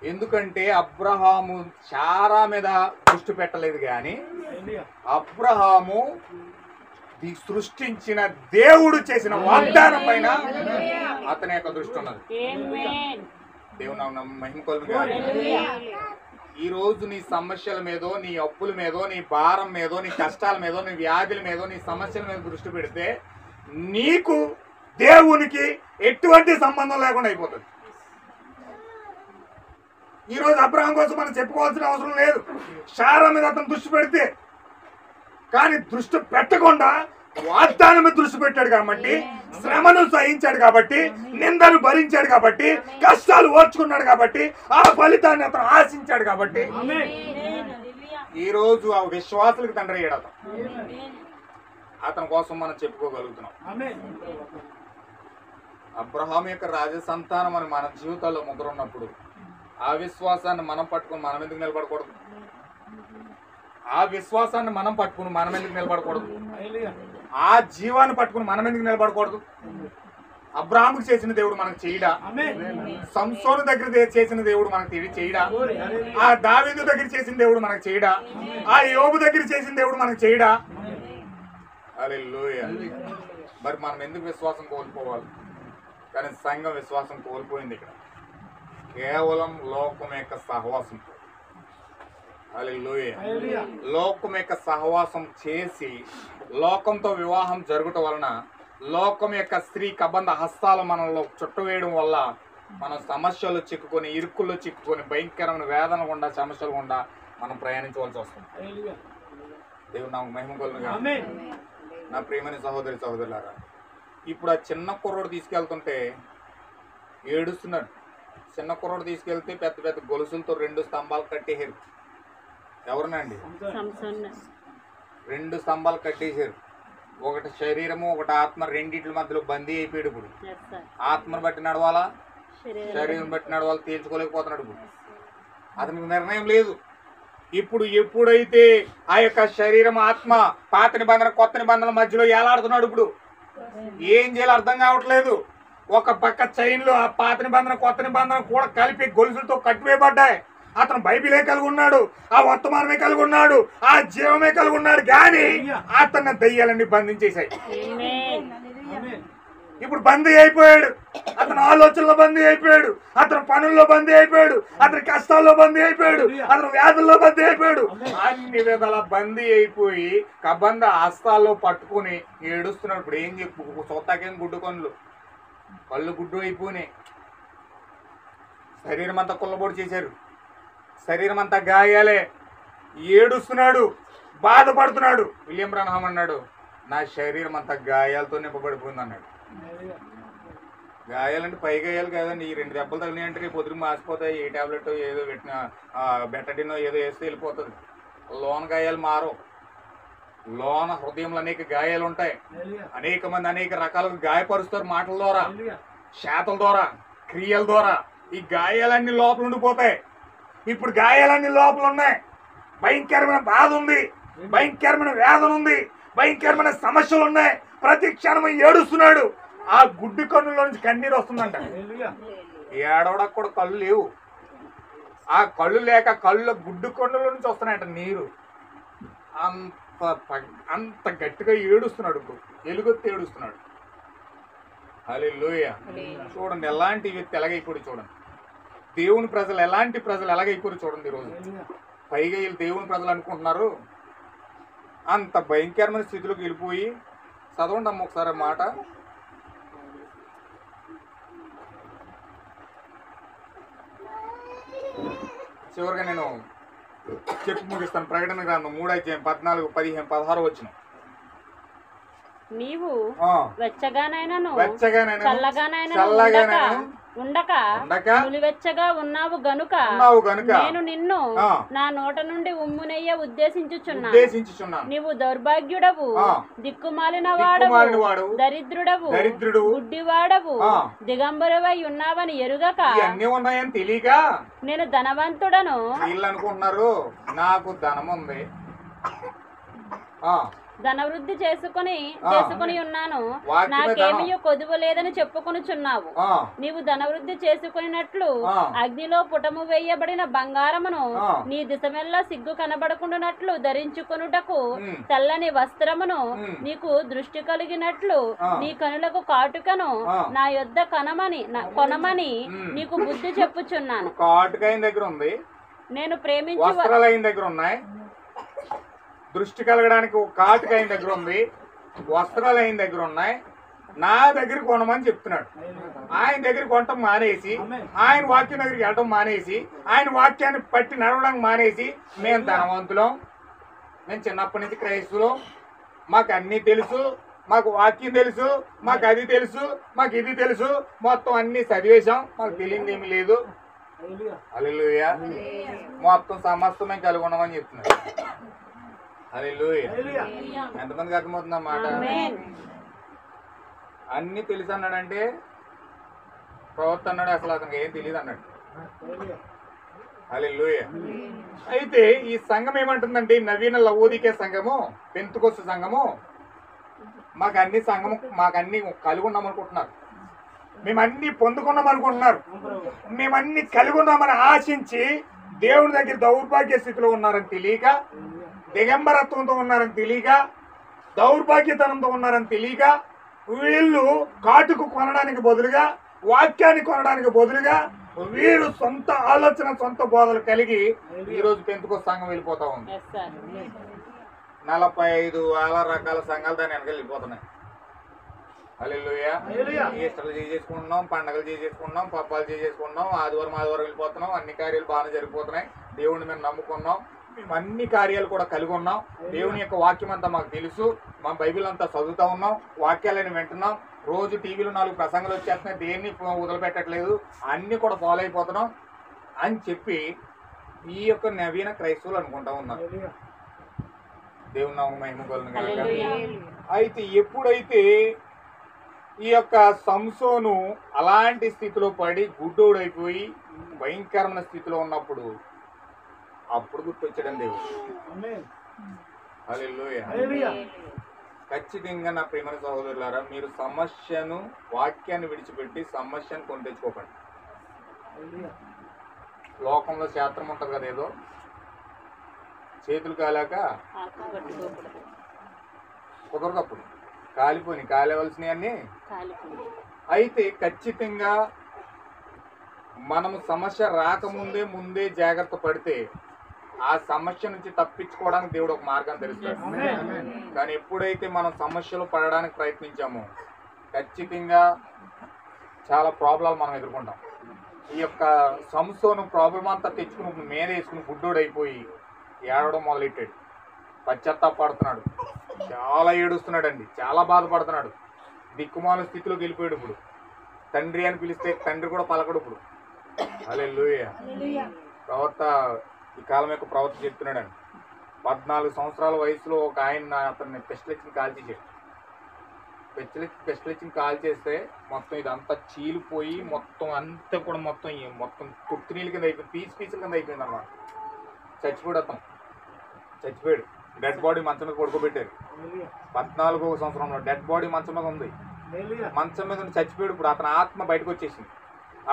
ఎందుకంటే అబ్రహాము శారా మీద దృష్టి పెట్టలేదు, కానీ అబ్రహాము సృష్టించిన దేవుడు చేసిన వాగ్దానం పైన అతని యొక్క దృష్టి ఉన్నది. దేవుని మహిమ కలుగును. ఈ రోజు నీ సమస్యల మీదో, నీ అప్పుల మీదో, నీ భారం మీదో, నీ కష్టాల మీదో, నీ వ్యాధుల మీదో, నీ సమస్యల మీద దృష్టి పెడితే నీకు దేవునికి ఎటువంటి సంబంధం లేకుండా అయిపోతుంది. ఈ రోజు అబ్రహాం కోసం మనం చెప్పుకోవాల్సిన అవసరం లేదు. శారా మీద అతను దృష్టి పెడితే, కానీ దృష్టి పెట్టకుండా వాగ్దానం మీద దృష్టి పెట్టాడు కాబట్టి, శ్రమను సహించాడు కాబట్టి, నిందను భరించాడు కాబట్టి, కష్టాలు ఓర్చుకున్నాడు కాబట్టి, ఆ ఫలితాన్ని అతను ఆశించాడు కాబట్టి ఈ రోజు ఆ విశ్వాసులకు తండ్రి అయ్యాడు. అతని కోసం మనం చెప్పుకోగలుగుతున్నాం. అబ్రహాం యొక్క రాజ సంతానం అని మన జీవితాల్లో ముద్ర ఉన్నప్పుడు ఆ విశ్వాసాన్ని మనం పట్టుకుని మనం ఎందుకు నిలబడకూడదు? ఆ విశ్వాసాన్ని మనం పట్టుకుని మనం ఎందుకు నిలబడకూడదు? ఆ జీవాన్ని పట్టుకుని మనం ఎందుకు నిలబడకూడదు? అబ్రాహాముకు చేసిన దేవుడు మనకు చేయడా? సంసోను దగ్గర చేసిన దేవుడు మనకు చేయడా? ఆ దావీదు దగ్గర చేసిన దేవుడు మనకు చేయడా? ఆ యోబు దగ్గర చేసిన దేవుడు మనకు చేయడా? హల్లెలూయా. మరి మనం ఎందుకు విశ్వాసం కోల్పోవాలి? కానీ సంఘం విశ్వాసం కోల్పోయింది ఇక్కడ కేవలం లోకం యొక్క సహవాసం. హల్లెలూయా. లోకం యొక్క సహవాసం చేసి లోకంతో వివాహం జరుగుట వలన లోకం యొక్క స్త్రీ కబంధ హస్తాలు మనలో చుట్టవేయడం వల్ల మనం సమస్యలు చిక్కుకొని, ఇరుక్కుల్లో చిక్కుకొని, భయంకరమైన వేదన గుండా, సమస్యలు గుండా మనం ప్రయాణించవలసి వస్తుంది. దేవుడు నాకు మహిమ కలుగును. నా ప్రియమైన సహోదరి సహోదరులారా, ఇప్పుడు ఆ చిన్న కుర్రోడు తీసుకెళ్తుంటే ఏడుస్తున్నాడు. చిన్న కుర్రోడు తీసుకెళ్తే పెద్ద పెద్ద గొలుసులతో 2 స్తంభాలు కట్టేశారు. ఎవరినండి? 2 స్తంభాలు కట్టేశారు. ఒకటి శరీరము, ఒకటి ఆత్మ, రెండింటి మధ్యలో బందీ అయిపోయాడు. ఇప్పుడు ఆత్మను బట్టి నడవాలా, శరీరం బట్టి నడవాలా తేల్చుకోలేకపోతున్నాడు. ఇప్పుడు అతనికి నిర్ణయం లేదు. ఇప్పుడు ఎప్పుడైతే ఆ యొక్క శరీరం, ఆత్మ పాత నిబంధన కొత్త నిబంధనల మధ్యలో ఏలాడుతున్నాడు, ఇప్పుడు ఏం చేయాలో అర్థం కావట్లేదు. ఒక పక్క చైన్లు ఆ పాత నిబంధన కొత్త నిబంధన కూడా కలిపి గొలుసులతో కట్టివేయబడ్డాయి. అతను బైబిలే కలిగి ఉన్నాడు, ఆ వర్తమానమే కలిగి ఉన్నాడు, ఆ జీవమే కలిగి ఉన్నాడు, కానీ అతన్ని దయ్యాలన్నీ బంధించేశాయి. ఇప్పుడు బందీ అయిపోయాడు, అతని ఆలోచనలో బందీ అయిపోయాడు, అతని పనుల్లో బందీ అయిపోయాడు, అతని కష్టాల్లో బందీ అయిపోయాడు, అతని వ్యాధుల్లో బందీ అయిపోయాడు. అన్ని విధాల బందీ అయిపోయి కబంద హస్తాల్లో పట్టుకుని ఏడుస్తున్నాడు. ఇప్పుడు ఏం చెప్పు, సొత్తాకేం గుడ్డు కళ్ళు గుడ్డు అయిపోయినాయి. శరీరం అంతా కుల్లబొడి చేశారు, శరీరం అంతా గాయాలే. ఏడుస్తున్నాడు, బాధపడుతున్నాడు. విలియం బ్రహ్మం అన్నాడు, నా శరీరం అంతా గాయాలతో నింపబడిపోయింది అన్నాడు. గాయాలంటే పై గాయాలు కాదండి, ఈ 2 దెబ్బలు తగిలినాయంటే రేపు పొద్దున మాసిపోతాయి. ఏ టాబ్లెట్ ఏదో పెట్టిన బెటడినో ఏదో వేస్తే వెళ్ళిపోతుంది. లోన గాయాలు మారవు. లోన హృదయంలో అనేక గాయాలు ఉంటాయి. అనేక మంది అనేక రకాలుగా గాయపరుస్తారు, మాటల ద్వారా, శాతల ద్వారా, క్రియల ద్వారా. ఈ గాయాలన్నీ లోపల ఉండిపోతాయి. ఇప్పుడు గాయాలన్నీ లోపల ఉన్నాయి. భయంకరమైన బాధ ఉంది, భయంకరమైన వేదన ఉంది, భయంకరమైన సమస్యలు ఉన్నాయి. ప్రతి క్షణం ఏడుస్తున్నాడు. ఆ గుడ్డి కన్నులో నుంచి కన్నీరు వస్తుందంట. ఏడవడానికి కూడా కళ్ళు లేవు. ఆ కళ్ళు లేక కళ్ళు గుడ్డు కన్నుల నుంచి వస్తున్నాయంట నీరు. అంత గట్టిగా ఏడుస్తున్నాడు. ఎలుగొత్తి ఏడుస్తున్నాడు. హల్లెలూయా. చూడండి ఎలాంటి వ్యక్తి ఎలాగైపోయి చూడండి. దేవుని ప్రజలు ఎలాంటి ప్రజలు ఎలాగైపోయి చూడండి. ఈరోజు పైగా వీళ్ళు దేవుని ప్రజలు అనుకుంటున్నారు. అంత భయంకరమైన స్థితిలోకి వెళ్ళిపోయి, చదవండి అమ్మ ఒకసారి మాట. చివరిగా నేను చెప్పి ముగిస్తాను. ప్రకటన గ్రంథం 3:14, 15, 16 వచ్చిన. నీవు వెచ్చగానైనను చల్లగానైనా ఉండక నులివెచ్చగా ఉన్నావు గనుక నేను నిన్ను నా నోట నుండి ఉమ్మునెయ్య ఉద్దేశించుచున్నా. నీవు దౌర్భాగ్యుడవు, దిక్కుమాలిన వాడవు, దరిద్రుడవు, గుడ్డివాడవు, దిగంబరువై ఉన్నావని ఎరుగక అన్ని ఉన్నాయని తెలియక నేను ధనవంతుడను. వీళ్ళు అనుకుంటున్నారు నాకు ధనం ఉంది, ధనవృద్ధి చేసుకుని ఉన్నాను, నాకేమీ కొదువ లేదని చెప్పుకొనుచున్నావు. నీవు ధనవృద్ధి చేసుకున్నట్లు అగ్నిలో పుటము వేయబడిన బంగారమును నీ దిశమెల్లా సిగ్గు కనబడకుండానట్లు ధరించుకొనుటకు తెల్లని వస్త్రమును నీకు దృష్టి కలిగినట్లు నీ కనులకు కాటుకను నా యొద్ద కొనమని నీకు బుద్ధి చెప్పుచున్నాను. కాటుకైన దగ్గర ఉంది, నేను ప్రేమించు దగ్గర ఉన్నాయి, దృష్టి కలగడానికి ఒక కాటుక అయిన దగ్గర ఉంది, వస్త్రాలు అయిన దగ్గర ఉన్నాయి. నా దగ్గర కొనమని చెప్తున్నాడు. ఆయన దగ్గర కొనటం మానేసి, ఆయన వాక్యం దగ్గరికి వెళ్ళటం మానేసి, ఆయన వాక్యాన్ని పట్టి నడవడానికి మానేసి, మేము ధనవంతులం, మేము చిన్నప్పటి నుంచి క్రైస్తులం, మాకు అన్నీ తెలుసు, మాకు వాక్యం తెలుసు, మాకు అది తెలుసు, మాకు ఇది తెలుసు, మొత్తం అన్ని చదివేశాం, మాకు తెలియదు ఏమి లేదు. హల్లెలూయా. మొత్తం సమస్తం మేము కలిగి ఉన్నామని చెప్తున్నాడు. హల్లెలూయా. ఎంతమందికి అర్థమవుతుందన్నమాట? అన్ని తెలుసు అన్నాడంటే ప్రవర్తన అన్నాడు, అసలు అతనికి ఏం తెలియదు అన్నాడు. హల్లెలూయా. అయితే ఈ సంఘం ఏమంటుందంటే, నవీన లవోదికే సంఘము, పెంతుకొస్తు సంఘము, మాకు అన్ని కలిగి ఉన్నాం అనుకుంటున్నారు, మేము అన్ని పొందుకున్నాం అనుకుంటున్నారు, మేమన్ని కలిగి ఉన్నామని ఆశించి దేవుని దగ్గర దౌర్భాగ్య స్థితిలో ఉన్నారని తెలియక, దిగంబరత్వంతో ఉన్నారని తెలియక, దౌర్భాగ్యతనంతో ఉన్నారని తెలియక, వీళ్ళు కాటుకు కొనడానికి బదులుగా, వాక్యాన్ని కొనడానికి బదులుగా వీరు సొంత ఆలోచన, సొంత బోధలు కలిగి ఈరోజు పెంతుకొస్తు సంఘం వెళ్ళిపోతా ఉంది. 45,000 రకాల సంఘాలు దాన్ని వెనక వెళ్ళిపోతున్నాయి. హల్లెలూయా. ఈస్టర్లు చేసుకుంటున్నాం, పండగలు చేసుకుంటున్నాం, పబ్బాలు చేసుకుంటున్నాం, ఆదివారం వెళ్ళిపోతున్నాం, అన్ని కార్యాలు బాగానే జరిగిపోతున్నాయి. దేవుడిని మేము నమ్ముకున్నాం, మేము అన్ని కార్యాలు కూడా కలిగి ఉన్నాం. దేవుని యొక్క వాక్యం అంతా మాకు తెలుసు, మా బైబిల్ అంతా చదువుతా ఉన్నాం, వాక్యాలను వింటున్నాం, రోజు టీవీలో 4 ప్రసంగాలు వచ్చేస్తున్నాయి, దేన్ని వదిలిపెట్టట్లేదు, అన్ని కూడా ఫాలో అయిపోతున్నాం అని చెప్పి ఈ యొక్క నవీన క్రైస్తవులు అనుకుంటా ఉన్నారు. దేవుని నామమున మహిమ కలుగును గాక. అయితే ఎప్పుడైతే ఈ యొక్క సంసోను అలాంటి స్థితిలో పడి గుడ్డోడైపోయి భయంకరమైన స్థితిలో ఉన్నప్పుడు అప్పుడు గుర్తొచ్చాడండి దేవుడు. హల్లెలూయా. ఖచ్చితంగా నా ప్రియమైన సహోదరులారా, మీరు సమస్యను, వాక్యాన్ని విడిచిపెట్టి సమస్యను కొని తెచ్చుకోకండి. లోకంలో శాస్త్రం ఉంటుంది కదా, ఏదో చేతులు కాలాక కుదరదప్పుడు కాలేవలసినవన్నీ. అయితే ఖచ్చితంగా మనము సమస్య రాకముందే ముందే జాగ్రత్త పడితే ఆ సమస్య నుంచి తప్పించుకోవడానికి దేవుడు ఒక మార్గాన్ని తెలుస్తాడు. కానీ ఎప్పుడైతే మనం సమస్యలు పడడానికి ప్రయత్నించామో ఖచ్చితంగా చాలా ప్రాబ్లాలు మనం ఎదుర్కొంటాం. ఈ యొక్క సంస్థను ప్రాబ్లం అంతా తెచ్చుకుని మీద వేసుకుని గుడ్డోడైపోయి ఏడవడం మొదలెట్టాడు. పశ్చాత్తాపడుతున్నాడు, చాలా ఏడుస్తున్నాడండి, చాలా బాధపడుతున్నాడు. దిక్కుమాల స్థితిలోకి వెళ్ళిపోయాడు. ఇప్పుడు తండ్రి అని పిలిస్తే తండ్రి కూడా పలకడు. ఇప్పుడు హల్లెలూయా. ప్రవక్త, ఈ కాలం యొక్క ప్రవక్త చెప్తున్నాడండి, 14 సంవత్సరాల వయసులో ఒక ఆయన అతన్ని పెస్టిలిచ్చిన కాల్చేసాడు. పెస్టిలిచ్చిన కాల్ చేస్తే మొత్తం ఇదంతా చీలిపోయి మొత్తం అంతా కూడా మొత్తం తుర్తి నీళ్ళ కింద అయిపోయింది, పీసుల కింద అయిపోయింది అన్నమాట. చచ్చిపోయాడు. డెడ్ బాడీ మంచం మీద పడుకోబెట్టారు. 14వ సంవత్సరంలో డెడ్ బాడీ మంచం మీద ఉంది. మంచం మీద చచ్చిపోయాడు. ఇప్పుడు అతని ఆత్మ బయటకు వచ్చేసింది.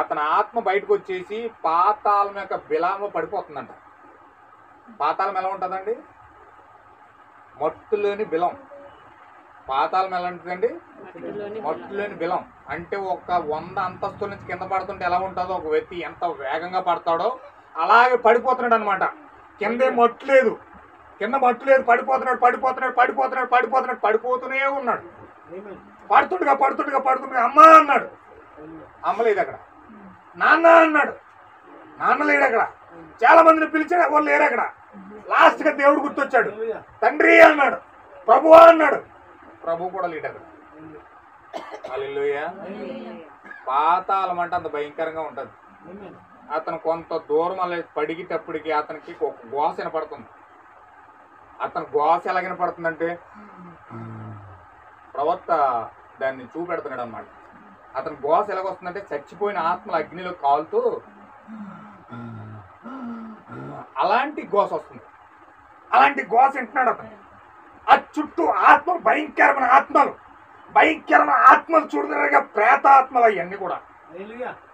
అతని ఆత్మ బయటకు వచ్చేసి పాతాళం యొక్క బిలామో పడిపోతుందంట. పాతాళం ఎలా ఉంటుందండి? మట్టులోని బిలం. పాతాళం ఎలా ఉంటుందండి? మట్టులోని బిలం. అంటే ఒక 100 అంతస్తుల నుంచి కింద పడుతుంటే ఎలా ఉంటుందో, ఒక వ్యక్తి ఎంత వేగంగా పడతాడో అలాగే పడిపోతున్నాడు అనమాట. కిందే మట్టు లేదు, కింద మట్టు లేదు, పడిపోతూనే ఉన్నాడు. పడుతుండగా అమ్మ అన్నాడు, అమ్మ లేదు అక్కడ. నాన్న అన్నాడు, నాన్న లేడు అక్కడ. చాలా మందిని పిలిచాడు, ఎవరు లేరు అక్కడ. లాస్ట్ గా దేవుడు గుర్తొచ్చాడు. తండ్రి అన్నాడు, ప్రభువా అన్నాడు, ప్రభు కూడా లేడు అక్కడ. హల్లెలూయా. పాతాళం అంటే అంత భయంకరంగా ఉంటది. అతను కొంత దూరం అలా పడిగేటప్పటికి అతనికి ఒక గోస వినపడుతుంది. అతను గోస ఎలా వినపడుతుందంటే ప్రవక్త దాన్ని చూపెడుతున్నాడు అన్నమాట. అతని గోస ఎలాగొస్తుందంటే చచ్చిపోయిన ఆత్మల అగ్నిలో కాలుతూ అలాంటి గోస వస్తుంది. అలాంటి గోస వింటున్నాడు అతను. ఆ చుట్టూ భయంకరమైన ఆత్మలు చూడగా ప్రేతాత్మలు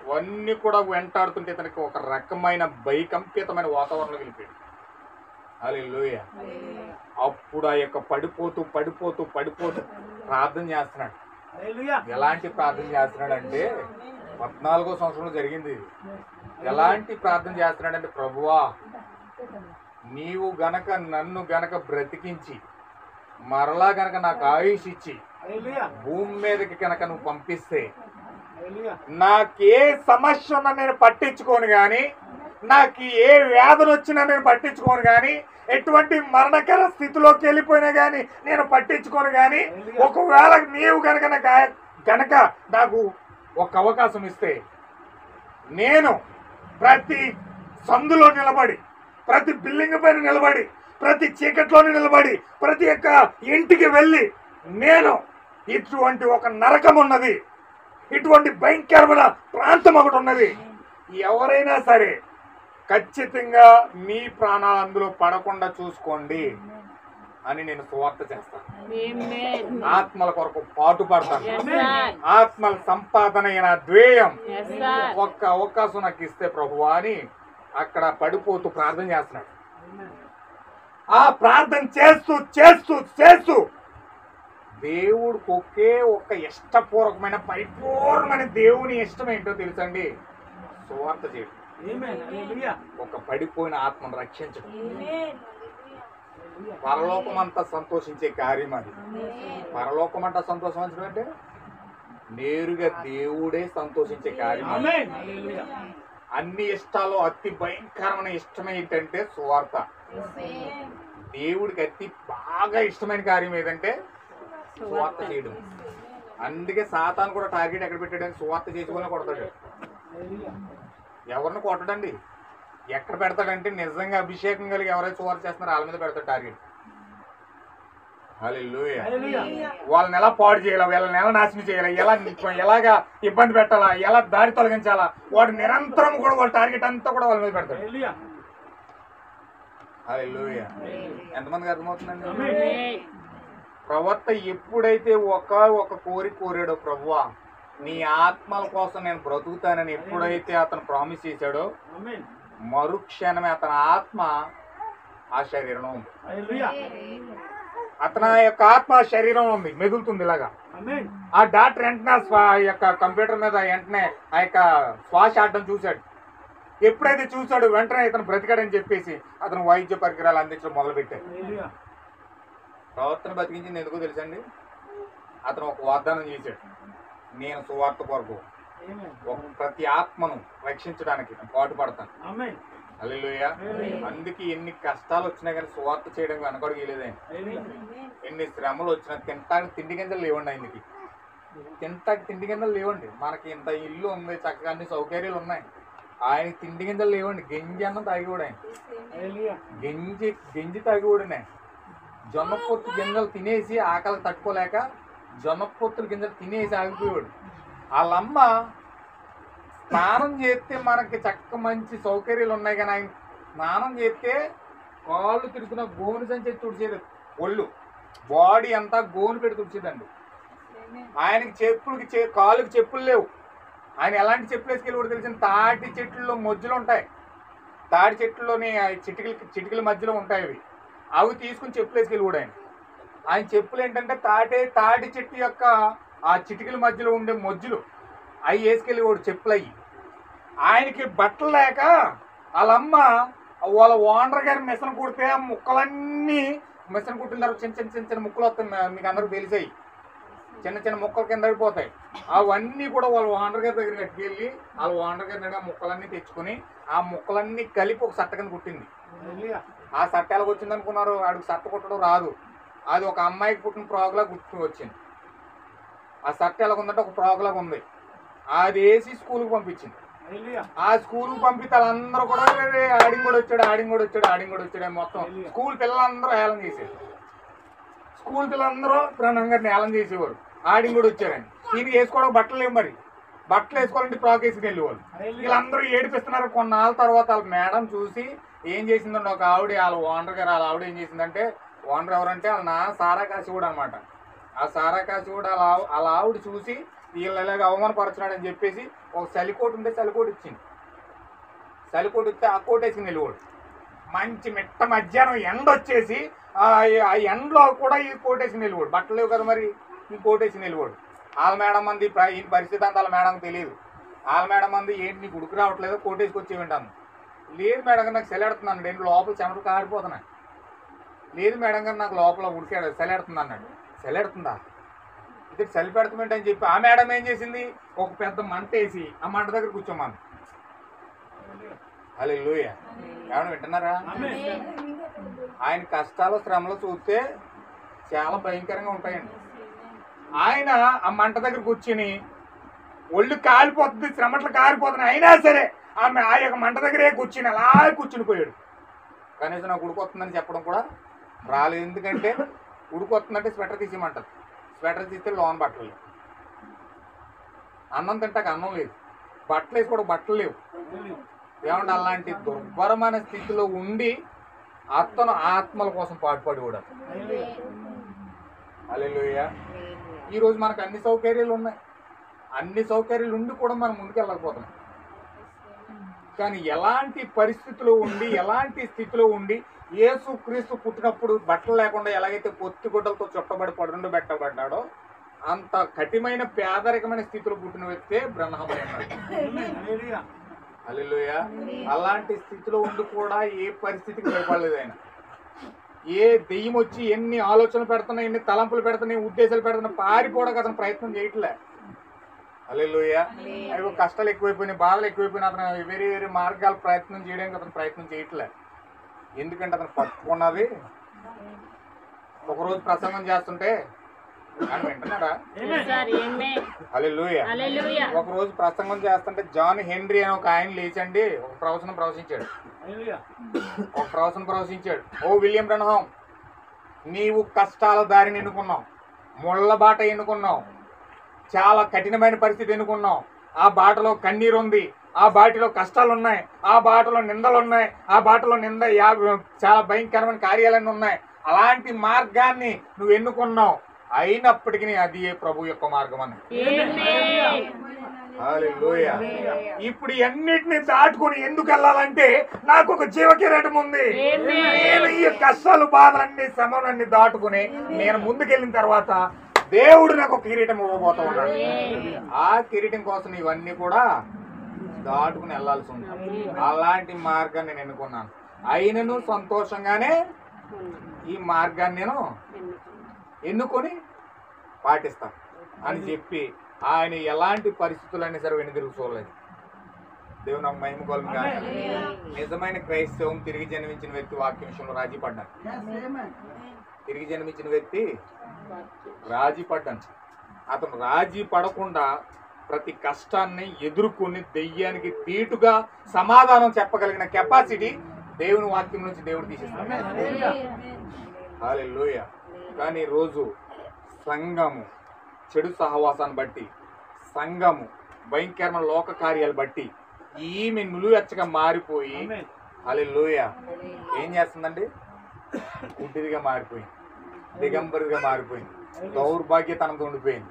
అవన్నీ కూడా వెంటాడుతుంటే ఇతనికి ఒక రకమైన భయకంపితమైన వాతావరణంలో వెళ్ళిపోయాడు. హల్లెలూయా. అప్పుడు ఆ యొక్క పడిపోతూ ప్రార్థన చేస్తున్నాడు. ఎలాంటి ప్రార్థన చేస్తున్నాడు అంటే 14వ సంవత్సరంలో జరిగింది ఇది. ఎలాంటి ప్రార్థన చేస్తున్నాడంటే, ప్రభువా నీవు గనక నన్ను గనక బ్రతికించి మరలా గనక నాకు ఆయుష్ ఇచ్చి భూమి మీదకి కనుక నువ్వు పంపిస్తే నాకే సమస్య ఉన్నా నేను పట్టించుకోను గాని, నాకు ఏ వ్యాధులు వచ్చినా నేను పట్టించుకోను గాని, ఎటువంటి మరణకర స్థితిలోకి వెళ్ళిపోయినా గాని నేను పట్టించుకోను గాని, ఒకవేళ నీవు గనక నాకు ఒక అవకాశం ఇస్తే నేను ప్రతి సందులో నిలబడి, ప్రతి బిల్డింగ్ పైన నిలబడి, ప్రతి చీకట్లోనే నిలబడి, ప్రతి ఒక్క ఇంటికి వెళ్ళి నేను ఇటువంటి ఒక నరకం ఉన్నది, ఇటువంటి భయంకరమైన ప్రాంతం ఒకటి ఉన్నది, ఎవరైనా సరే ఖచ్చితంగా మీ ప్రాణాలు అందులో పడకుండా చూసుకోండి అని నేను సువార్త చేస్తాను. ఆత్మల కొరకు పాటుపడతాను. ఆత్మల సంపాదన అయిన ద్వేయం ఒక్క అవకాశం నాకు ఇస్తే ప్రభువా అని అక్కడ పడిపోతూ ప్రార్థన చేస్తున్నాడు. ఆ ప్రార్థన చేస్తూ దేవుడికి ఒకే ఒక ఇష్టపూర్వకమైన పరిపూర్ణమైన దేవుని ఇష్టం ఏంటో తెలుసండి? సువార్త చేయడం, ఒక పడిపోయిన ఆత్మను రక్షించడం. పరలోకం అంతా సంతోషించే కార్యం అది. పరలోకం అంతా సంతోషించడం అంటే నేరుగా దేవుడే సంతోషించే కార్యం. అన్ని ఇష్టాలు అతి భయంకరమైన ఇష్టం ఏంటంటే సువార్త. దేవుడికి అతి బాగా ఇష్టమైన కార్యం ఏదంటే సువార్త చేయడం. అందుకే సాతాను కూడా టార్గెట్ ఎక్కడ పెట్టాడని సువార్త చేసుకుని కొడతాడు. ఎవరిని కొట్టడండి, ఎక్కడ పెడతాడంటే నిజంగా అభిషేకం కలిగి ఎవరైతే సువార్త చేస్తున్నారో వాళ్ళ మీద పెడతాడు టార్గెట్. హల్లెలూయా. వాళ్ళని ఎలా పాడు చేయాలా, వీళ్ళని ఎలా నాశనం చేయాలా, ఎలాగా ఇబ్బంది పెట్టాలా, ఎలా దారి తొలగించాలా, వాడు నిరంతరం కూడా వాళ్ళ టార్గెట్ అంతా కూడా వాళ్ళ మీద పెడతాడు. హల్లెలూయా. ఎంతమందికి అర్థమవుతుందండి? ప్రవక్త ఎప్పుడైతే ఒక కోరిక కోరాడో, ప్రభువా నీ ఆత్మల కోసం నేను బ్రతుకుతానని ఎప్పుడైతే అతను ప్రామిస్ చేశాడో, మరుక్షణమే అతని ఆత్మ ఆ శరీరంలో ఉంది. అతని యొక్క ఆత్మ ఆ శరీరంలో ఉంది, మెదులుతుంది ఇలాగా. ఆ డాక్టర్ వెంటనే ఆ యొక్క కంప్యూటర్ మీద వెంటనే ఆ యొక్క శ్వాస ఆడడం చూశాడు. ఎప్పుడైతే చూశాడు వెంటనే ఇతను బ్రతికాడని చెప్పేసి అతను వైద్య పరికరాలు అందించడం మొదలుపెట్టాడు. ప్రవర్తన బతికించింది ఎందుకో తెలుసండి, అతను ఒక వాగ్దానం చేశాడు, నేను సువార్త కొరకు ప్రతి ఆత్మను రక్షించడానికి పాటుపడతాను. హల్లెలూయా. అందుకే ఎన్ని కష్టాలు వచ్చినా కానీ సువార్త చేయడం వెనకడుగు లేదండి. ఎన్ని శ్రమలు వచ్చినా తింటానికి తిండి గింజలు లేవండి. ఆయనకి తింటానికి తిండి గింజలు లేవండి. మనకి ఇంత ఇల్లు ఉంది, చక్కగా అన్ని సౌకర్యాలు ఉన్నాయి, ఆయన తిండి గింజలు లేవండి. గంజి అన్నం తాగిపోడు ఆయన, గంజి తాగిపోడునే. జొన్న పొత్తు గింజలు తినేసి ఆకలి తట్టుకోలేక జొన్న పొత్తుల గింజలు తినేసి ఆగిపోయాడు. వాళ్ళమ్మ స్నానం చేస్తే మనకి చక్క మంచి సౌకర్యాలు ఉన్నాయి, కానీ ఆయన స్నానం చేస్తే కాళ్ళు తిరుగుతున్న గోను సంచి తుడిచేది, ఒళ్ళు బాడీ అంతా గోను పెట్టి తుడిచేదండి. ఆయనకి చెప్పులకి కాళ్ళకి చెప్పులు లేవు. ఆయన ఎలాంటి చెప్పులు వేసుకెళ్ళి కూడా తెలిసిన తాటి చెట్లలో మొజ్జులు ఉంటాయి, తాటి చెట్లలోని చిటికల మధ్యలో ఉంటాయి అవి, అవి తీసుకుని చెప్పులు వేసుకెళ్ళి కూడా ఆయన చెప్పులు ఏంటంటే తాటి చెట్టు యొక్క ఆ చిటికల మధ్యలో ఉండే మొజ్జులు అవి వేసుకెళ్ళి కూడా చెప్పులు అయ్యి. ఆయనకి బట్టలు లేక వాళ్ళ ఓనర్ గారి మిషన్ కుడితే ఆ ముక్కలన్నీ మిషన్ కుట్టిన తర్వాత చిన్న చిన్న ముక్కలు వస్తాయి, మీకు అందరికి తెలిసాయి, చిన్న చిన్న ముక్కల కింద పడిపోతాయి. అవన్నీ కూడా వాళ్ళ ఓనర్ గారి దగ్గర కట్టుకెళ్ళి వాళ్ళ ఓనర్ గారి దగ్గర ముక్కలన్నీ తెచ్చుకుని ఆ ముక్కలన్నీ కలిపి ఒక సట్ట కింద కుట్టింది. ఆ సట్ట ఎలాగ వచ్చింది అనుకున్నారు? ఆడికి సట్ట కుట్టడం రాదు, అది ఒక అమ్మాయికి పుట్టిన ఫ్రాక్లా గుర్తు వచ్చింది. ఆ సట్ట ఎలాగుందంటే ఒక ఫ్రాక్లాగా ఉంది, అది వేసి స్కూల్కి పంపించింది. ఆ స్కూల్కి పంపితే వాళ్ళందరూ కూడా ఆడింగ్ కూడా వచ్చాడు మొత్తం స్కూల్ పిల్లలందరూ హేళన చేసేది. స్కూల్ పిల్లలందరూ ప్రణంగా హేళన చేసేవారు, ఆడింగ్ కూడా వచ్చారని. దీనికి వేసుకోవడానికి బట్టలు లేవు, మరి బట్టలు వేసుకోవాలంటే ఫ్రాక్ వేసుకుని వెళ్ళేవాళ్ళు. వీళ్ళందరూ ఏడిపిస్తున్నారు. కొన్నాళ్ళ తర్వాత వాళ్ళ మేడం చూసి ఏం చేసిందంటే, ఒక ఆవిడ వాళ్ళ ఓనర్ గారు వాళ్ళ ఆవిడ ఏం చేసిందంటే, ఓనర్ ఎవరంటే వాళ్ళ నాన్న సారా కాశీగూడ అనమాట. ఆ సారా కాశీగూడ వాళ్ళ ఆవిడ చూసి వీళ్ళు ఇలాగ అవమానపరచున్నాడని చెప్పేసి ఒక చలికోటు ఉంటే చలికోటు ఇచ్చింది. చలికోటు ఇస్తే ఆ కోట్ వేసుకుని వెళ్ళేవాడు. మంచి మిట్ట మధ్యాహ్నం ఎండ వచ్చేసి ఆ ఎండలో కూడా ఈ కోట్ వేసుకుని వెళ్ళేవాడు. బట్టలు లేవు కదా మరి, ఈ కోట్ వేసుకుని వెళ్ళేవాడు. వాళ్ళ మేడం మంది ఈ పరిస్థితి అంతా వాళ్ళ మేడంకి తెలియదు. వాళ్ళ మేడం మంది ఏంటి నీకు ఉడుకు రావట్లేదు, కోట్ వేసుకొచ్చి వింటాను. లేదు మేడం గారు నాకు సెలెడుతున్నాను, నేను లోపల చెమటలు కారిపోతున్నాను. లేదు మేడం గారు నాకు లోపల ఉడికాడు సెలెడుతుంది అన్నాడు. సెలెడుతుందా, ఇది చలి పెడతామేంటి అని చెప్పి ఆ మేడం ఏం చేసింది, ఒక పెద్ద మంట వేసి ఆ మంట దగ్గర కూర్చోమని. హల్లెలూయా. ఏమన్నా వింటున్నారా? ఆయన కష్టాలు శ్రమలు చూస్తే చాలా భయంకరంగా ఉంటాయండి. ఆయన ఆ మంట దగ్గర కూర్చుని ఒళ్ళు కాలిపోతుంది, శ్రమట్లు కాలిపోతున్నాయి, అయినా సరే ఆమె ఆ యొక్క మంట దగ్గరే కూర్చుని అలా కూర్చుని పోయాడు. కనీసం నాకు ఉడికొస్తుందని చెప్పడం కూడా రాలేదు. ఎందుకంటే ఉడికొస్తుందంటే స్వెటర్ తీసేయమంటది, స్వెటర్ తీస్తే లోన్ బట్టలు లేవు, అన్నం తింటాక అన్నం లేదు, బట్టలు వేసుకోవడం బట్టలు లేవు. ఏమంటే అలాంటి దుర్భరమైన స్థితిలో ఉండి అతను ఆత్మల కోసం పాటుపడి కూడా. హల్లెలూయా. ఈరోజు మనకు అన్ని సౌకర్యాలు ఉన్నాయి, అన్ని సౌకర్యాలు ఉండి కూడా మనం ముందుకు వెళ్ళకపోతున్నాం. కానీ ఎలాంటి పరిస్థితిలో ఉండి ఎలాంటి స్థితిలో ఉండి యేసు క్రీస్తు పుట్టినప్పుడు బట్టలు లేకుండా ఎలాగైతే పొత్తిగుడ్డలతో చుట్టబడి పెట్టబడ్డాడో అంత కఠినమైన పేదరికమైన స్థితిలో పుట్టిన వ్యక్తే బ్రహ్మం అన్నాడు. హల్లెలూయా. అలాంటి స్థితిలో ఉండి కూడా ఏ పరిస్థితికి భయపడలేదు ఆయన. ఏ దెయ్యం వచ్చి ఎన్ని ఆలోచనలు పెడుతున్నా, ఎన్ని తలంపులు పెడుతున్నా, ఉద్దేశాలు పెడుతున్నా, పారిపోవడానికి అతను ప్రయత్నం చేయట్లే. హల్లెలూయా. అవి కష్టాలు ఎక్కువైపోయినాయి, బాధలు ఎక్కువైపోయినాయి, అతను వేరే వేరే మార్గాలు ప్రయత్నం చేయడానికి అతను ప్రయత్నం చేయట్లే. ఎందుకంటే అతను పట్టుకున్నది. ఒకరోజు ప్రసంగం చేస్తుంటే ఆయన వింటున్నారా? హల్లెలూయా. ఒక రోజు ప్రసంగం చేస్తుంటే జాన్ హెన్రీ అని ఒక ఆయన లేచండి ఒక ప్రవచనం ప్రవచించాడు. ఓ విలియం బ్రన్హామ్, నీవు కష్టాల దారిని ఎన్నుకున్నావు, ముళ్ళ బాట ఎన్నుకున్నావు, చాలా కఠినమైన పరిస్థితి ఎన్నుకున్నావు. ఆ బాటలో కన్నీరు ఉంది, ఆ బాటలో కష్టాలు ఉన్నాయి, ఆ బాటలో నిందలు ఉన్నాయి, ఆ బాటలో చాలా భయంకరమైన కార్యాలన్నీ ఉన్నాయి. అలాంటి మార్గాన్ని నువ్వు ఎన్నుకున్నావు, అయినప్పటికీ అది ప్రభు యొక్క మార్గం అని. హల్లెలూయా. ఇప్పుడు అన్నిటిని దాటుకుని ఎందుకు వెళ్ళాలంటే నాకు ఒక జీవ కిరీటం ఉంది. నేను ఈ కష్టాలు, బాధలన్నీ, శ్రమలన్నీ దాటుకుని నేను ముందుకెళ్ళిన తర్వాత దేవుడు నాకు ఒక కిరీటం ఇవ్వబోతా ఉన్నాడు. ఆ కిరీటం కోసం ఇవన్నీ కూడా దాటుకుని వెళ్లాల్సి ఉంటుంది. అలాంటి మార్గాన్ని నేను ఎన్నుకున్నాను. అయినను సంతోషంగానే ఈ మార్గాన్ని నేను ఎన్నుకొని పాటిస్తాను అని చెప్పి ఆయన ఎలాంటి పరిస్థితులైనా సరే వెనుదిరుగు చూడలేదు. దేవుని నాకు మహిమ కలుగును గాక. నిజమైన క్రైస్తవం తిరిగి జన్మించిన వ్యక్తి వాక్య విషయంలో రాజీ పడ్డాను. తిరిగి జన్మించిన వ్యక్తి రాజీ పడ్డాను. అతను రాజీ పడకుండా ప్రతి కష్టాన్ని ఎదుర్కొని దెయ్యానికి తీటుగా సమాధానం చెప్పగలిగిన కెపాసిటీ దేవుని వాక్యం నుంచి దేవుడు తీసేస్తాడు. హల్లెలూయా. కానీ రోజు సంఘము చెడు సహవాసాన్ని బట్టి, సంఘము భయంకరమైన లోక కార్యాలు బట్టి ఈమె నిలువెచ్చగా మారిపోయి హల్లెలూయా ఏం చేస్తుందండి? గుడ్డిదిగా మారిపోయింది, దిగంబరిగా మారిపోయింది, దౌర్భాగ్యతనంతో ఉండిపోయింది.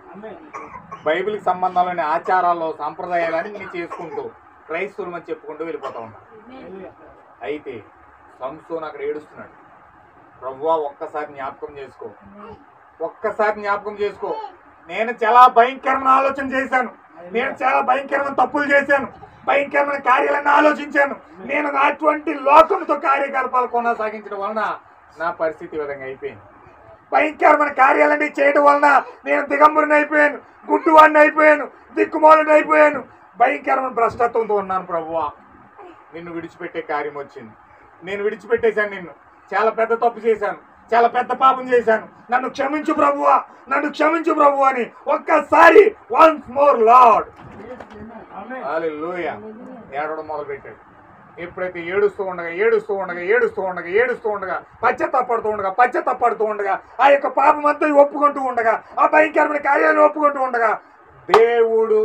బైబిల్కి సంబంధం లేని ఆచారాల్లో సాంప్రదాయాలన్నీ చేసుకుంటూ క్రైస్తవులు అని చెప్పుకుంటూ వెళ్ళిపోతా ఉన్నారు. అయితే సంసోను అక్కడ ఏడుస్తున్నాడు. ప్రభువా ఒక్కసారి జ్ఞాపకం చేసుకో, ఒక్కసారి జ్ఞాపకం చేసుకో. నేను చాలా భయంకరమైన ఆలోచన చేశాను, నేను చాలా భయంకరమైన తప్పులు చేశాను, భయంకరమైన కార్యాలను ఆలోచించాను. నేను అటువంటి లోకంతో కార్యకలాపాలు కొనసాగించడం వలన నా పరిస్థితి ఈ విధంగా అయిపోయింది. భయంకరమైన కార్యాలన్నీ చేయడం వలన నేను దిగంబరుని అయిపోయాను, గుడ్డువాడిని అయిపోయాను, దిక్కుమాలని అయిపోయాను, భయంకరమైన భ్రష్టత్వంతో ఉన్నాను. ప్రభువా నిన్ను విడిచిపెట్టే కార్యం వచ్చింది, నేను విడిచిపెట్టేశాను నిన్ను. చాలా పెద్ద తప్పు చేశాను, చాలా పెద్ద పాపం చేశాను, నన్ను క్షమించు ప్రభువా, నన్ను క్షమించు ప్రభు అని ఒక్కసారి వన్స్ మోర్ లార్డ్ హల్లెలూయా ఏడవడం మొదలు పెట్టాడు. ఎప్పుడైతే ఏడుస్తూ ఉండగా పశ్చాత్తాపడుతూ ఉండగా ఆ యొక్క పాపం అంతా ఒప్పుకుంటూ ఉండగా, ఆ భయంకరమైన కార్యాలను ఒప్పుకుంటూ ఉండగా దేవుడు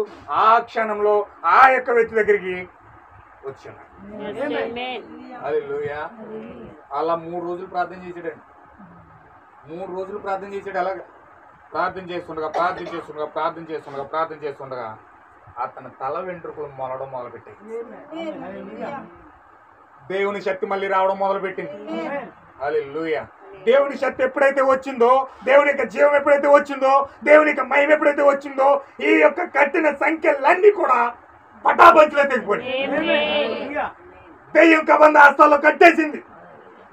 ఆ క్షణంలో ఆ యొక్క వ్యక్తి దగ్గరికి వచ్చాడు. హల్లెలూయా. అలా 3 రోజులు ప్రార్థన చేశాడండి. 3 రోజులు ప్రార్థన చేశాడు. అలాగా ప్రార్థన చేస్తుండగా అతని తల వెంట్రుకలు మొలడం మొదలుపెట్టాయి. దేవుని శక్తి మళ్ళీ రావడం మొదలుపెట్టింది. హల్లెలూయా. దేవుని శక్తి ఎప్పుడైతే వచ్చిందో, దేవుని యొక్క జీవం ఎప్పుడైతే వచ్చిందో, దేవుని యొక్క మహిమ ఎప్పుడైతే వచ్చిందో, ఈ యొక్క కట్టిన సంఖ్యలన్నీ కూడా పటాపంచలే తెగిపోయి దెయ్యం కబంధ హస్తాల్లో కట్టేసింది,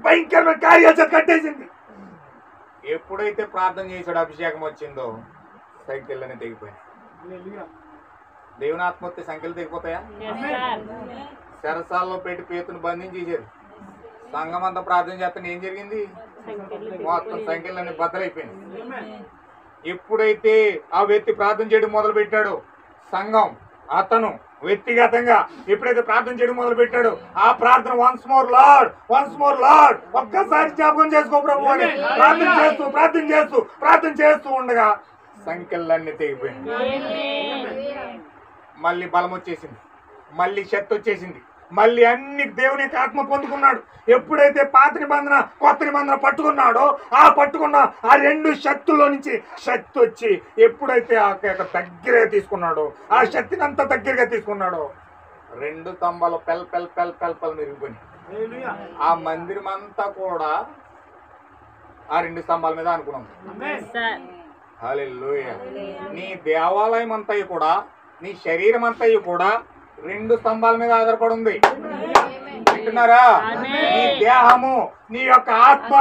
భయంకరమైన కార్యాలు కట్టేసింది. ఎప్పుడైతే ప్రార్థన చేశాడు, అభిషేకం వచ్చిందో సంఖ్యలన్నీ తెగిపోయాయి. దేవుని ఆత్మహత్య సంఖ్యలు తెగిపోతాయా? చెరసాల్లో పెట్టి పేతుని బంధించేసారు. సంఘం అంతా ప్రార్థన చేస్తాను ఏం జరిగింది? మొత్తం సంఖ్యలన్నీ బద్దలైపోయింది. ఎప్పుడైతే ఆ వ్యక్తి ప్రార్థన చేయడం మొదలు పెట్టాడో, సంఘం అతను వ్యక్తిగతంగా ఎప్పుడైతే ప్రార్థన చేయడం మొదలు పెట్టాడో, ఆ ప్రార్థన వన్స్ మోర్ లార్డ్ ఒక్కసారి జ్ఞాపకం చేసుకో ప్రభు అని ప్రార్థన చేస్తూ ఉండగా సంఖ్యలన్నీ తెగిపోయింది. మళ్ళీ బలం వచ్చేసింది, మళ్ళీ శక్తి వచ్చేసింది, మళ్ళీ అన్ని దేవుని యొక్క ఆత్మ పొందుకున్నాడు. ఎప్పుడైతే పాత నిబంధన కొత్త నిబంధన పట్టుకున్నాడో, ఆ పట్టుకున్న ఆ 2 శక్తుల్లో నుంచి శక్తి వచ్చి ఎప్పుడైతే ఆ యొక్క దగ్గరగా తీసుకున్నాడో, ఆ శక్తిని అంతా దగ్గరగా తీసుకున్నాడో, 2 స్తంభాలు పెల్ మెరిగిపోయినాయి. ఆ మందిరం అంతా కూడా ఆ 2 స్తంభాల మీద అనుకున్నాం. హల్లెలూయా. నీ దేవాలయం అంతా కూడా, నీ శరీరం అంతా కూడా 2 స్తంభాల మీద ఆధారపడి ఉంది. వింటున్నారా? నీ దేహము, నీ యొక్క ఆత్మ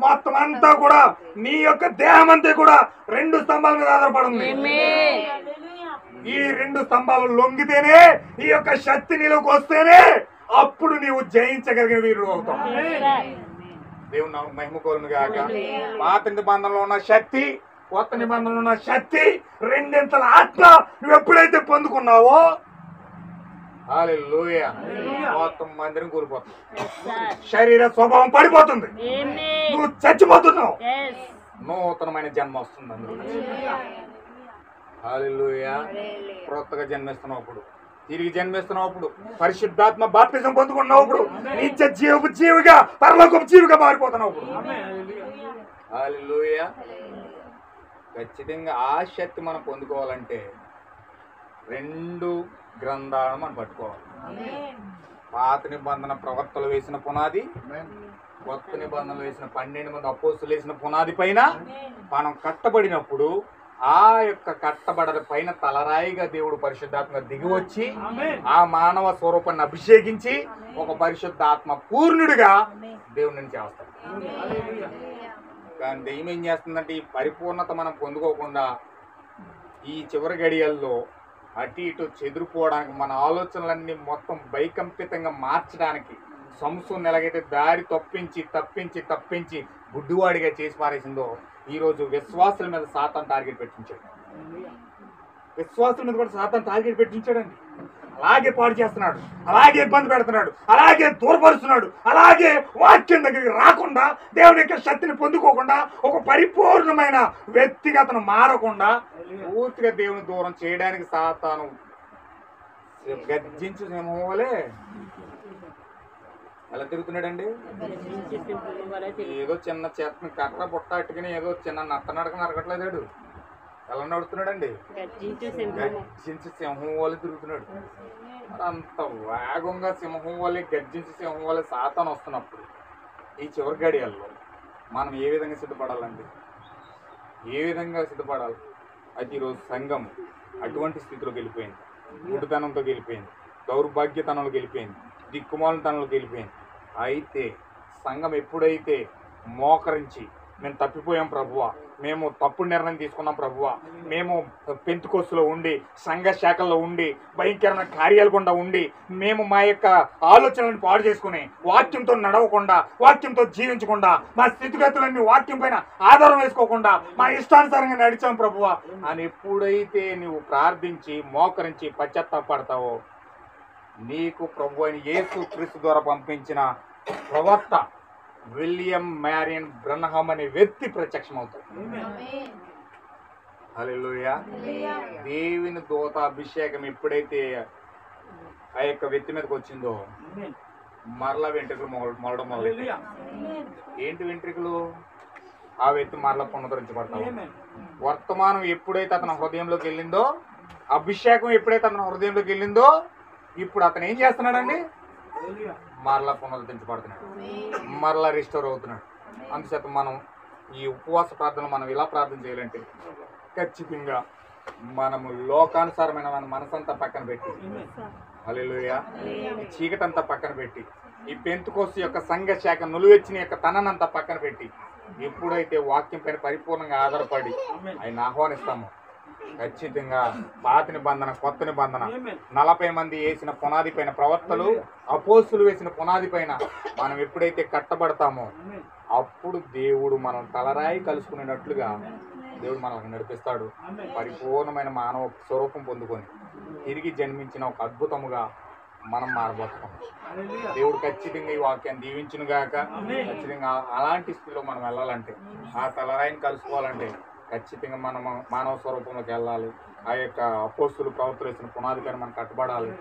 మొత్తం అంతా కూడా, నీ యొక్క దేహం అంతా కూడా 2 స్తంభాల మీద ఆధారపడి ఉంది. ఈ 2 స్తంభాలు లొంగితేనే, ఈ యొక్క శక్తి నీలోకి వస్తేనే అప్పుడు నీవు జయించగలిగిన వీరుడు అవుతావు. దేవుని మహిమ కలుగును గాక. పాత నిబంధనలో ఉన్న శక్తి, కొత్త నిబంధనలో ఉన్న శక్తి, 2 ఆత్మ నువ్వు ఎప్పుడైతే పొందుకున్నావో, హల్లెలూయా, మొత్తం మందిరం కూలిపోతుంది, శరీర స్వభావం పడిపోతుంది, నువ్వు చచ్చిపోతున్నావు, నూతనమైన జన్మ వస్తుంది. అందులో హల్లెలూయా. కొత్తగా జన్మిస్తున్నావు. అప్పుడు తిరిగి జన్మిస్తున్నప్పుడు పరిశుద్ధాత్మ బాప్తిజం పొందుకున్నప్పుడు నిత్య జీవిగా పరలోకపు జీవిగా మారిపోతున్నావు. హల్లెలూయా. ఖచ్చితంగా ఆ శక్తి మనం పొందుకోవాలంటే 2 గ్రంథాలను మనం పట్టుకోవాలి. పాత నిబంధన ప్రవక్తలు వేసిన పునాది, కొత్త నిబంధనలు వేసిన 12 మంది అపోస్తులు వేసిన పునాది పైన మనం కట్టబడినప్పుడు ఆ యొక్క కట్టబడ పైన తలరాయిగా దేవుడు పరిశుద్ధాత్మ దిగి వచ్చి ఆ మానవ స్వరూపాన్ని అభిషేకించి ఒక పరిశుద్ధాత్మ పూర్ణుడిగా దేవుడిని చేస్తాడు. కానీ దెయ్యం ఏం చేస్తుందంటే ఈ పరిపూర్ణత మనం పొందుకోకుండా ఈ చివరి గడియల్లో అటు ఇటు చెదిరిపోవడానికి, మన ఆలోచనలన్నీ మొత్తం వైకంపితంగా మార్చడానికి సంసోను ఎలాగైతే దారి తప్పించి గుడ్డివాడిగా చేసి పారేసిందో ఈరోజు విశ్వాసుల మీద సాతాను టార్గెట్ పెట్టించాడు. విశ్వాసుల మీద కూడా సాతాను టార్గెట్ పెట్టించాడండి. అలాగే పాడు చేస్తున్నాడు, అలాగే ఇబ్బంది పెడుతున్నాడు, అలాగే దూరపరుస్తున్నాడు, అలాగే వాక్యం దగ్గరికి రాకుండా దేవుని యొక్క శక్తిని పొందుకోకుండా ఒక పరిపూర్ణమైన వ్యక్తిగా అతను మారకుండా పూర్తిగా దేవుని దూరం చేయడానికి సాతాను గర్జించు సింహం వలె ఎలా తిరుగుతున్నాడండి. ఏదో చిన్న చేతని కర్ర బుట్ట అట్టుకుని ఏదో చిన్న నడక నరకట్లేదాడు. ఎలా నడుస్తున్నాడండి? గర్జించి సింహం వల్ల తిరుగుతున్నాడు. మరి అంత వేగంగా సింహం వల్ల గర్జించి సింహం వల్ల సాతాను వస్తున్నప్పుడు ఈ చివరి గడియల్లో మనం ఏ విధంగా సిద్ధపడాలండి? ఏ విధంగా సిద్ధపడాలి? అయితే ఈరోజు సంఘం అటువంటి స్థితిలోకి వెళ్ళిపోయింది. గుడ్డితనంతో వెళ్ళిపోయింది, దౌర్భాగ్యతనంలో వెళ్ళిపోయింది, దిక్కుమాలతనంలో వెళ్ళిపోయింది. అయితే సంఘం ఎప్పుడైతే మోకరించి మేము తప్పిపోయాం ప్రభువా, మేము తప్పుడు నిర్ణయం తీసుకున్నాం ప్రభువా, మేము పెంతుకోస్తులో ఉండి సంఘ శాఖల్లో ఉండి భయంకరమైన కార్యాలు గుండా ఉండి మేము మా యొక్క ఆలోచనలను పాడు చేసుకుని వాక్యంతో నడవకుండా, వాక్యంతో జీవించకుండా, మా స్థితిగతులన్నీ వాక్యం పైన ఆధారం వేసుకోకుండా మా ఇష్టానుసారంగా నడిచాం ప్రభువా అని ఎప్పుడైతే నువ్వు ప్రార్థించి మోకరించి పశ్చాత్తాపడతావో నీకు ప్రభు అయిన యేసు క్రీస్తు ద్వారా పంపించిన ప్రవక్త విలియం మ్యారియన్ బ్రన్హామ్ అనే వ్యక్తి ప్రత్యక్షమవుతాడు. హల్లెలూయా. దేవుని దూత అభిషేకం ఎప్పుడైతే ఆ యొక్క వ్యక్తి మీదకి వచ్చిందో మరలా వెంట్రుకలు మొలడం మొదలు. ఏంటి వెంట్రుకలు? ఆ వ్యక్తి మరలా పునరుద్ధరించబడతాడు. వర్తమానం ఎప్పుడైతే అతని హృదయంలోకి వెళ్ళిందో, అభిషేకం ఎప్పుడైతే అతని హృదయంలోకి వెళ్ళిందో, ఇప్పుడు అతను ఏం చేస్తున్నాడండి? మరలా పునరుద్ధరించబడుతున్నాడు, మరలా రిస్టోర్ అవుతున్నాడు. అందుచేత మనం ఈ ఉపవాస ప్రార్థనలు మనం ఇలా ప్రార్థన చేయాలంటే ఖచ్చితంగా మనము లోకానుసారమైన మన మనసంతా పక్కన పెట్టి, హల్లెలూయా, ఈ చీకటంతా పక్కన పెట్టి, ఈ పెంతుకోస్తు యొక్క సంఘ శాఖ నులువెచ్చిన యొక్క తననంతా పక్కన పెట్టి ఎప్పుడైతే వాక్యం పైన పరిపూర్ణంగా ఆధారపడి ఆయన ఆహ్వానిస్తామో ఖచ్చితంగా పాత నిబంధన కొత్త నిబంధన 40 మంది వేసిన పునాది పైన, ప్రవక్తలు అపోస్తులు వేసిన పునాది పైన మనం ఎప్పుడైతే కట్టబడతామో అప్పుడు దేవుడు మనం తలరాయి కలుసుకునేటట్లుగా దేవుడు మనల్ని నడిపిస్తాడు. పరిపూర్ణమైన మానవ స్వరూపం పొందుకొని తిరిగి జన్మించిన ఒక అద్భుతముగా మనం మారబోతాం. దేవుడు ఖచ్చితంగా ఈ వాక్యాన్ని దీవించును గాక. ఖచ్చితంగా అలాంటి స్థితిలో మనం వెళ్ళాలంటే, ఆ తలరాయిని కలుసుకోవాలంటే ఖచ్చితంగా మనం మానవ స్వరూపంలోకి వెళ్ళాలి. ఆ యొక్క అపోస్తులు ప్రవక్తలు వేసిన పునాది పైన మనం కట్టబడాలి.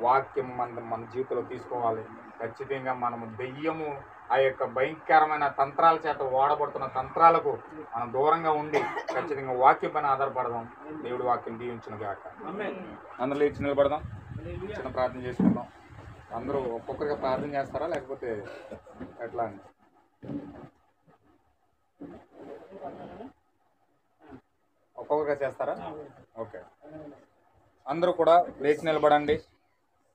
వాక్యం మన జీవితంలో తీసుకోవాలి. ఖచ్చితంగా మనము దెయ్యము ఆ యొక్క భయంకరమైన తంత్రాల చేత వాడబడుతున్న తంత్రాలకు మనం దూరంగా ఉండి ఖచ్చితంగా వాక్యం పైన ఆధారపడదాం. దేవుడి వాక్యం దీవించును గాక. అందరూ లేచి నిలబడదాం, చిన్న ప్రార్థన చేసుకుందాం. అందరూ ఒక్కొక్కరిగా ప్రార్థన చేస్తారా లేకపోతే ఎట్లా అండి? ఒక్కొక్కరిగా చేస్తారా? ఓకే. అందరూ కూడా లేచి నిలబడండి.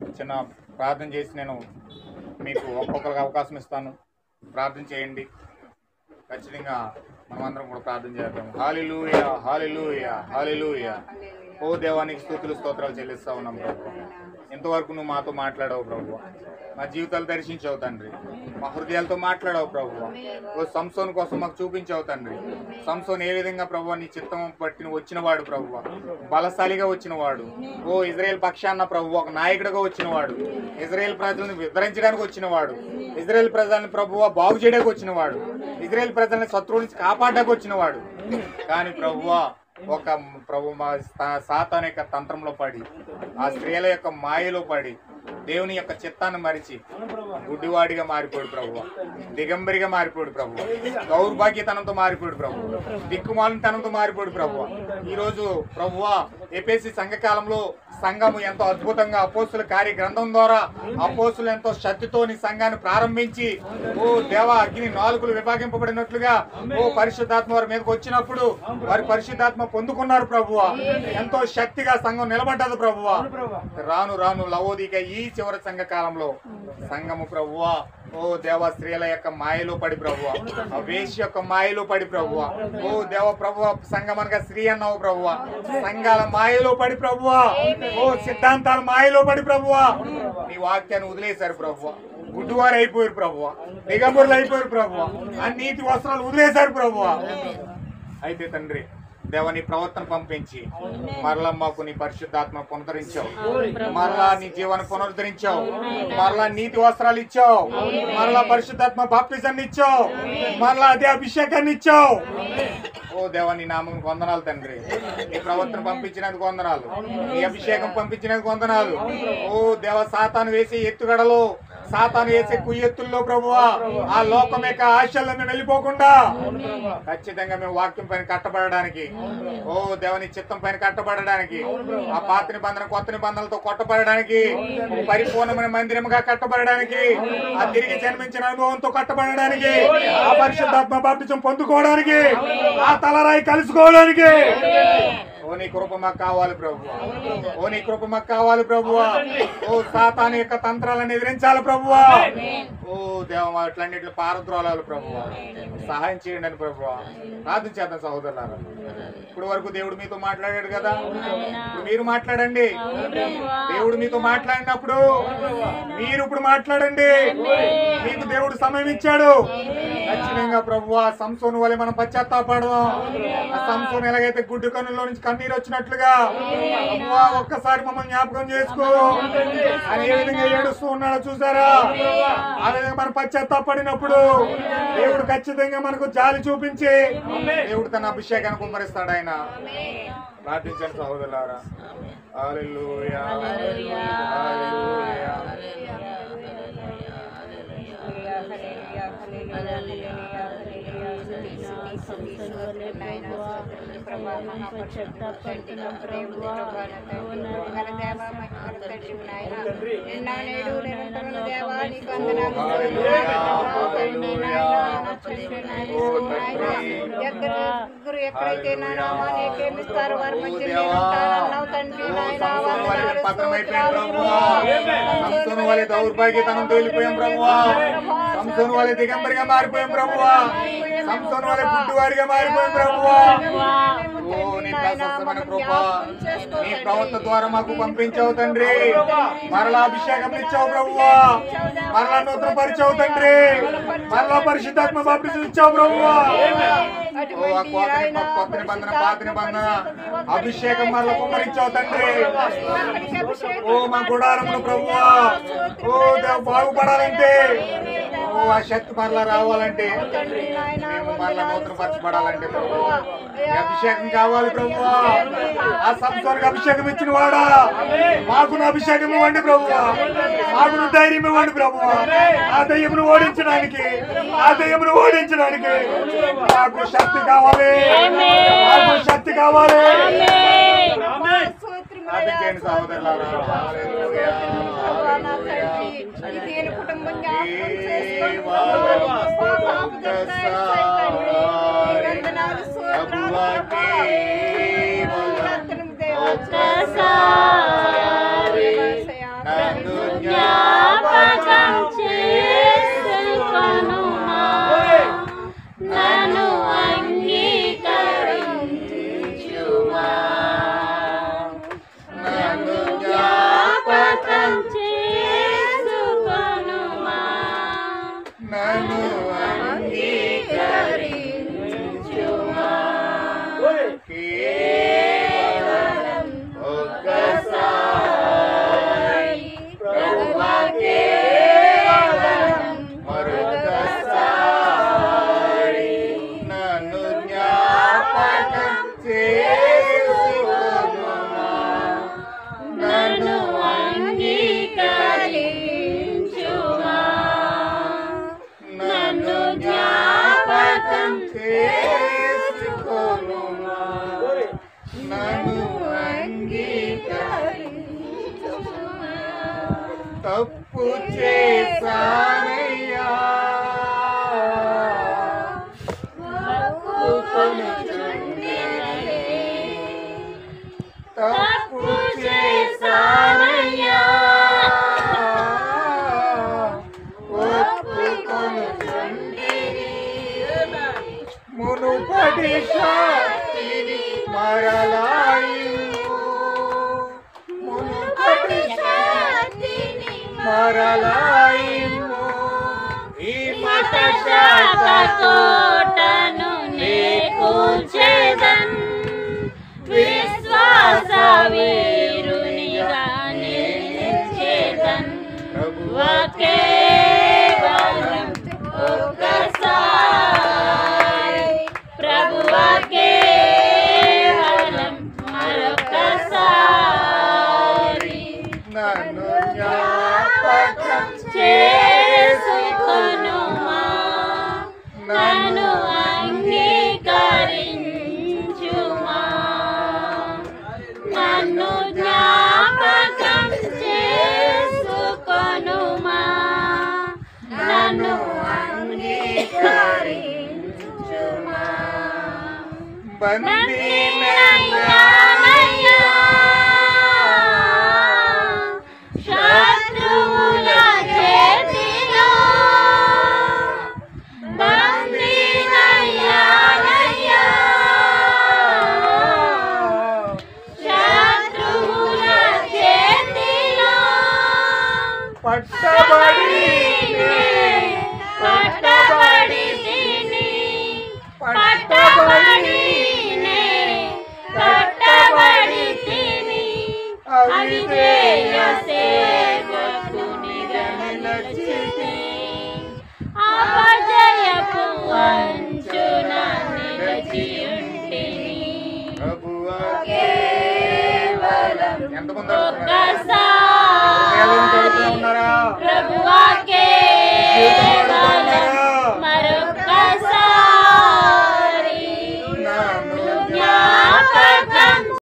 చిన్న ప్రార్థన చేసి నేను మీకు ఒక్కొక్కరికి అవకాశం ఇస్తాను. ప్రార్థన చేయండి. ఖచ్చితంగా మనమందరం కూడా ప్రార్థన చేద్దాం. హల్లెలూయా, హల్లెలూయా, హల్లెలూయా. ఓ దేవానికి స్తుతులు స్తోత్రాలు చెల్లిస్తా ఉన్నాం ప్రభు. ఇంతవరకు నువ్వు మాతో మాట్లాడావు ప్రభు, మా జీవితాలు దర్శించావు తండ్రి, మా హృదయాలతో మాట్లాడావు ప్రభు. ఓ సంసోను కోసం మాకు చూపించావు తండ్రి. సంసోను ఏ విధంగా ప్రభు నీ చిత్తం పట్టిన వచ్చినవాడు ప్రభు, బలశాలిగా వచ్చినవాడు. ఓ ఇజ్రాయేల్ పక్షాన్న ప్రభు ఒక నాయకుడిగా వచ్చినవాడు, ఇజ్రాయేల్ ప్రజలను వివరించడానికి వచ్చినవాడు, ఇజ్రాయేల్ ప్రజలను ప్రభువ బాగు చేయడానికి వచ్చినవాడు, ఇజ్రాయేల్ ప్రజల్ని శత్రువు నుంచి కాపాడడానికి వచ్చినవాడు. కానీ ప్రభువా ఒక ప్రభు సాతాను యొక్క తంత్రంలో పడి, ఆ స్త్రీల యొక్క మాయలో పడి, దేవుని యొక్క చిత్తాన్ని మరిచి గుడ్డివాడిగా మారిపోడు ప్రభు, దిగంబరిగా మారిపోడు ప్రభు, దౌర్భాగ్యతనంతో మారిపోడు ప్రభు, దిక్కుమాలినతనంతో మారిపోడు ప్రభు. ఈరోజు ప్రభువా ఎఫెసీ సంఘకాలంలో సంఘము ఎంతో అద్భుతంగా అపోస్తుల కార్య గ్రంథం ద్వారా అపోస్తులు ఎంతో శక్తితోని సంఘాన్ని ప్రారంభించి, ఓ దేవా అగ్ని నాలుగులు విభాగింపబడినట్లుగా ఓ పరిశుద్ధాత్మ వారి మీదకి వచ్చినప్పుడు వారి పరిశుద్ధాత్మ పొందుకున్నారు ప్రభువా. ఎంతో శక్తిగా సంఘం నిలబడ్డది ప్రభువా. రాను రాను లవోదిక ఈ చివరి సంఘ కాలంలో సంఘము ప్రభువా ఓ దేవ స్త్రీల యొక్క మాయలో పడి ప్రభువా, ఆ వేష యొక్క మాయలో పడి ప్రభువా, ఓ దేవ ప్రభువా సంఘం అనగా స్త్రీ అన్నావు ప్రభువా, సంఘాల మాయలో పడి ప్రభువా, ఓ సిద్ధాంతాల మాయలో పడి ప్రభువా నీ వాక్యాన్ని వదిలేశారు ప్రభువా. గుడ్డువారు అయిపోయారు ప్రభువా, దిగంబరులు అయిపోయారు ప్రభువా, అన్నిటి వస్త్రాలు వదిలేశారు ప్రభువా. అయితే తండ్రి దేవ నీ ప్రవర్తన పంపించి మరలా మాకు నీ పరిశుద్ధాత్మ పునరుద్ధరించావు, మరలా నీ జీవన పునరుద్ధరించావు, మరలా నీతి వస్త్రాలు ఇచ్చావు, మరలా పరిశుద్ధాత్మ బాప్తిజాన్ని ఇచ్చావు, మరలా అదే అభిషేకాన్ని ఇచ్చావు. ఓ దేవ నీ నామం వందనాలు తండ్రి. నీ ప్రవర్తన పంపించినందుకు వందనాలు, నీ అభిషేకం పంపించినందుకు వందనాలు. ఓ దేవ సాతాను వేసే ఎత్తుగడలో, సాతాను వేసే కుయ్యెత్తుల్లో ప్రభువా ఆ లోకం యొక్క ఆశల్లో మేము వెళ్ళిపోకుండా ఖచ్చితంగా మేము వాక్యం పైన కట్టబడడానికి, ఓ దేవుని చిత్తం పైన కట్టబడడానికి, ఆ పాత నిబంధన కొత్త నిబంధనలతో కొట్టబడడానికి, పరిపూర్ణమైన మందిరముగా కట్టబడడానికి, ఆ తిరిగి జన్మించిన అనుభవంతో కట్టబడడానికి, ఆ పరిశుద్ధాత్మ బాప్తిజం పొందుకోవడానికి, ఆ తలరాయి కలుసుకోవడానికి ఓ నీ కృప మాకు కావాలి ప్రభువా. ఓ నీ కృప మాకు కావాలి ప్రభువా. ఓ సాతాను యొక్క తంత్రాలను ఎదిరించాలి ప్రభువా. ఓ దేవ అట్లన్నింటిలో పారద్రోలాలు ప్రభువా. సహాయం చేయండి అని ప్రభువా ప్రార్థన చేద్దాం సహోదరులారా. ఇప్పుడు వరకు దేవుడు మీతో మాట్లాడాడు కదా, ఇప్పుడు మీరు మాట్లాడండి. దేవుడు మీతో మాట్లాడినప్పుడు మీరు ఇప్పుడు మాట్లాడండి. మీకు దేవుడు సమయం ఇచ్చాడు. ఖచ్చితంగా ప్రభువా సంసోను వలె మనం పశ్చాత్తాపడదాం. ఆ సంసోను ఎలాగైతే గుడ్డు కన్నులో నుంచి కన్నీరు వచ్చినట్లుగా ప్రభువా ఒక్కసారి మమ్మల్ని జ్ఞాపకం చేసుకో అని ఏ విధంగా ఏడుస్తూ ఉన్నాడో చూసారా? ఆ విధంగా మనం పశ్చాత్తాపడినప్పుడు దేవుడు ఖచ్చితంగా మనకు జాలి చూపించి దేవుడు తన అభిషేకాన్ని కుమ్మరిస్తాడు. ఆయన ప్రార్థించండి సహోదరులారా. హల్లెలూయా హల్లెలూయా హల్లెలూయా ఎక్కడైతే నా నామాన్ని ప్రేమిస్తారు వారి మధ్య ఉంటానన్నావు తండ్రి. సంసోను వలె దౌర్భాగ్యతనం తేలిపోయాం ప్రభువా. సంసోను వలె దిగంబరిగా మారిపోయాం ప్రభువా. సంసోను వలె గుడ్డివాడిగా మారిపోయాం ప్రభువా. ఓ నీ ప్రశస్తమైన కృప నీ ప్రవర్తన ద్వారా మాకు పంపించావు తండ్రి. మరలా అభిషేకం ఇచ్చావు ప్రభువా. మరలా నూతన పరిచావు తండ్రి. మరలా పరిశుద్ధాత్మ బాప్తిజం ఇచ్చావు ప్రభువా. ఓ ఆ కొత్త నిబంధన పాత నిబంధన అభిషేకం మరలా కుమ్మరించావు తండ్రి. ఓ మా గుడారంలో ప్రభువా ఓ బాగుపడాలంటే, ఓ ఆ శక్తి మరలా రావాలంటే, మేము మరలా నూతన పరచబడాలంటే ప్రభువా అభిషేకం కావాలి ప్రభువా. ఆ సంసారికి అభిషేకం ఇచ్చిన వాడా మాకు అభిషేకం ఇవ్వండి ప్రభువా. మాకు ధైర్యం ఇవ్వండి ప్రభువా. ఆ దయ్యమును ఓడించడానికి, ఆ దయ్యమును ఓడించడానికి మాకు శక్తి కావాలి. మాకు శక్తి కావాలి. ప్రార్థించండి సహోదరులారా. కుటుంబం నన్ను అంగీకరించుమా, నన్ను జ్ఞాపకం చేసుకొనుమా, నన్ను అంగీకరించుమా. కేవలం ఒక్కసారి ప్రభువా, కేవలం మరొకసారి నన్ను జ్ఞాపకం చే తప్పు చేశానయ్యా మునుపటి శాంతిని మరలాయిము మునుపటి శాంతిని మరలాయిము ఈ మత శాఖ కోటను నే కూల్చేదన్ విశ్వాస వీరునిగా నిలిచేదన్ కేవలం ఒక్కసారి ప్రభువా కేవలం మరొకసారి నన్ను జ్ఞాపకం చేసుకొనుమా నన్ను అంగీకరించుమా నన్ను జ్ఞాపకం చేసుకొనుమా నన్ను అంగీకరించుమా బందీనయ్యా శత్రువుల చేతిలో బందీనయ్యా శత్రువుల చేతిలో పట్టబడి అవిధేయ సేవకునిగా నిలిచితి అపజయపు అంచున నిలిచియుంటిని ప్రభువా కేవలం ఎంతమంది ఒక్కసారి